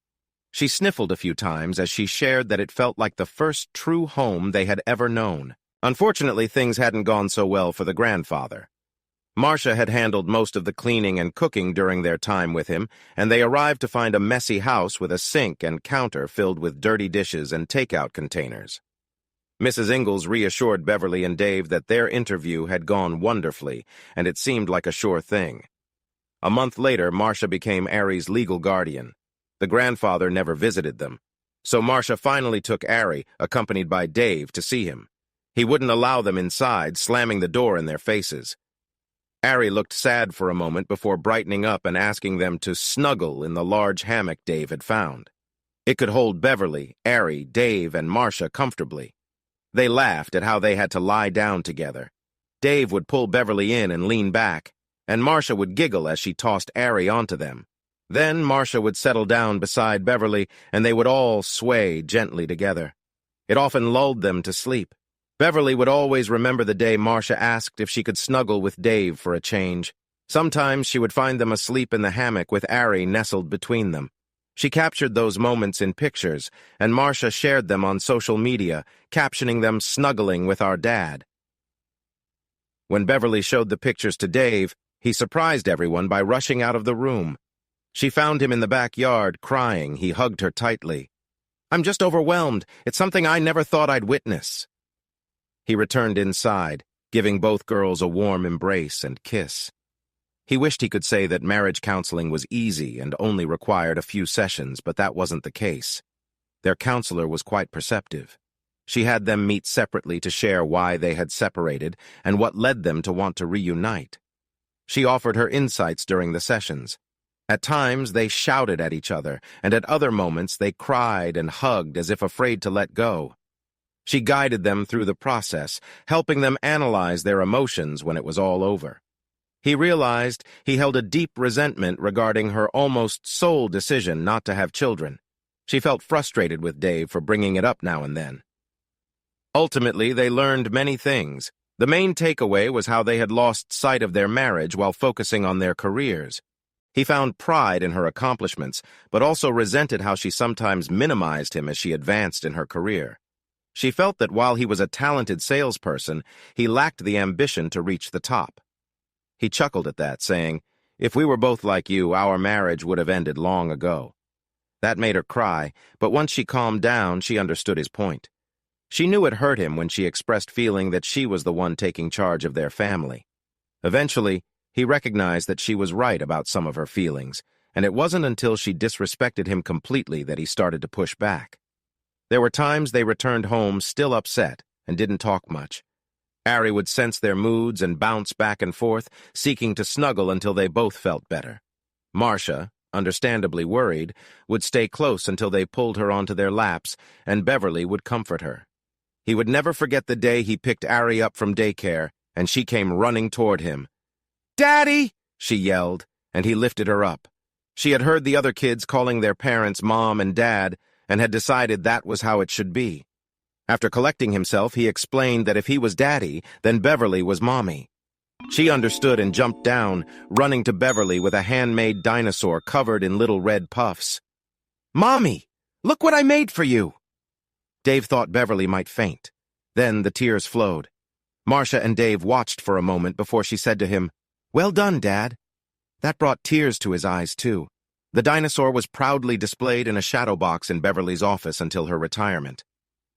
She sniffled a few times as she shared that it felt like the first true home they had ever known. Unfortunately, things hadn't gone so well for the grandfather. Marcia had handled most of the cleaning and cooking during their time with him, and they arrived to find a messy house with a sink and counter filled with dirty dishes and takeout containers. Mrs. Ingalls reassured Beverly and Dave that their interview had gone wonderfully, and it seemed like a sure thing. A month later, Marcia became Ari's legal guardian. The grandfather never visited them, so Marcia finally took Ari, accompanied by Dave, to see him. He wouldn't allow them inside, slamming the door in their faces. Ari looked sad for a moment before brightening up and asking them to snuggle in the large hammock Dave had found. It could hold Beverly, Ari, Dave, and Marcia comfortably. They laughed at how they had to lie down together. Dave would pull Beverly in and lean back, and Marcia would giggle as she tossed Ari onto them. Then Marcia would settle down beside Beverly, and they would all sway gently together. It often lulled them to sleep. Beverly would always remember the day Marcia asked if she could snuggle with Dave for a change. Sometimes she would find them asleep in the hammock with Ari nestled between them. She captured those moments in pictures, and Marcia shared them on social media, captioning them "snuggling with our dad." When Beverly showed the pictures to Dave, he surprised everyone by rushing out of the room. She found him in the backyard, crying. He hugged her tightly. "I'm just overwhelmed. It's something I never thought I'd witness." He returned inside, giving both girls a warm embrace and kiss. He wished he could say that marriage counseling was easy and only required a few sessions, but that wasn't the case. Their counselor was quite perceptive. She had them meet separately to share why they had separated and what led them to want to reunite. She offered her insights during the sessions. At times, they shouted at each other, and at other moments, they cried and hugged as if afraid to let go. She guided them through the process, helping them analyze their emotions when it was all over. He realized he held a deep resentment regarding her almost sole decision not to have children. She felt frustrated with Dave for bringing it up now and then. Ultimately, they learned many things. The main takeaway was how they had lost sight of their marriage while focusing on their careers. He found pride in her accomplishments, but also resented how she sometimes minimized him as she advanced in her career. She felt that while he was a talented salesperson, he lacked the ambition to reach the top. He chuckled at that, saying, "If we were both like you, our marriage would have ended long ago." That made her cry, but once she calmed down, she understood his point. She knew it hurt him when she expressed feeling that she was the one taking charge of their family. Eventually, he recognized that she was right about some of her feelings, and it wasn't until she disrespected him completely that he started to push back. There were times they returned home still upset and didn't talk much. Ari would sense their moods and bounce back and forth, seeking to snuggle until they both felt better. Marcia, understandably worried, would stay close until they pulled her onto their laps, and Beverly would comfort her. He would never forget the day he picked Ari up from daycare, and she came running toward him. "Daddy!" she yelled, and he lifted her up. She had heard the other kids calling their parents Mom and Dad, and had decided that was how it should be. After collecting himself, he explained that if he was Daddy, then Beverly was Mommy. She understood and jumped down, running to Beverly with a handmade dinosaur covered in little red puffs. "Mommy, look what I made for you!" Dave thought Beverly might faint. Then the tears flowed. Marcia and Dave watched for a moment before she said to him, "Well done, Dad." That brought tears to his eyes, too. The dinosaur was proudly displayed in a shadow box in Beverly's office until her retirement.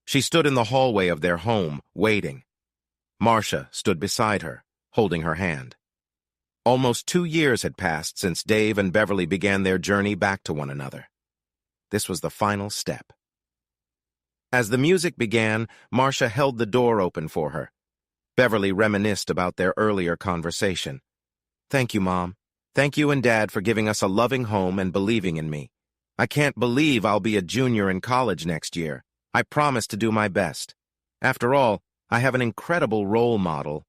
She stood in the hallway of their home, waiting. Marcia stood beside her, holding her hand. Almost 2 years had passed since Dave and Beverly began their journey back to one another. This was the final step. As the music began, Marcia held the door open for her. Beverly reminisced about their earlier conversation. "Thank you, Mom. Thank you and Dad for giving us a loving home and believing in me. I can't believe I'll be a junior in college next year. I promise to do my best. After all, I have an incredible role model."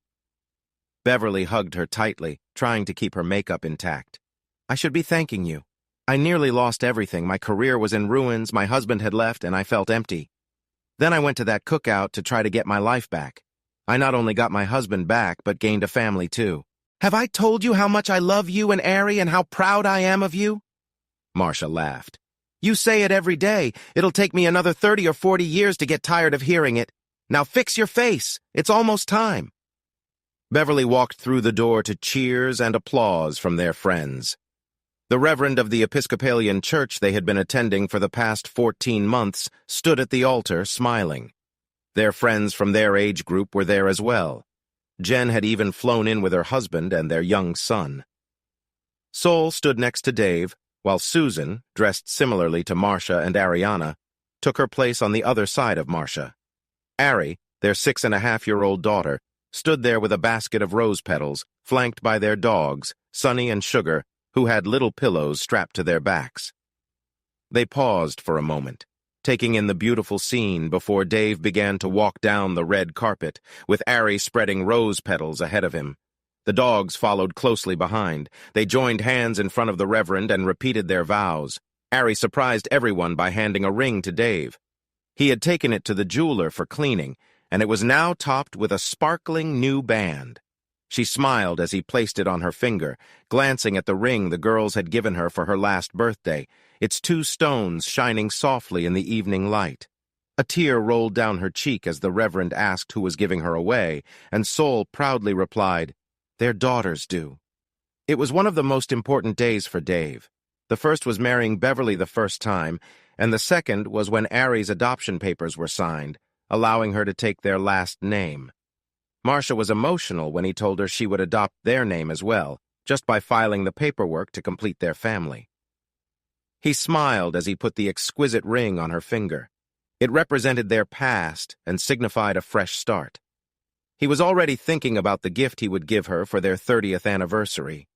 Beverly hugged her tightly, trying to keep her makeup intact. "I should be thanking you. I nearly lost everything. My career was in ruins, my husband had left, and I felt empty. Then I went to that cookout to try to get my life back. I not only got my husband back, but gained a family too. Have I told you how much I love you and Ari and how proud I am of you?" Marcia laughed. "You say it every day. It'll take me another 30 or 40 years to get tired of hearing it. Now fix your face. It's almost time." Beverly walked through the door to cheers and applause from their friends. The reverend of the Episcopalian church they had been attending for the past 14 months stood at the altar, smiling. Their friends from their age group were there as well. Jen had even flown in with her husband and their young son. Sol stood next to Dave, while Susan, dressed similarly to Marcia and Ariana, took her place on the other side of Marcia. Ari, their 6.5-year-old daughter, stood there with a basket of rose petals, flanked by their dogs, Sunny and Sugar, who had little pillows strapped to their backs. They paused for a moment, taking in the beautiful scene before Dave began to walk down the red carpet, with Ari spreading rose petals ahead of him. The dogs followed closely behind. They joined hands in front of the Reverend and repeated their vows. Ari surprised everyone by handing a ring to Dave. He had taken it to the jeweler for cleaning, and it was now topped with a sparkling new band. She smiled as he placed it on her finger, glancing at the ring the girls had given her for her last birthday, its 2 stones shining softly in the evening light. A tear rolled down her cheek as the Reverend asked who was giving her away, and Sol proudly replied, "Their daughters do." It was one of the most important days for Dave. The first was marrying Beverly the first time, and the second was when Ari's adoption papers were signed, allowing her to take their last name. Marcia was emotional when he told her she would adopt their name as well, just by filing the paperwork to complete their family. He smiled as he put the exquisite ring on her finger. It represented their past and signified a fresh start. He was already thinking about the gift he would give her for their 30th anniversary.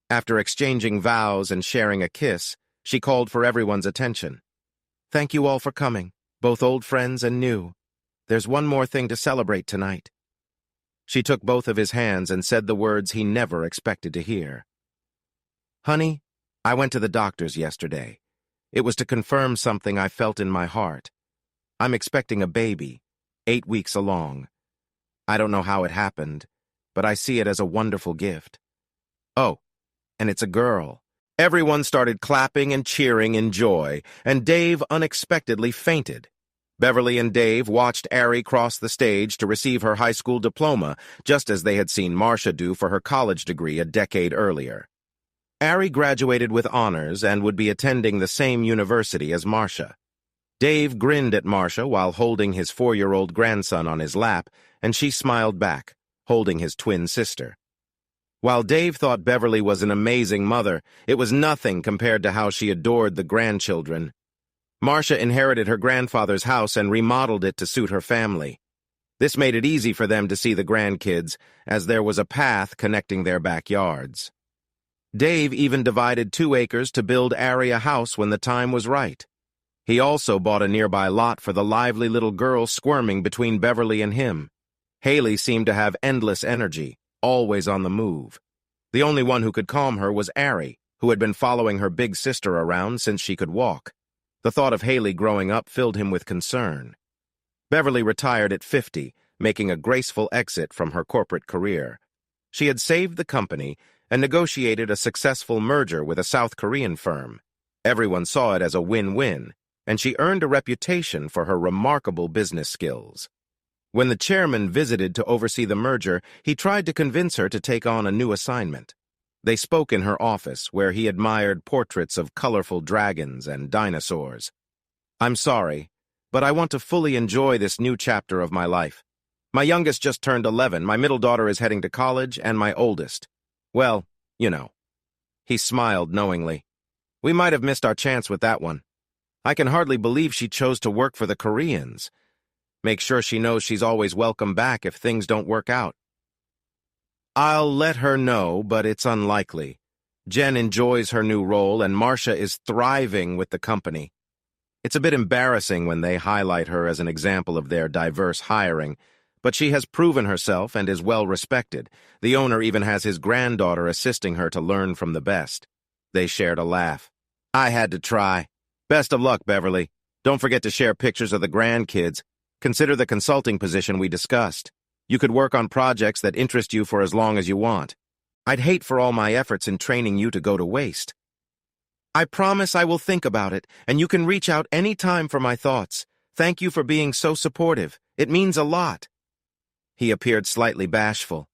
After exchanging vows and sharing a kiss, she called for everyone's attention. "Thank you all for coming, both old friends and new. there's one more thing to celebrate tonight." She took both of his hands and said the words he never expected to hear. "Honey, I went to the doctor's yesterday. It was to confirm something I felt in my heart. I'm expecting a baby, 8 weeks along. I don't know how it happened, but I see it as a wonderful gift. Oh, and it's a girl." Everyone started clapping and cheering in joy, and Dave unexpectedly fainted. Beverly and Dave watched Ari cross the stage to receive her high school diploma, just as they had seen Marcia do for her college degree a decade earlier. Ari graduated with honors and would be attending the same university as Marcia. Dave grinned at Marcia while holding his 4-year-old grandson on his lap, and she smiled back, holding his twin sister. While Dave thought Beverly was an amazing mother, it was nothing compared to how she adored the grandchildren. Marcia inherited her grandfather's house and remodeled it to suit her family. This made it easy for them to see the grandkids, as there was a path connecting their backyards. Dave even divided 2 acres to build Ari a house when the time was right. He also bought a nearby lot for the lively little girl squirming between Beverly and him. Haley seemed to have endless energy, always on the move. The only one who could calm her was Ari, who had been following her big sister around since she could walk. The thought of Haley growing up filled him with concern. Beverly retired at 50, making a graceful exit from her corporate career. She had saved the company and negotiated a successful merger with a South Korean firm. Everyone saw it as a win-win, and she earned a reputation for her remarkable business skills. When the chairman visited to oversee the merger, he tried to convince her to take on a new assignment. They spoke in her office, where he admired portraits of colorful dragons and dinosaurs. "I'm sorry, but I want to fully enjoy this new chapter of my life. My youngest just turned 11, my middle daughter is heading to college, and my oldest. Well, you know." He smiled knowingly. "We might have missed our chance with that one. I can hardly believe she chose to work for the Koreans. Make sure she knows she's always welcome back if things don't work out." "I'll let her know, but it's unlikely. Jen enjoys her new role, and Marcia is thriving with the company. It's a bit embarrassing when they highlight her as an example of their diverse hiring, but she has proven herself and is well respected. The owner even has his granddaughter assisting her to learn from the best." They shared a laugh. "I had to try. Best of luck, Beverly. Don't forget to share pictures of the grandkids. Consider the consulting position we discussed. You could work on projects that interest you for as long as you want. I'd hate for all my efforts in training you to go to waste." "I promise I will think about it, and you can reach out any time for my thoughts. Thank you for being so supportive. It means a lot." He appeared slightly bashful.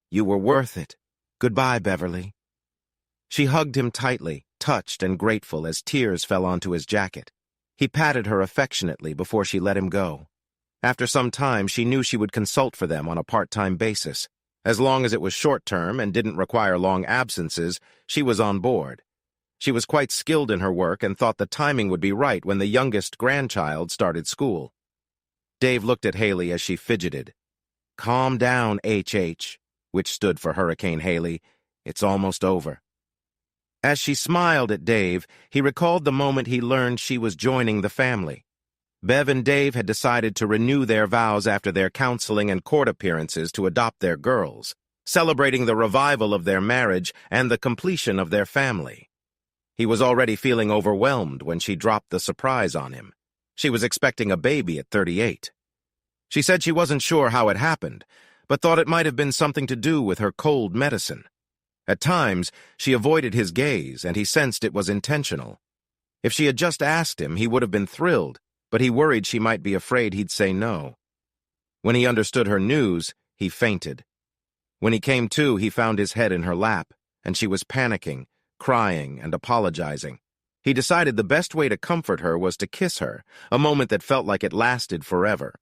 "You were worth it. Goodbye, Beverly." She hugged him tightly, touched and grateful as tears fell onto his jacket. He patted her affectionately before she let him go. After some time, she knew she would consult for them on a part-time basis. As long as it was short-term and didn't require long absences, she was on board. She was quite skilled in her work and thought the timing would be right when the youngest grandchild started school. Dave looked at Haley as she fidgeted. "Calm down, HH," which stood for Hurricane Haley. "It's almost over." As she smiled at Dave, he recalled the moment he learned she was joining the family. Bev and Dave had decided to renew their vows after their counseling and court appearances to adopt their girls, celebrating the revival of their marriage and the completion of their family. He was already feeling overwhelmed when she dropped the surprise on him. She was expecting a baby at 38. She said she wasn't sure how it happened, but thought it might have been something to do with her cold medicine. At times, she avoided his gaze, and he sensed it was intentional. If she had just asked him, he would have been thrilled, but he worried she might be afraid he'd say no. When he understood her news, he fainted. When he came to, he found his head in her lap, and she was panicking, crying, and apologizing. He decided the best way to comfort her was to kiss her, a moment that felt like it lasted forever.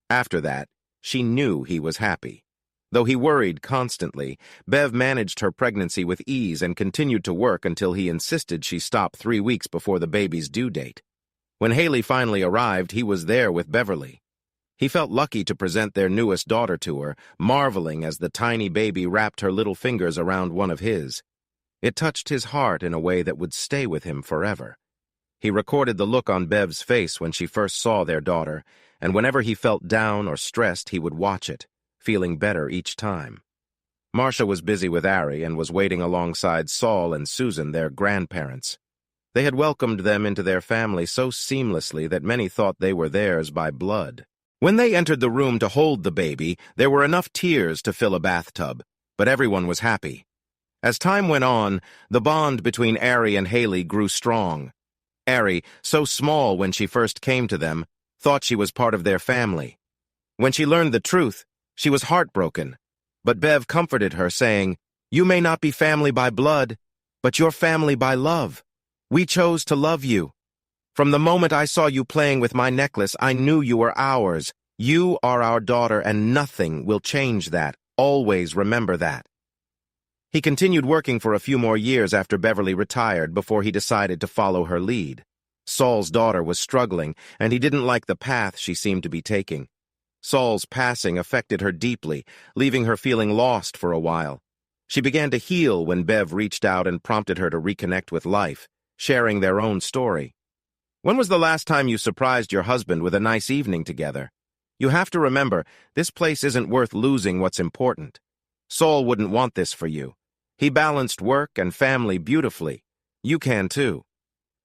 After that, she knew he was happy. Though he worried constantly, Bev managed her pregnancy with ease and continued to work until he insisted she stop 3 weeks before the baby's due date. When Haley finally arrived, he was there with Beverly. He felt lucky to present their newest daughter to her, marveling as the tiny baby wrapped her little fingers around one of his. It touched his heart in a way that would stay with him forever. He recorded the look on Bev's face when she first saw their daughter, and whenever he felt down or stressed, he would watch it, feeling better each time. Marcia was busy with Ari and was waiting alongside Saul and Susan, their grandparents. They had welcomed them into their family so seamlessly that many thought they were theirs by blood. When they entered the room to hold the baby, there were enough tears to fill a bathtub, but everyone was happy. As time went on, the bond between Ari and Haley grew strong. Ari, so small when she first came to them, thought she was part of their family. When she learned the truth, she was heartbroken, but Bev comforted her, saying, "You may not be family by blood, but you're family by love. We chose to love you. From the moment I saw you playing with my necklace, I knew you were ours. You are our daughter, and nothing will change that. Always remember that." He continued working for a few more years after Beverly retired before he decided to follow her lead. Saul's daughter was struggling, and he didn't like the path she seemed to be taking. Saul's passing affected her deeply, leaving her feeling lost for a while. She began to heal when Bev reached out and prompted her to reconnect with life, sharing their own story. "When was the last time you surprised your husband with a nice evening together? You have to remember, this place isn't worth losing what's important. Saul wouldn't want this for you. He balanced work and family beautifully. You can too."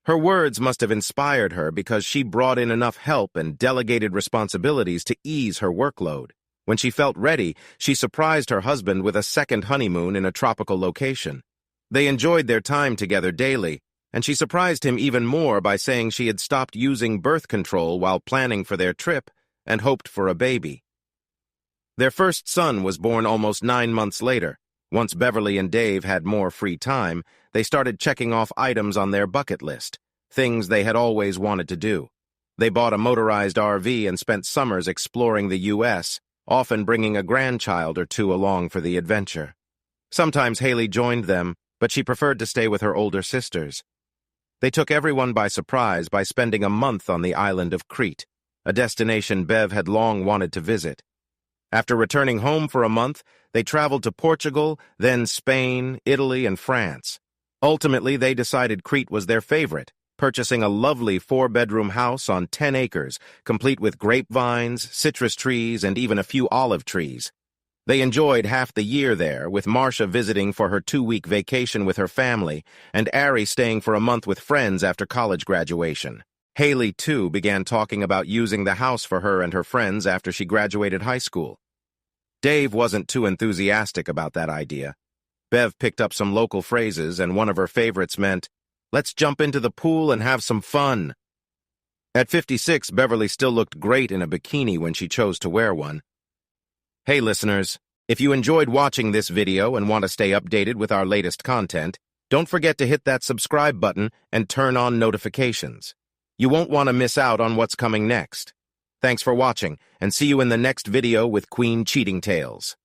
Her words must have inspired her because she brought in enough help and delegated responsibilities to ease her workload. When she felt ready, she surprised her husband with a second honeymoon in a tropical location. They enjoyed their time together daily, and she surprised him even more by saying she had stopped using birth control while planning for their trip and hoped for a baby. Their first son was born almost 9 months later. Once Beverly and Dave had more free time, they started checking off items on their bucket list, things they had always wanted to do. They bought a motorized RV and spent summers exploring the U.S., often bringing a grandchild or two along for the adventure. Sometimes Haley joined them, but she preferred to stay with her older sisters. They took everyone by surprise by spending a month on the island of Crete, a destination Bev had long wanted to visit. After returning home for a month, they traveled to Portugal, then Spain, Italy, and France. Ultimately, they decided Crete was their favorite, purchasing a lovely 4-bedroom house on 10 acres, complete with grapevines, citrus trees, and even a few olive trees. They enjoyed half the year there, with Marcia visiting for her 2-week vacation with her family, and Ari staying for a month with friends after college graduation. Haley, too, began talking about using the house for her and her friends after she graduated high school. Dave wasn't too enthusiastic about that idea. Bev picked up some local phrases, and one of her favorites meant, "Let's jump into the pool and have some fun." At 56, Beverly still looked great in a bikini when she chose to wear one. Hey listeners, if you enjoyed watching this video and want to stay updated with our latest content, don't forget to hit that subscribe button and turn on notifications. You won't want to miss out on what's coming next. Thanks for watching, and see you in the next video with Queen Cheating Tales.